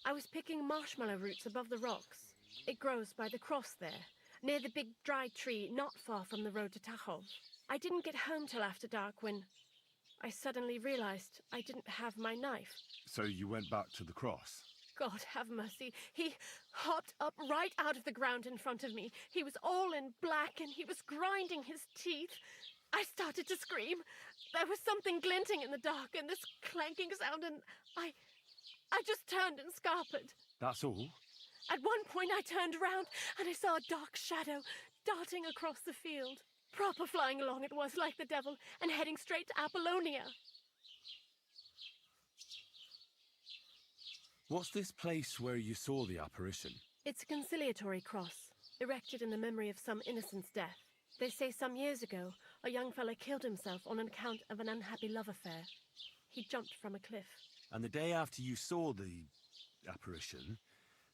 I was picking marshmallow roots above the rocks. It grows by the cross there, near the big dry tree not far from the road to Tachov. I didn't get home till after dark when I suddenly realized I didn't have my knife. So you went back to the cross? God have mercy. He hopped up right out of the ground in front of me. He was all in black and he was grinding his teeth. I started to scream. There was something glinting in the dark and this clanking sound, and I just turned and scarpered. That's all? At one point I turned around and I saw a dark shadow darting across the field. Proper flying along it was, like the devil, and heading straight to Apollonia. What's this place where you saw the apparition? It's a conciliatory cross, erected in the memory of some innocent's death. They say some years ago, a young fellow killed himself on account of an unhappy love affair. He jumped from a cliff. And the day after you saw the apparition,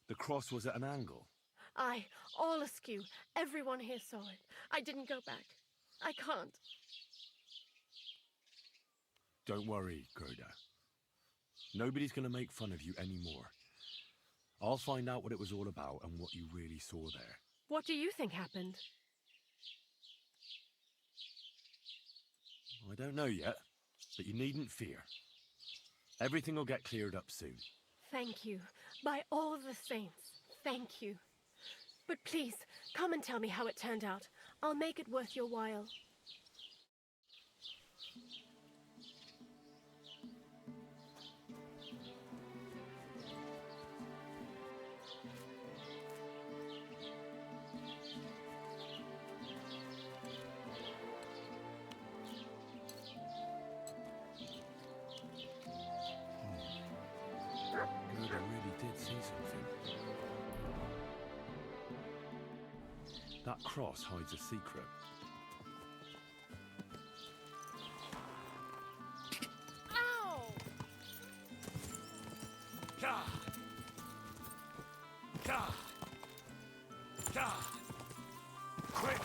the cross was at an angle? Aye, all askew. Everyone here saw it. I didn't go back. I can't. Don't worry, Gerda. Nobody's going to make fun of you anymore. I'll find out what it was all about and what you really saw there. What do you think happened? I don't know yet, but you needn't fear. Everything will get cleared up soon. Thank you. By all the saints, thank you. But please, come and tell me how it turned out. I'll make it worth your while. Gerda really did see something. That cross hides a secret. Ow! Gah! Gah! Gah! Quick!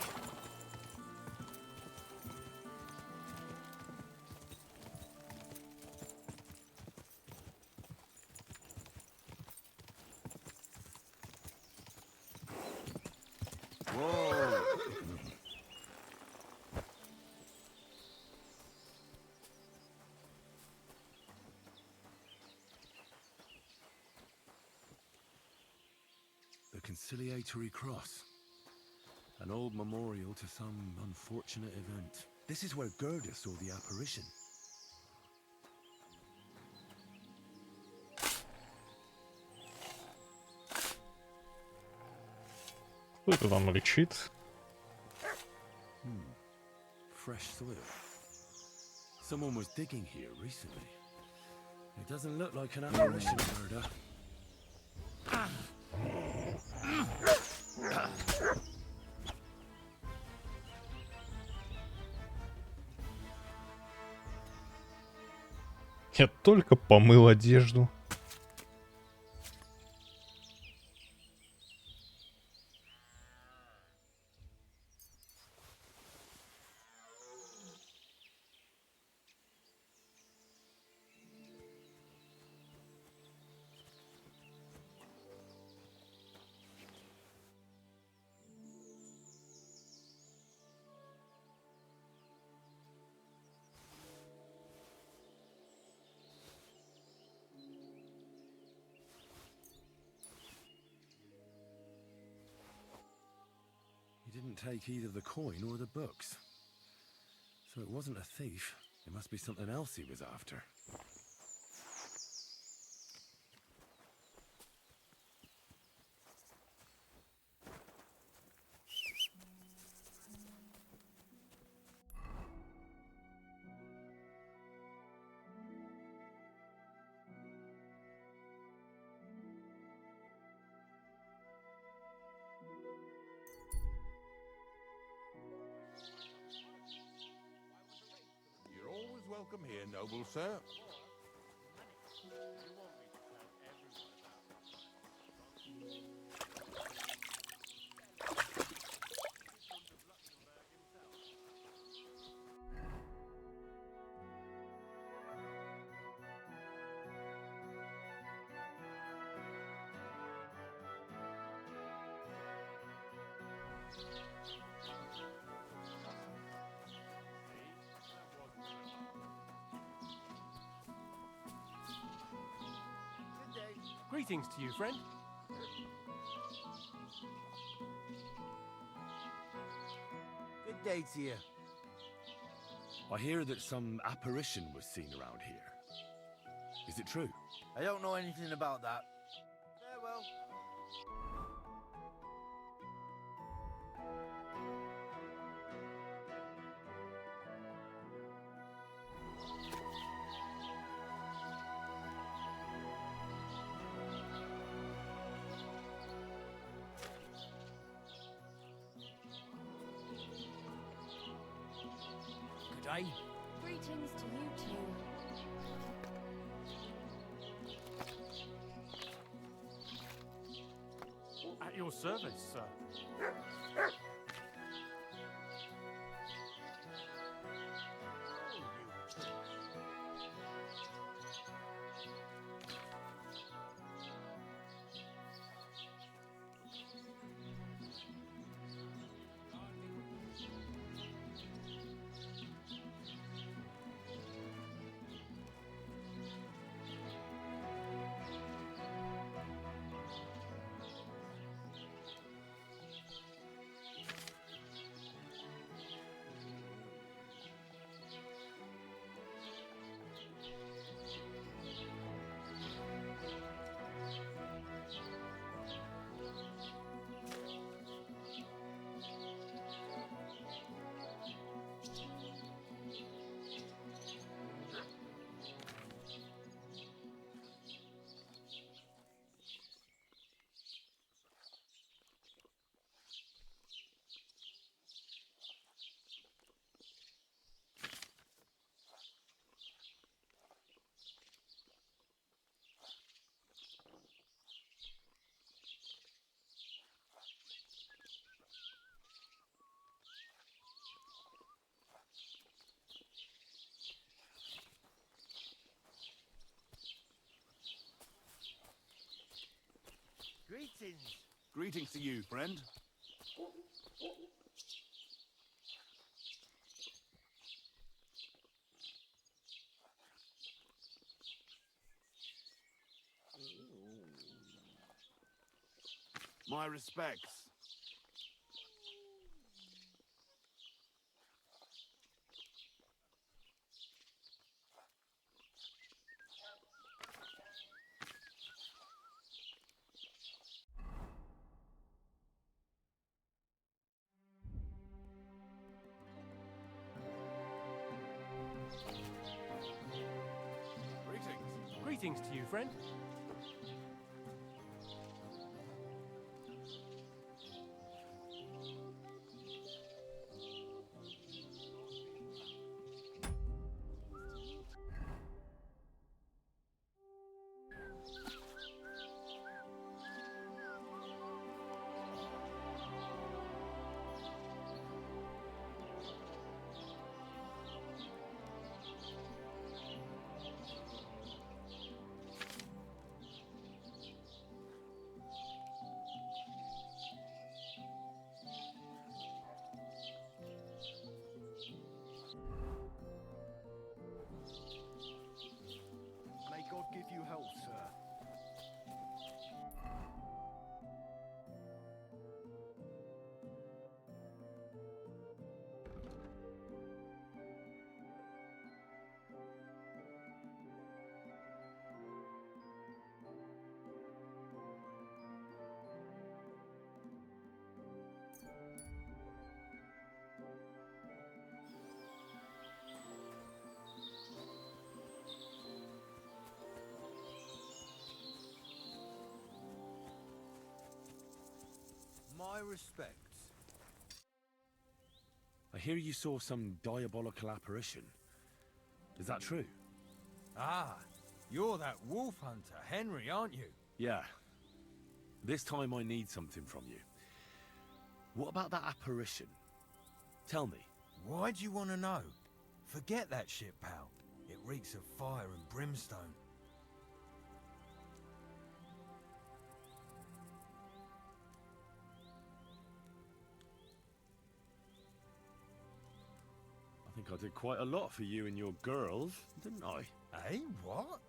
Whoa! The conciliatory cross. An old memorial to some unfortunate event. This is where Gerda saw the apparition. Кто это там рычит? Fresh soil. Someone was digging here recently. It doesn't look like an apparition murder. Я только помыл одежду. He didn't take either the coin or the books. So it wasn't a thief. It must be something else he was after. You're always welcome here, noble sir. Greetings to you, friend. Good day to you. I hear that some apparition was seen around here. Is it true? I don't know anything about that. Farewell. Good day. Greetings to you too. At your service, sir. Greetings. Greetings to you, friend. My respects. Greetings to you, friend. May God give you health, sir. My respects. I hear you saw some diabolical apparition. Is that true? Ah, you're that wolf hunter, Henry, aren't you? Yeah. This time I need something from you. What about that apparition? Tell me. Why do you want to know? Forget that shit, pal. It reeks of fire and brimstone. I think I did quite a lot for you and your girls, didn't I? Eh? What?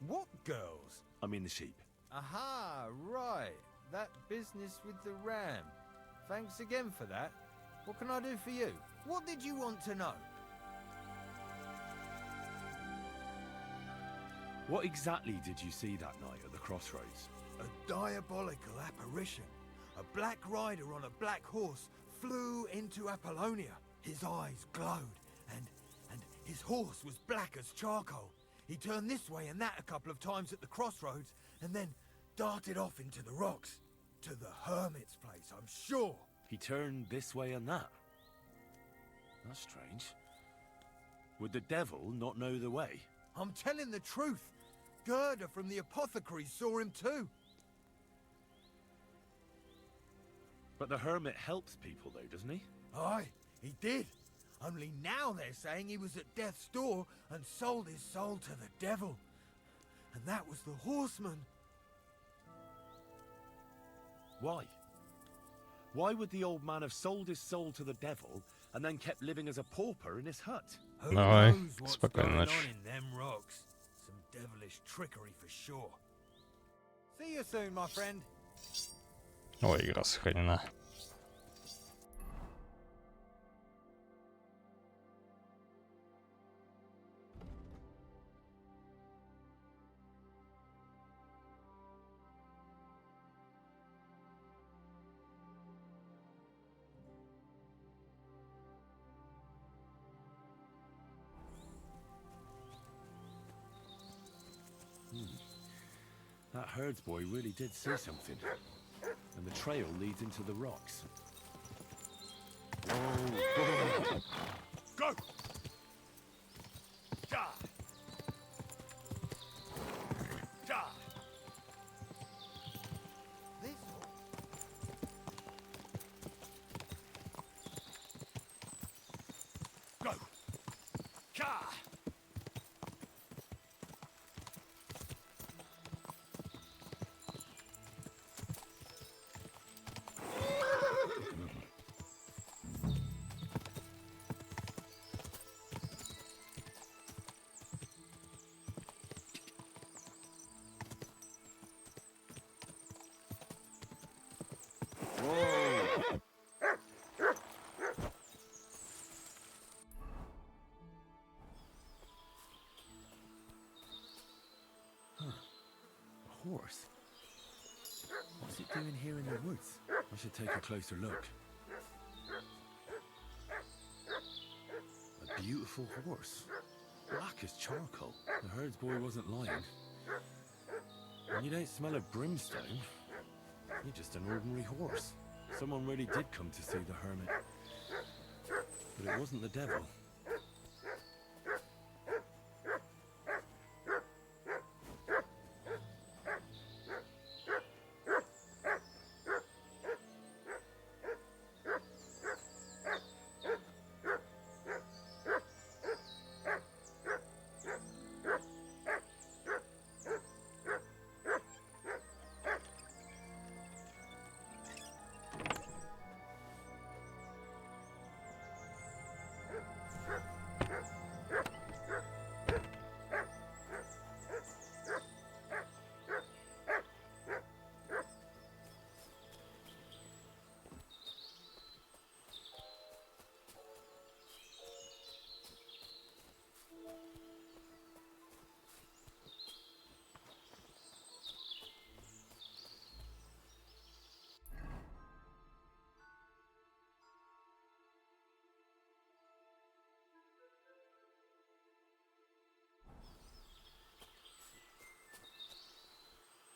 What girls? I mean the sheep. Aha, right. That business with the ram. Thanks again for that. What can I do for you? What did you want to know? What exactly did you see that night at the crossroads? A diabolical apparition. A black rider on a black horse flew into Apollonia. His eyes glowed, and his horse was black as charcoal. He turned this way and that a couple of times at the crossroads, and then darted off into the rocks. To the hermit's place, I'm sure. He turned this way and that. That's strange. Would the devil not know the way? I'm telling the truth. Gerda from the apothecary saw him too. But the hermit helps people though, doesn't he? Aye, he did. Only now they're saying he was at death's door and sold his soul to the devil. And that was the horseman. Why? Why would the old man have sold his soul to the devil and then kept living as a pauper in his hut? Who Давай, knows what's спокойной going on ночи. in them rocks? Some devilish trickery for sure. See you soon, my friend. Ой, игра сохранена. That herdsboy really did see something. And the trail leads into the rocks. Whoa! Go! Ja! Ja! This Go! Ja! Horse? What's it doing here in the woods? I should take a closer look. A beautiful horse. Black as charcoal. The herdsboy wasn't lying. And you don't smell of brimstone. You're just an ordinary horse. Someone really did come to see the hermit. But it wasn't the devil.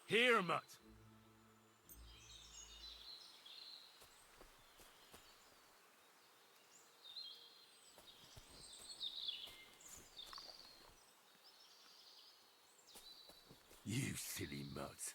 Here, Mutt. You silly mutt.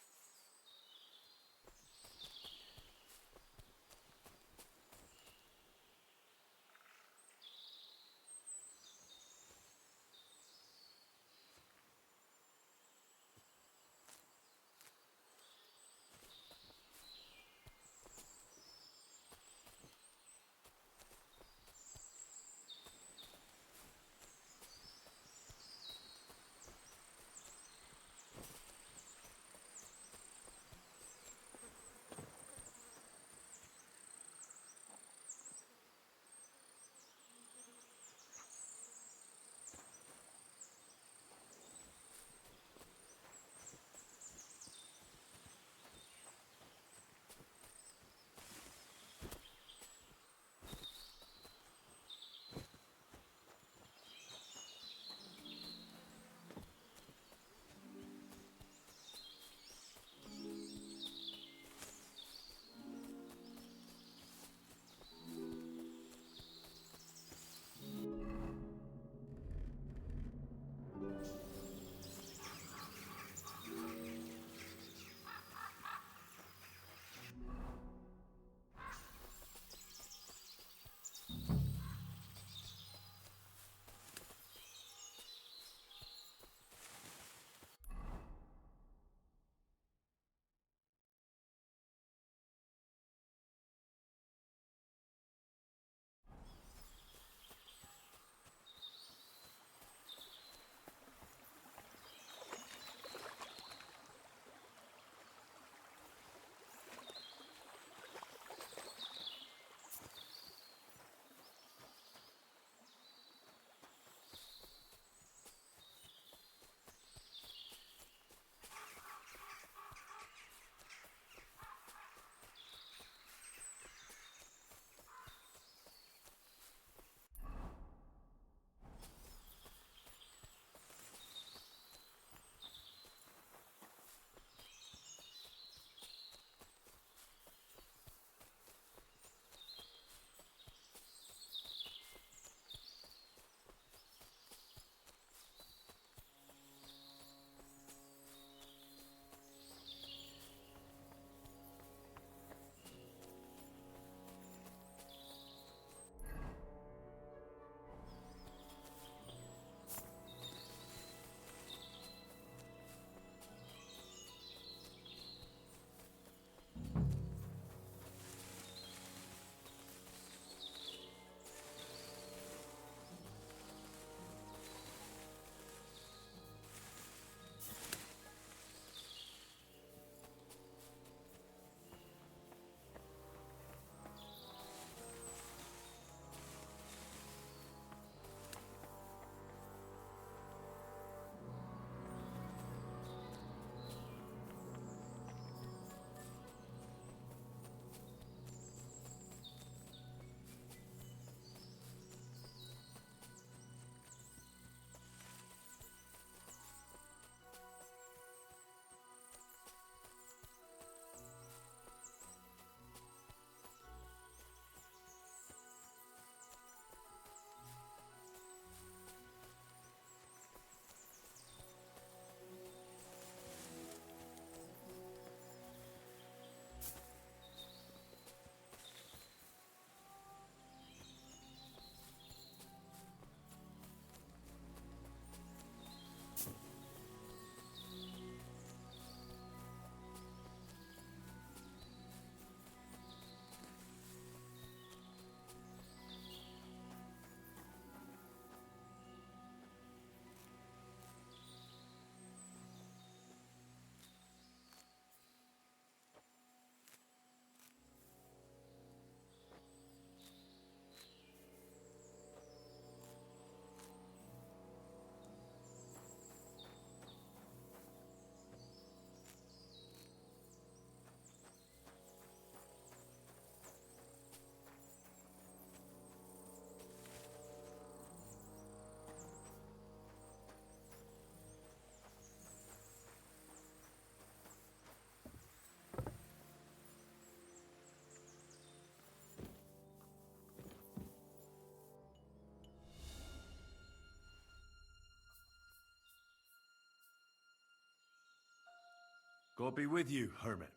God be with you, hermit.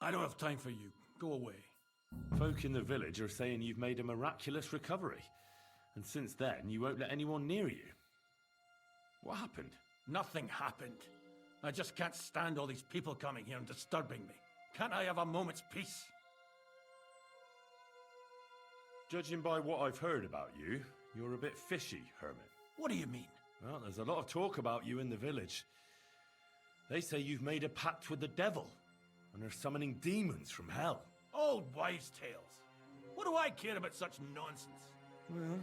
I don't have time for you. Go away. Folk in the village are saying you've made a miraculous recovery. And since then, you won't let anyone near you. What happened? Nothing happened. I just can't stand all these people coming here and disturbing me. Can't I have a moment's peace? Judging by what I've heard about you, you're a bit fishy, hermit. What do you mean? Well, there's a lot of talk about you in the village. They say you've made a pact with the devil, and are summoning demons from hell. Old wives' tales. What do I care about such nonsense? Well,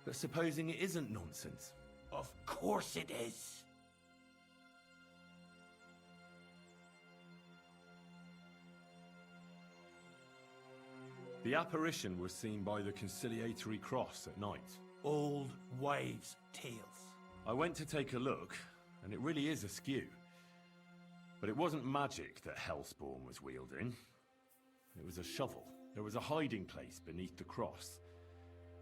but supposing it isn't nonsense. Of course it is. The apparition was seen by the conciliatory cross at night. Old wives' tales. I went to take a look, and it really is askew. But it wasn't magic that Hellspawn was wielding. It was a shovel. There was a hiding place beneath the cross.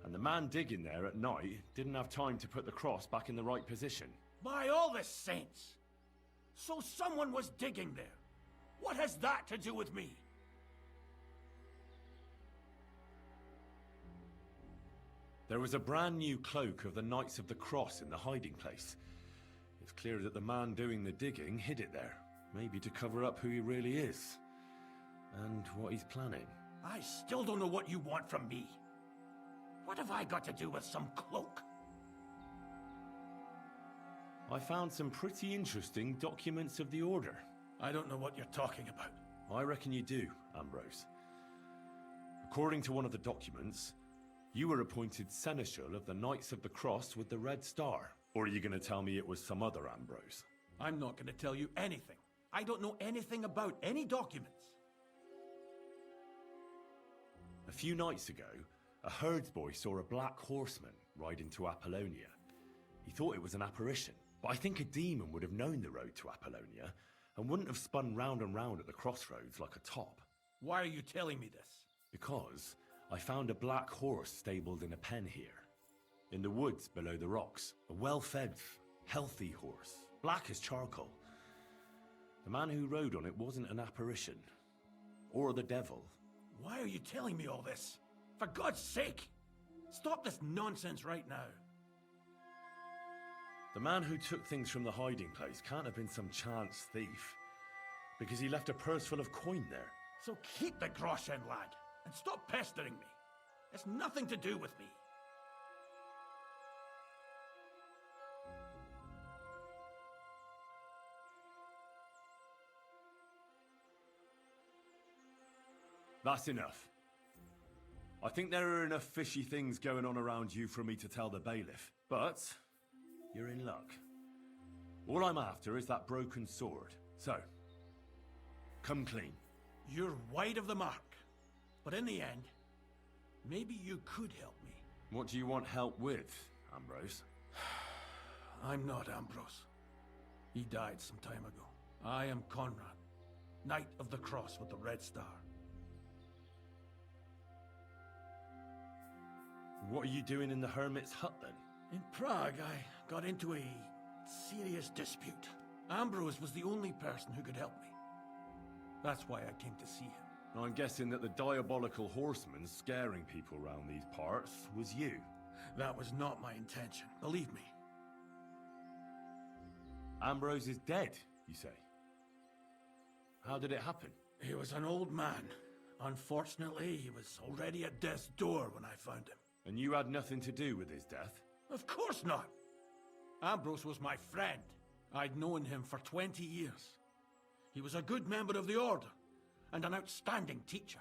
And the man digging there at night didn't have time to put the cross back in the right position. By all the saints! So someone was digging there. What has that to do with me? There was a brand new cloak of the Knights of the Cross in the hiding place. It's clear that the man doing the digging hid it there. Maybe to cover up who he really is. And what he's planning. I still don't know what you want from me. What have I got to do with some cloak? I found some pretty interesting documents of the Order. I don't know what you're talking about. I reckon you do, Ambrose. According to one of the documents, you were appointed Seneschal of the Knights of the Cross with the Red Star. Or are you going to tell me it was some other Ambrose? I'm not going to tell you anything. I don't know anything about any documents. A few nights ago, a herdsboy saw a black horseman ride into Apollonia. He thought it was an apparition, but I think a demon would have known the road to Apollonia and wouldn't have spun round and round at the crossroads like a top. Why are you telling me this? Because I found a black horse stabled in a pen here. In the woods below the rocks. A well-fed, healthy horse. Black as charcoal. The man who rode on it wasn't an apparition. Or the devil. Why are you telling me all this? For God's sake! Stop this nonsense right now. The man who took things from the hiding place can't have been some chance thief. Because he left a purse full of coin there. So keep the groschen, lad. And stop pestering me. It's nothing to do with me. That's enough. I think there are enough fishy things going on around you for me to tell the bailiff. But you're in luck. All I'm after is that broken sword. So, come clean. You're wide of the mark. But in the end, maybe you could help me. What do you want help with, Ambrose? I'm not Ambrose. He died some time ago. I am Conrad, Knight of the Cross with the Red Star. What are you doing in the hermit's hut then? In Prague, I got into a serious dispute. Ambrose was the only person who could help me. That's why I came to see him. I'm guessing that the diabolical horseman scaring people around these parts was you. That was not my intention, believe me. Ambrose is dead, you say? How did it happen? He was an old man. Unfortunately, he was already at death's door when I found him. And you had nothing to do with his death? Of course not. Ambrose was my friend. I'd known him for 20 years. He was a good member of the Order, and an outstanding teacher.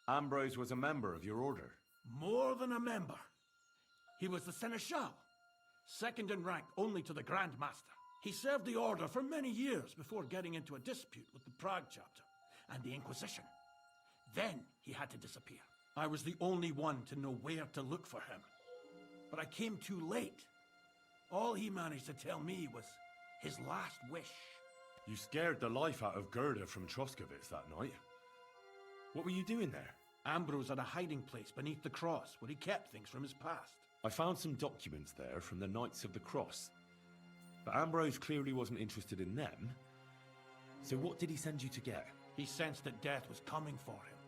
Ambrose was a member of your order? More than a member. He was the Seneschal, second in rank only to the Grand Master. He served the Order for many years before getting into a dispute with the Prague chapter and the Inquisition. Then he had to disappear. I was the only one to know where to look for him. But I came too late. All he managed to tell me was his last wish. You scared the life out of Gerda from Troskovitz that night. What were you doing there? Ambrose had a hiding place beneath the cross where he kept things from his past. I found some documents there from the Knights of the Cross. But Ambrose clearly wasn't interested in them. So what did he send you to get? He sensed that death was coming for him.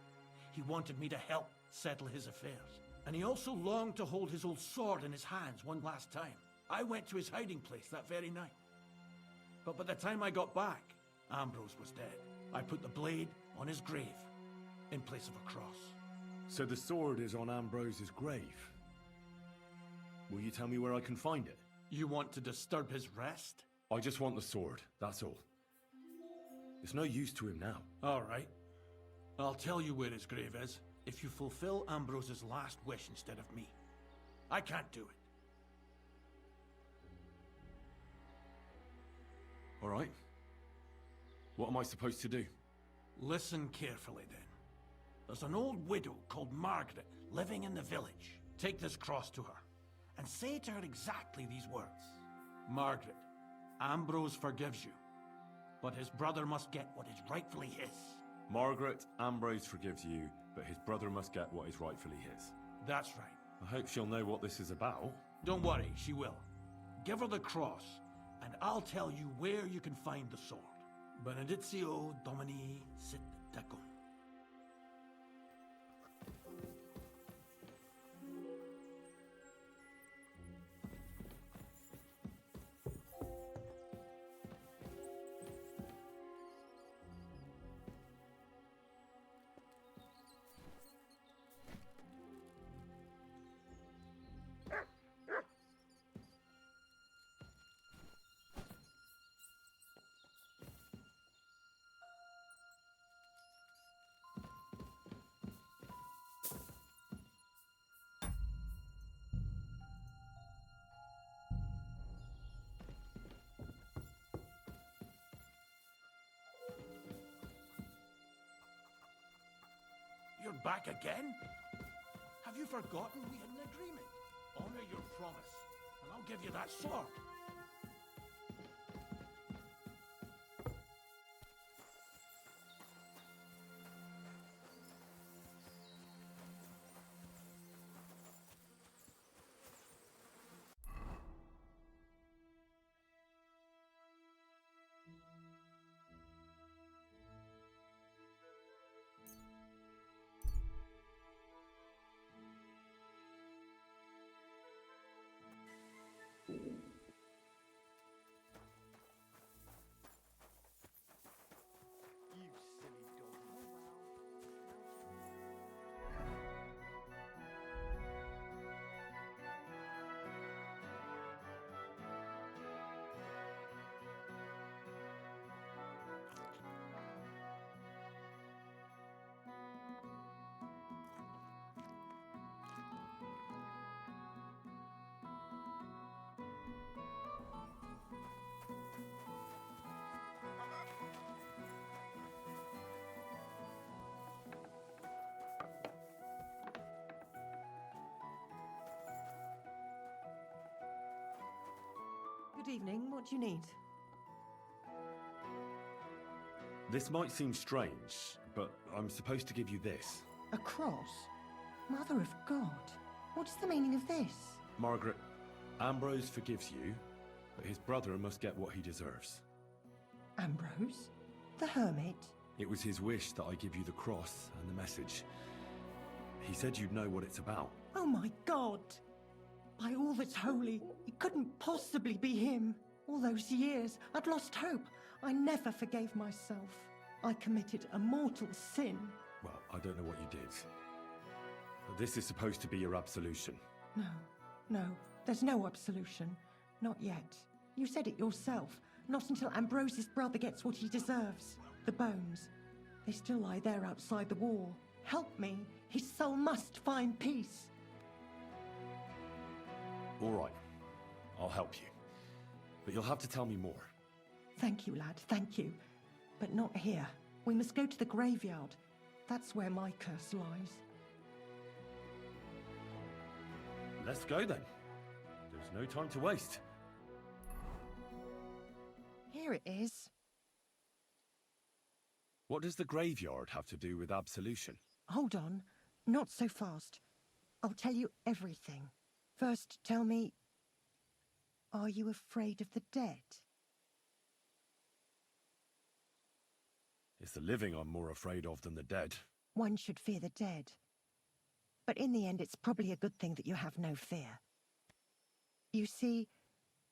He wanted me to help settle his affairs. And he also longed to hold his old sword in his hands one last time. I went to his hiding place that very night. But by the time I got back, Ambrose was dead. I put the blade on his grave, in place of a cross. So the sword is on Ambrose's grave. Will you tell me where I can find it? You want to disturb his rest? I just want the sword, that's all. It's no use to him now. All right. I'll tell you where his grave is, if you fulfill Ambrose's last wish instead of me. I can't do it. All right. What am I supposed to do? Listen carefully, then. There's an old widow called Margaret living in the village. Take this cross to her, and say to her exactly these words. Margaret, Ambrose forgives you, but his brother must get what is rightfully his. Margaret, Ambrose forgives you, but his brother must get what is rightfully his. That's right. I hope she'll know what this is about. Don't worry, she will. Give her the cross, and I'll tell you where you can find the sword. Benedictio Domini sit tecum. You're back again? Have you forgotten we had an agreement? Honor your promise, and I'll give you that sword. Good evening. What do you need? This might seem strange, but I'm supposed to give you this. A cross? Mother of God. What is the meaning of this? Margaret, Ambrose forgives you, but his brother must get what he deserves. Ambrose? The hermit? It was his wish that I give you the cross and the message. He said you'd know what it's about. Oh my God! By all that's holy, it couldn't possibly be him. All those years, I'd lost hope. I never forgave myself. I committed a mortal sin. Well, I don't know what you did. But this is supposed to be your absolution. No, there's no absolution. Not yet. You said it yourself. Not until Ambrose's brother gets what he deserves. The bones. They still lie there outside the wall. Help me. His soul must find peace. All right. I'll help you. But you'll have to tell me more. Thank you, lad, thank you. But not here. We must go to the graveyard. That's where my curse lies. Let's go then. There's no time to waste. Here it is. What does the graveyard have to do with absolution? Hold on. Not so fast. I'll tell you everything. First, tell me, are you afraid of the dead? It's the living I'm more afraid of than the dead. One should fear the dead. But in the end, it's probably a good thing that you have no fear. You see,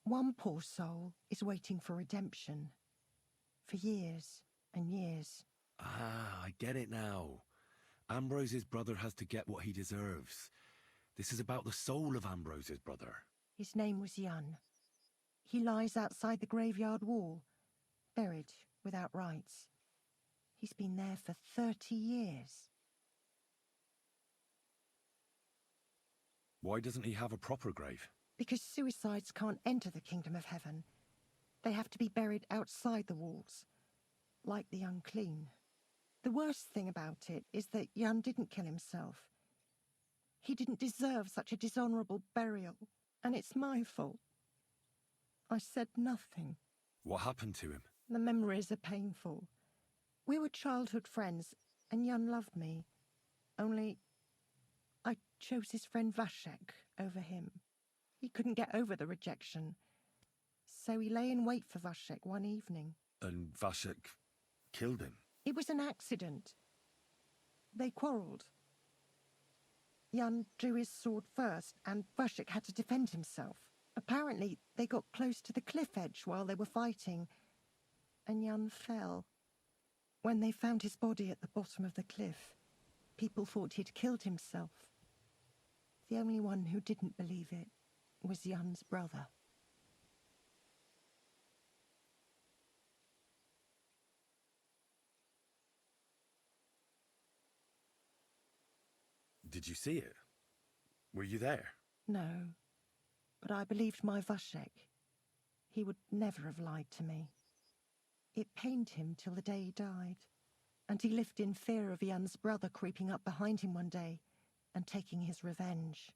one poor soul is waiting for redemption. For years and years. Ah, I get it now. Ambrose's brother has to get what he deserves. This is about the soul of Ambrose's brother. His name was Jan. He lies outside the graveyard wall, buried without rites. He's been there for 30 years. Why doesn't he have a proper grave? Because suicides can't enter the kingdom of heaven. They have to be buried outside the walls, like the unclean. The worst thing about it is that Jan didn't kill himself. He didn't deserve such a dishonourable burial, and it's my fault. I said nothing. What happened to him? The memories are painful. We were childhood friends, and Jan loved me. Only, I chose his friend Vashek over him. He couldn't get over the rejection, so he lay in wait for Vashek one evening. And Vashek killed him? It was an accident. They quarrelled. Jan drew his sword first, and Vashek had to defend himself. Apparently, they got close to the cliff edge while they were fighting, and Jan fell. When they found his body at the bottom of the cliff, people thought he'd killed himself. The only one who didn't believe it was Jan's brother. Did you see it? Were you there? No, but I believed my Vashek. He would never have lied to me. It pained him till the day he died, and he lived in fear of Jan's brother creeping up behind him one day and taking his revenge.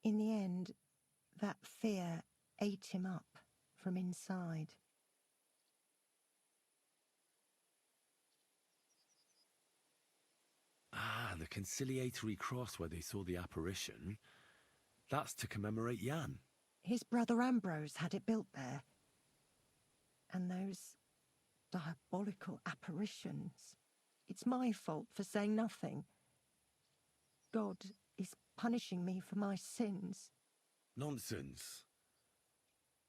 In the end, that fear ate him up from inside. Ah, the conciliatory cross where they saw the apparition. That's to commemorate Jan. His brother Ambrose had it built there. And those diabolical apparitions. It's my fault for saying nothing. God is punishing me for my sins. Nonsense.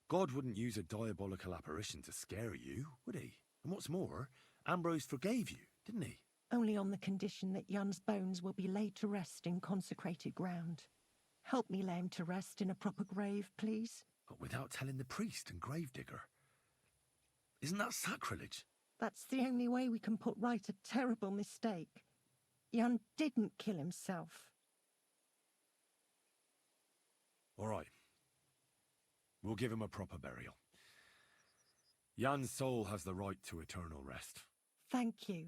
God wouldn't use a diabolical apparition to scare you, would he? And what's more, Ambrose forgave you, didn't he? Only on the condition that Jan's bones will be laid to rest in consecrated ground. Help me lay him to rest in a proper grave, please. But without telling the priest and gravedigger. Isn't that sacrilege? That's the only way we can put right a terrible mistake. Jan didn't kill himself. All right. We'll give him a proper burial. Jan's soul has the right to eternal rest. Thank you.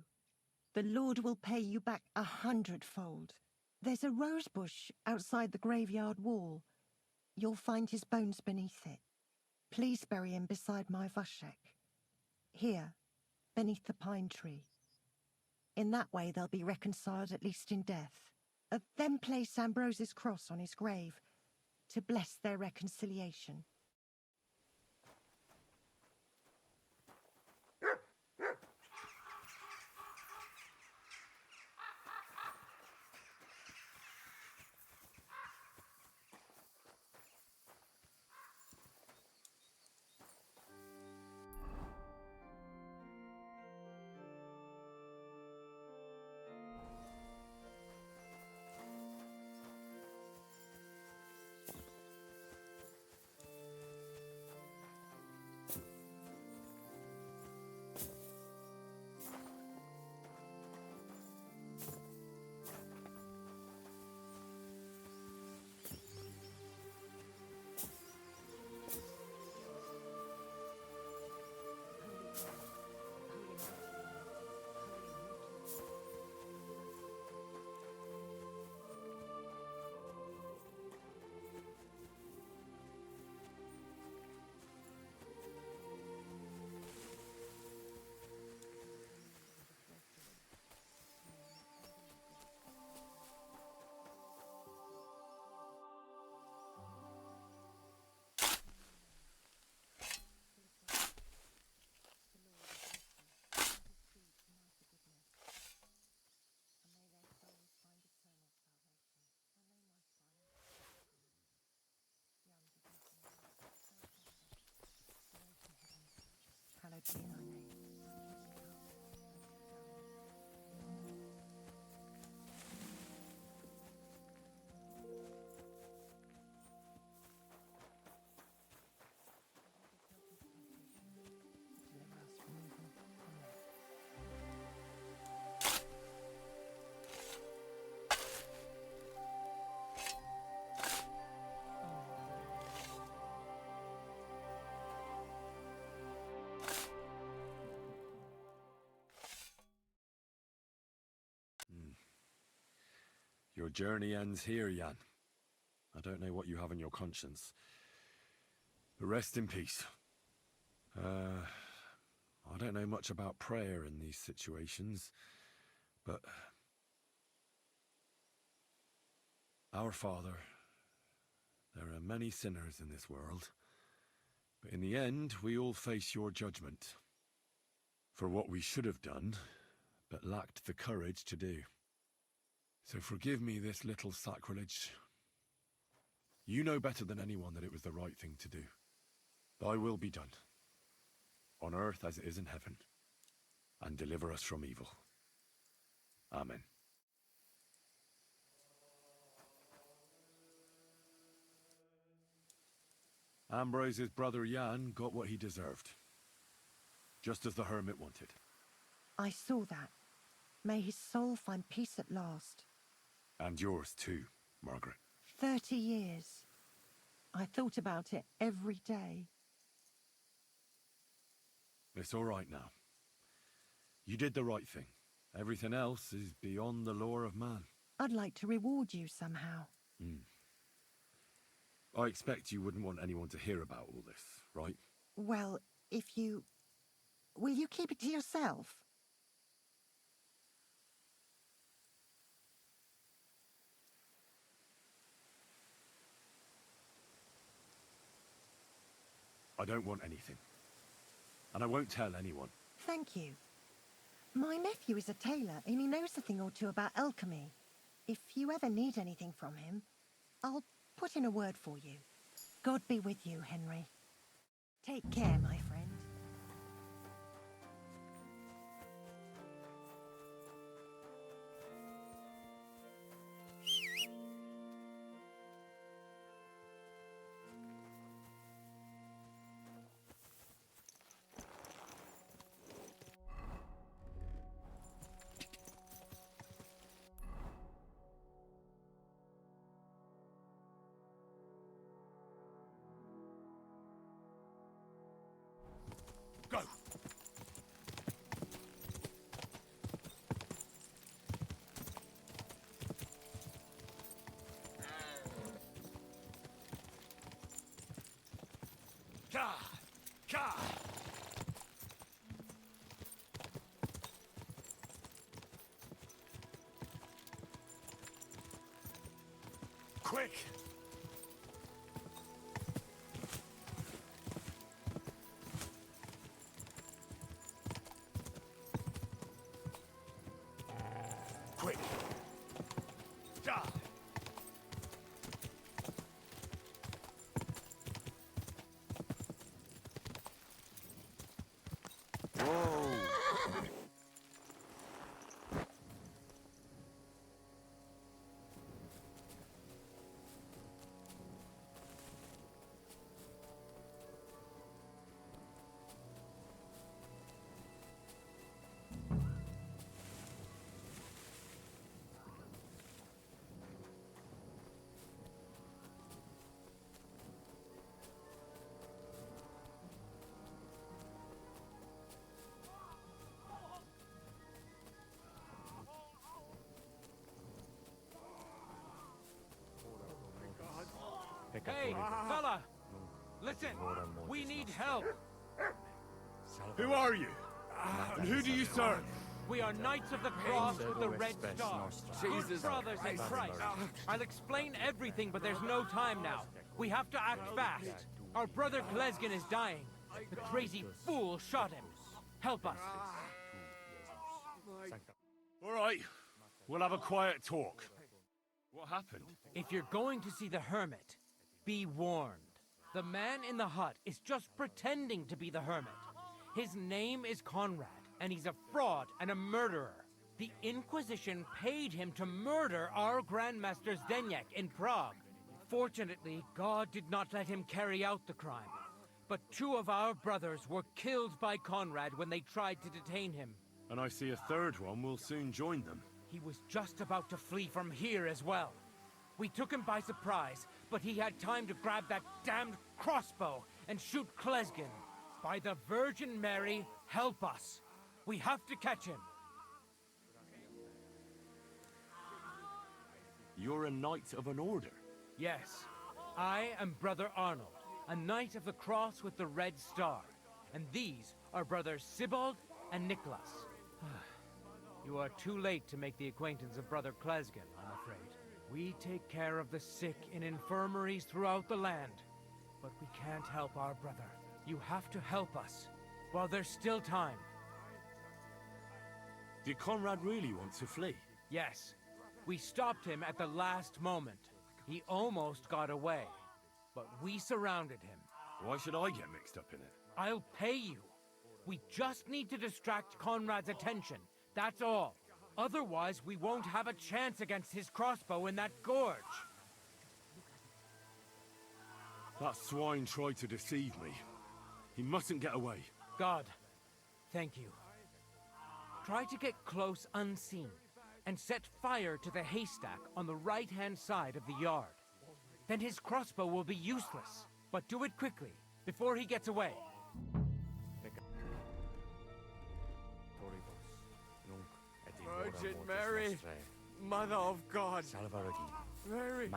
The Lord will pay you back 100-fold. There's a rose bush outside the graveyard wall. You'll find his bones beneath it. Please bury him beside my Vashek. Here, beneath the pine tree. In that way they'll be reconciled at least in death. Then place Ambrose's cross on his grave to bless their reconciliation. Your journey ends here, Jan. I don't know what you have on your conscience. But rest in peace. I don't know much about prayer in these situations, but... Our Father, there are many sinners in this world, but in the end, we all face your judgment for what we should have done, but lacked the courage to do. So forgive me this little sacrilege. You know better than anyone that it was the right thing to do. Thy will be done, on earth as it is in heaven, and deliver us from evil. Amen. Ambrose's brother Jan got what he deserved, just as the hermit wanted. I saw that. May his soul find peace at last. And yours too, Margaret. 30 years. I thought about it every day. It's all right now. You did the right thing. Everything else is beyond the law of man. I'd like to reward you somehow. I expect you wouldn't want anyone to hear about all this, right? Well, if you... Will you keep it to yourself? I don't want anything. And I won't tell anyone. Thank you. My nephew is a tailor and he knows a thing or two about alchemy. If you ever need anything from him, I'll put in a word for you. God be with you, Henry. Take care, my friend. Go! Ka! Ka! Quick! Quick! Da! Whoa! Hey, fella! Listen, we need help. Who are you? And who do you serve? We are Knights of the Cross with the Red Star. Good brothers in Christ. I'll explain everything, but there's no time now. We have to act fast. Our brother Glesgan is dying. The crazy fool shot him. Help us. All right. We'll have a quiet talk. What happened? If you're going to see the hermit, be warned. The man in the hut is just pretending to be the hermit. His name is Conrad, and he's a fraud and a murderer. The Inquisition paid him to murder our Grandmaster Zdeněk in Prague. Fortunately, God did not let him carry out the crime. But 2 of our brothers were killed by Conrad when they tried to detain him. And I see a third one will soon join them. He was just about to flee from here as well. We took him by surprise, but he had time to grab that damned crossbow and shoot Klesgen. By the Virgin Mary, help us. We have to catch him. You're a knight of an order? Yes. I am Brother Arnold, a knight of the cross with the red star. And these are brothers Sibald and Nicholas. You are too late to make the acquaintance of Brother Klesgen, I'm afraid. We take care of the sick in infirmaries throughout the land. But we can't help our brother. You have to help us, while there's still time. Did Conrad really want to flee? Yes. We stopped him at the last moment. He almost got away, but we surrounded him. Why should I get mixed up in it? I'll pay you. We just need to distract Conrad's attention, that's all. Otherwise, we won't have a chance against his crossbow in that gorge. That swine tried to deceive me. He mustn't get away. God, thank you. Try to get close unseen, and set fire to the haystack on the right-hand side of the yard. Then his crossbow will be useless. But do it quickly, before he gets away. Virgin Mary, Mother of God. Mary. Mary.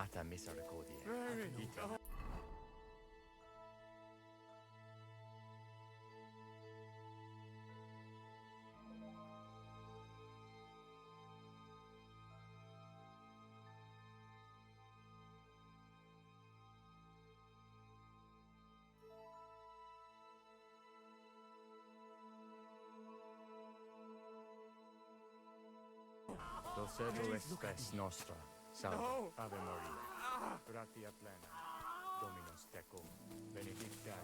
Oh. Docedo es nostra, salve, No. Ave Maria, gratia plena, Dominus tecum, benedicta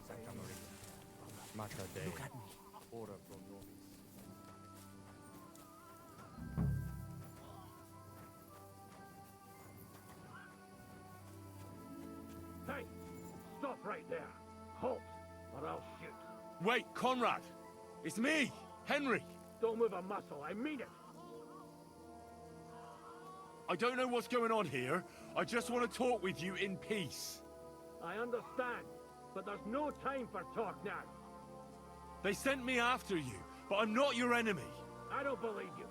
Santa Maria, Mater Dei, Look at me. ora pro nobis. Hey! Stop right there! Halt, or I'll shoot. Wait, Conrad! It's me, Henry! Don't move a muscle, I mean it! I don't know what's going on here. I just want to talk with you in peace. I understand, but there's no time for talk now. They sent me after you, but I'm not your enemy. I don't believe you.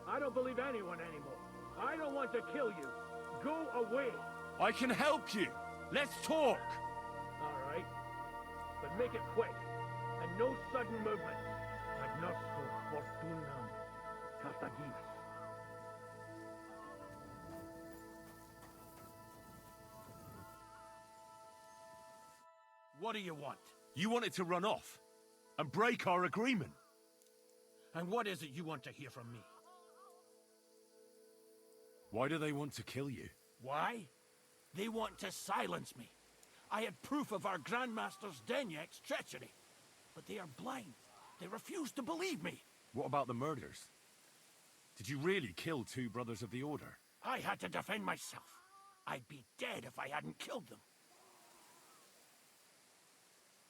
I don't believe anyone anymore. I don't want to kill you. Go away! I can help you. Let's talk. All right. But make it quick. And no sudden movement. Ad nostro fortunam castagis. What do you want? You wanted to run off and break our agreement. And what is it you want to hear from me? Why do they want to kill you? Why? They want to silence me. I had proof of our Grandmaster Zdeněk's treachery. But they are blind. They refuse to believe me. What about the murders? Did you really kill 2 brothers of the Order? I had to defend myself. I'd be dead if I hadn't killed them.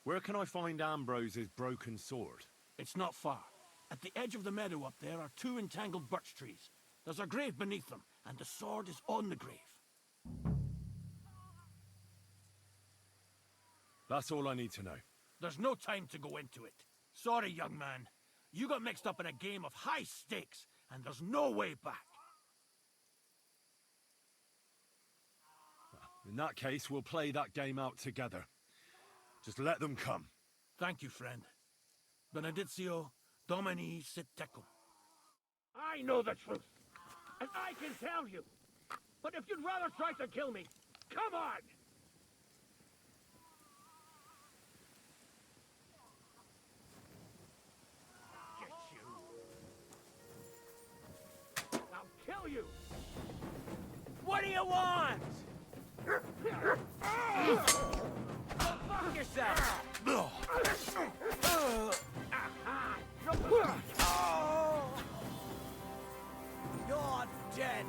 Where can I find Ambrose's broken sword? It's not far. At the edge of the meadow up there are 2 entangled birch trees. There's a grave beneath them, and the sword is on the grave. That's all I need to know. There's no time to go into it. Sorry, young man. You got mixed up in a game of high stakes, and there's no way back. In that case, we'll play that game out together. Just let them come. Thank you, friend. Benedictio Domini sit tecum. I know the truth, and I can tell you. But if you'd rather try to kill me, come on! Get you! you want? Go fuck yourself! You're dead.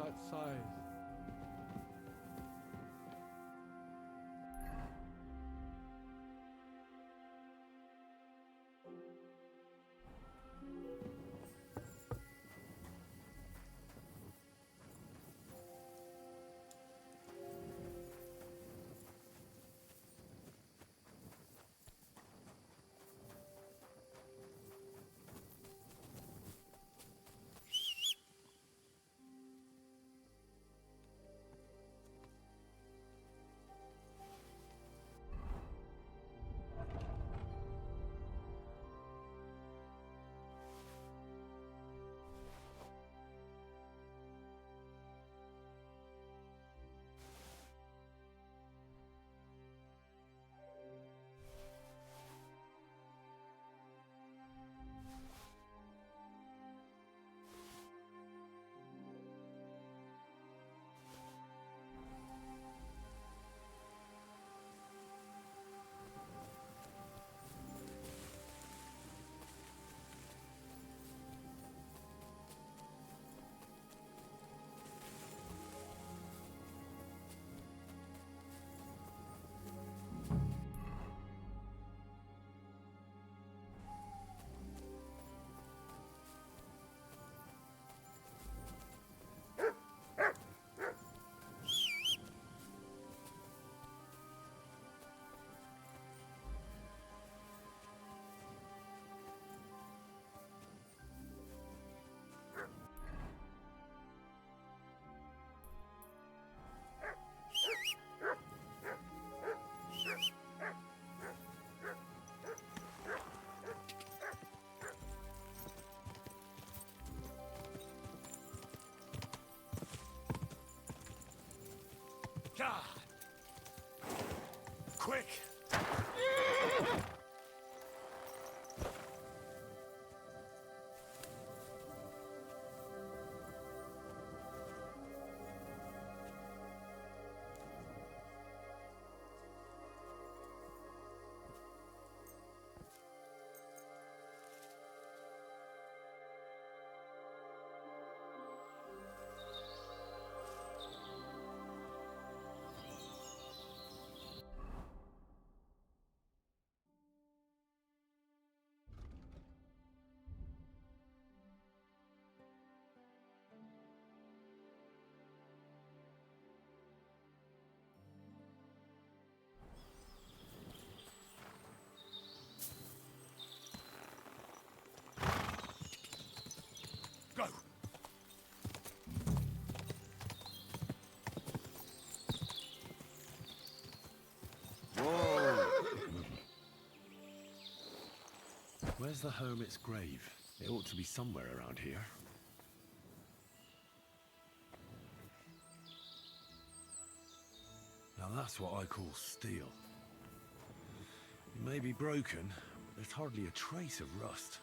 That size. God! Quick! Go! Whoa! Where's the hermit's grave? It ought to be somewhere around here. Now that's what I call steel. It may be broken, but there's hardly a trace of rust.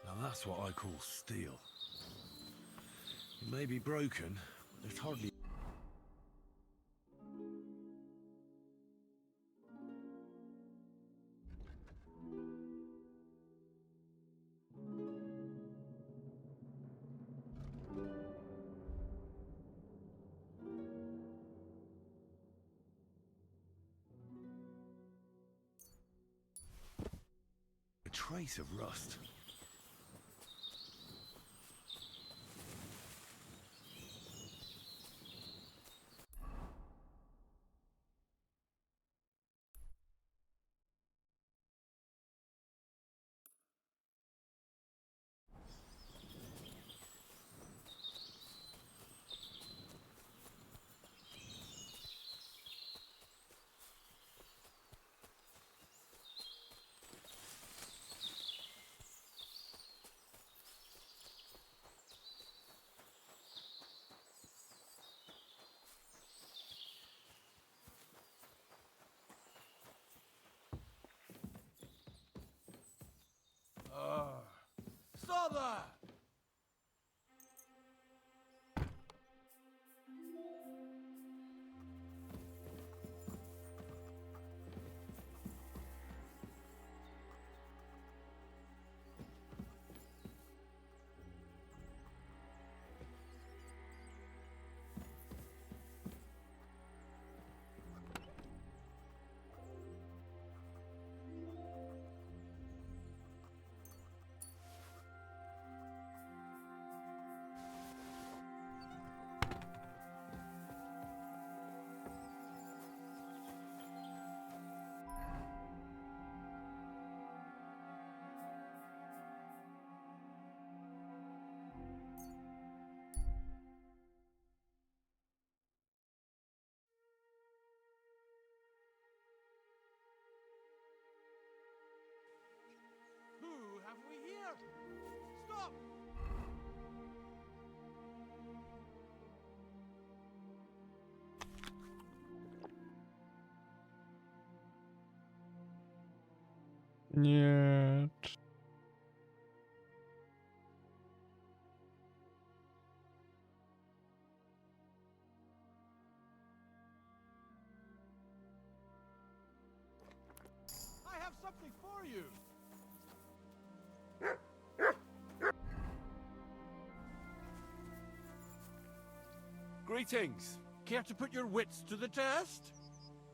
Now that's what I call steel. It may be broken, but there's hardly... a trace of rust. Stop that! Who have we here? Stop! Нет. I have something for you. Greetings! Care to put your wits to the test?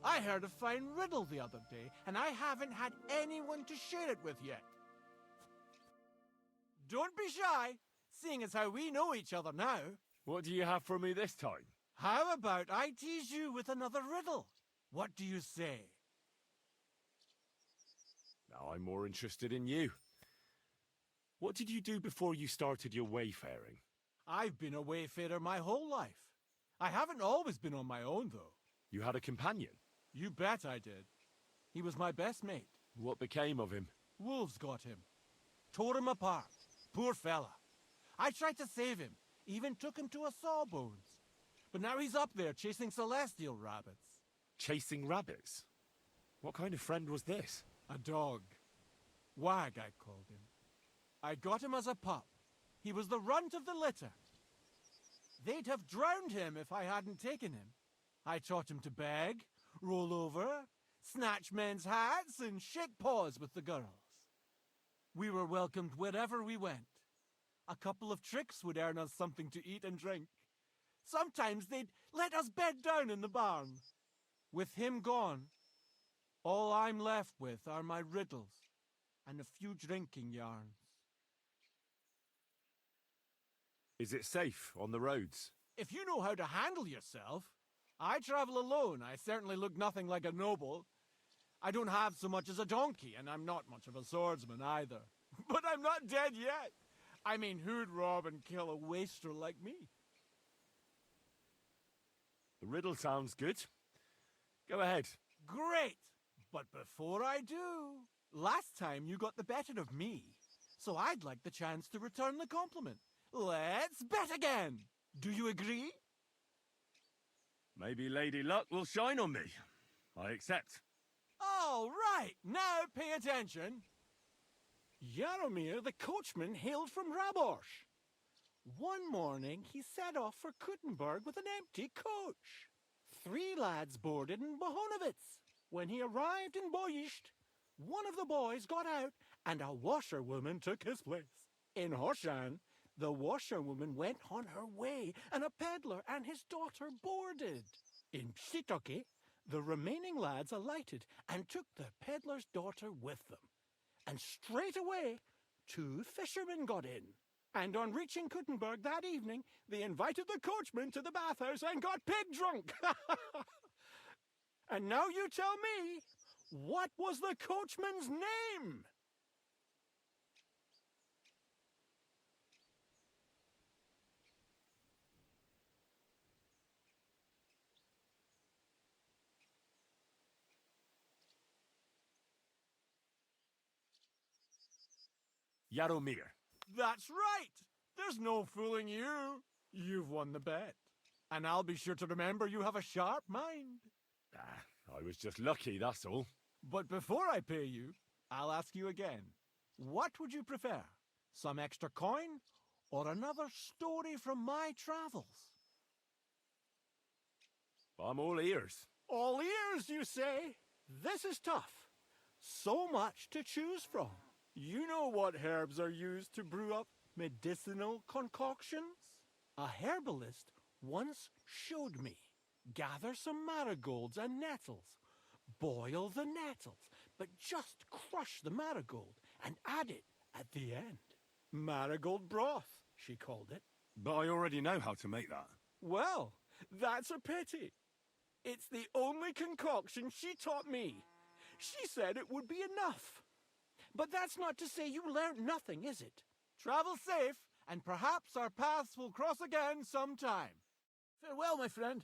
I heard a fine riddle the other day, and I haven't had anyone to share it with yet. Don't be shy, seeing as how we know each other now. What do you have for me this time? How about I tease you with another riddle? What do you say? Now I'm more interested in you. What did you do before you started your wayfaring? I've been a wayfarer my whole life. I haven't always been on my own, though. You had a companion? You bet I did. He was my best mate. What became of him? Wolves got him. Tore him apart. Poor fella. I tried to save him. Even took him to a sawbones. But now he's up there chasing celestial rabbits. Chasing rabbits? What kind of friend was this? A dog. Wag, I called him. I got him as a pup. He was the runt of the litter. They'd have drowned him if I hadn't taken him. I taught him to beg, roll over, snatch men's hats, and shake paws with the girls. We were welcomed wherever we went. A couple of tricks would earn us something to eat and drink. Sometimes they'd let us bed down in the barn. With him gone, all I'm left with are my riddles and a few drinking yarns. Is it safe on the roads? If you know how to handle yourself. I travel alone. I certainly look nothing like a noble. I don't have so much as a donkey, and I'm not much of a swordsman either. But I'm not dead yet. I mean, who'd rob and kill a waster like me? The riddle sounds good. Go ahead. Great! But before I do, last time you got the better of me, so I'd like the chance to return the compliment. Let's bet again! Do you agree? Maybe Lady Luck will shine on me. I accept. All right, now pay attention. Jaromir the coachman hailed from Rabosh. One morning he set off for Kuttenberg with an empty coach. 3 lads boarded in Bohonovitz. When he arrived in Boischt, one of the boys got out and a washerwoman took his place. In Horshan, the washerwoman went on her way and a peddler and his daughter boarded. In Psitoke, the remaining lads alighted and took the peddler's daughter with them. And straight away, 2 fishermen got in. And on reaching Kuttenberg that evening, they invited the coachman to the bathhouse and got pig drunk. And now you tell me, what was the coachman's name? Jaromir. That's right! There's no fooling you. You've won the bet. And I'll be sure to remember you have a sharp mind. I was just lucky, that's all. But before I pay you, I'll ask you again. What would you prefer? Some extra coin or another story from my travels? I'm all ears. All ears, you say? This is tough. So much to choose from. You know what herbs are used to brew up medicinal concoctions? A herbalist once showed me. Gather some marigolds and nettles. Boil the nettles, but just crush the marigold and add it at the end. Marigold broth, she called it. But I already know how to make that. Well, that's a pity. It's the only concoction she taught me. She said it would be enough. But that's not to say you learnt nothing, is it? Travel safe, and perhaps our paths will cross again sometime. Farewell, my friend.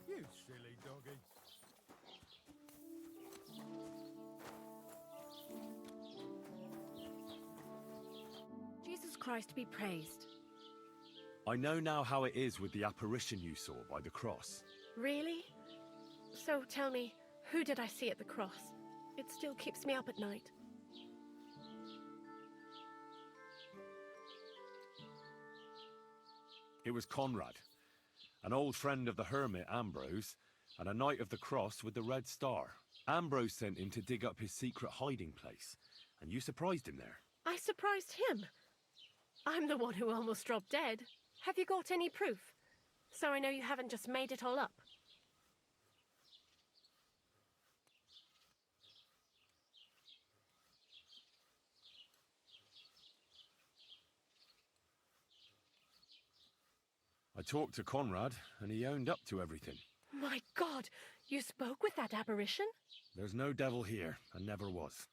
You silly doggy. Jesus Christ be praised. I know now how it is with the apparition you saw by the cross. Really? So tell me, who did I see at the cross? It still keeps me up at night. It was Conrad, an old friend of the hermit Ambrose, and a knight of the cross with the red star. Ambrose sent him to dig up his secret hiding place, and you surprised him there. I surprised him. I'm the one who almost dropped dead. Have you got any proof? So I know you haven't just made it all up. I talked to Conrad, and he owned up to everything. My God, you spoke with that apparition? There's no devil here, and never was.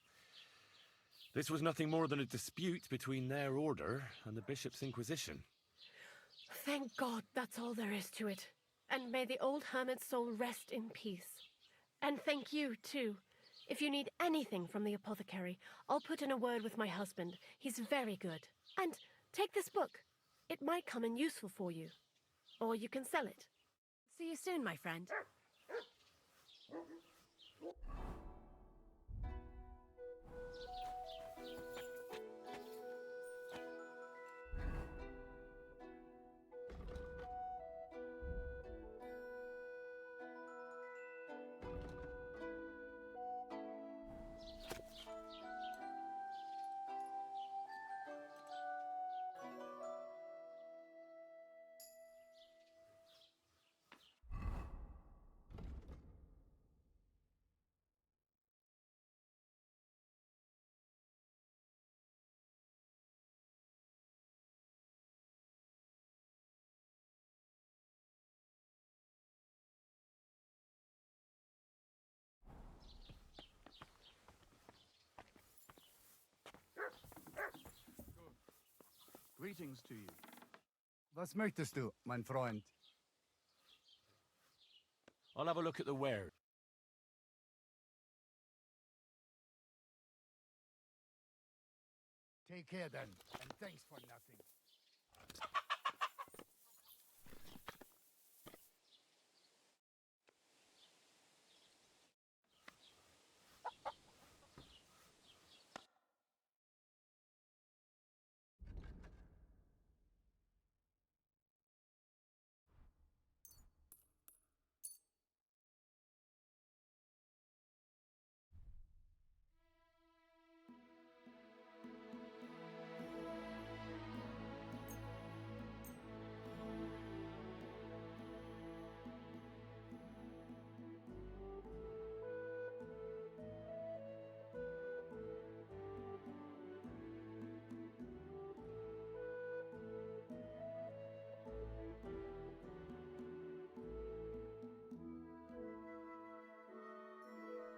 This was nothing more than a dispute between their order and the Bishop's Inquisition. Thank God that's all there is to it. And may the old hermit's soul rest in peace. And thank you, too. If you need anything from the apothecary, I'll put in a word with my husband. He's very good. And take this book. It might come in useful for you. Or you can sell it. See you soon, my friend. Greetings to you. Was möchtest du, mein Freund? I'll have a look at the wares. Take care then, and thanks for nothing.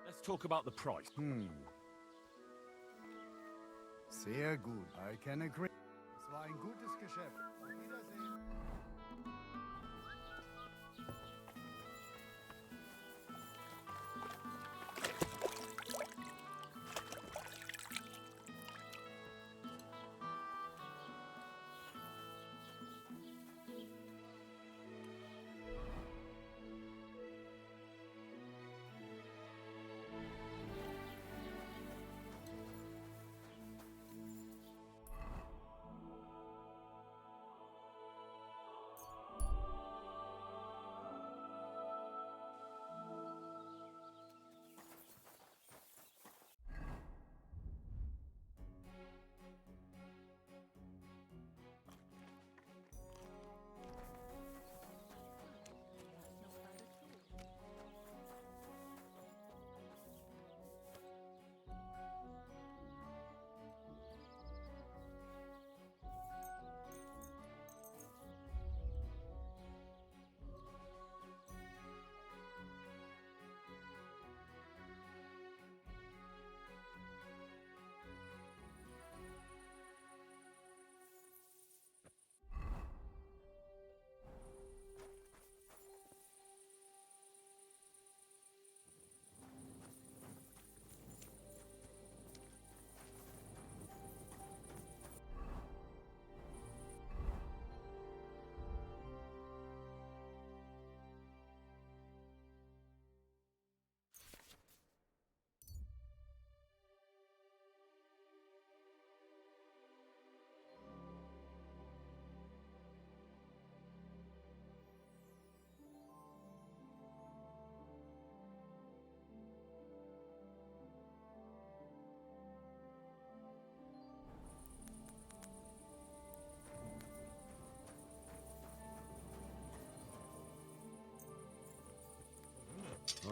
Let's talk about the price. Sehr gut. I can agree. Es war ein gutes Geschäft. Auf Wiedersehen.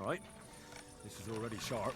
right. This is already sharp.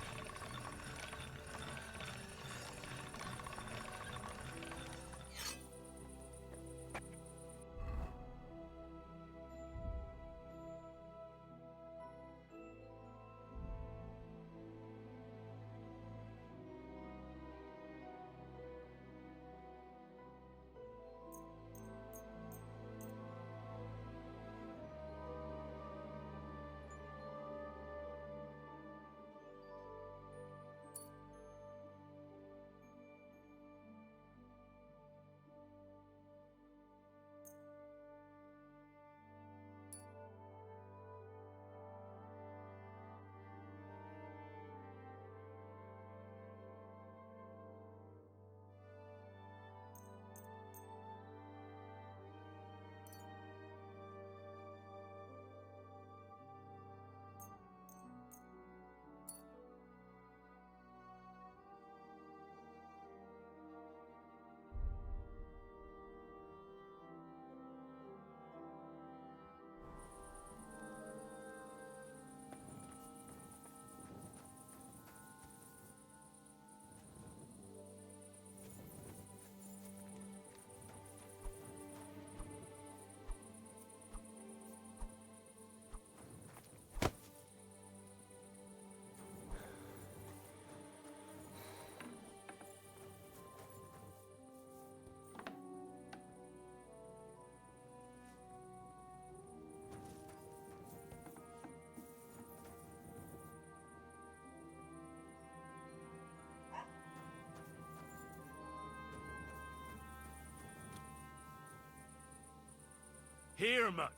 Here, Mutt.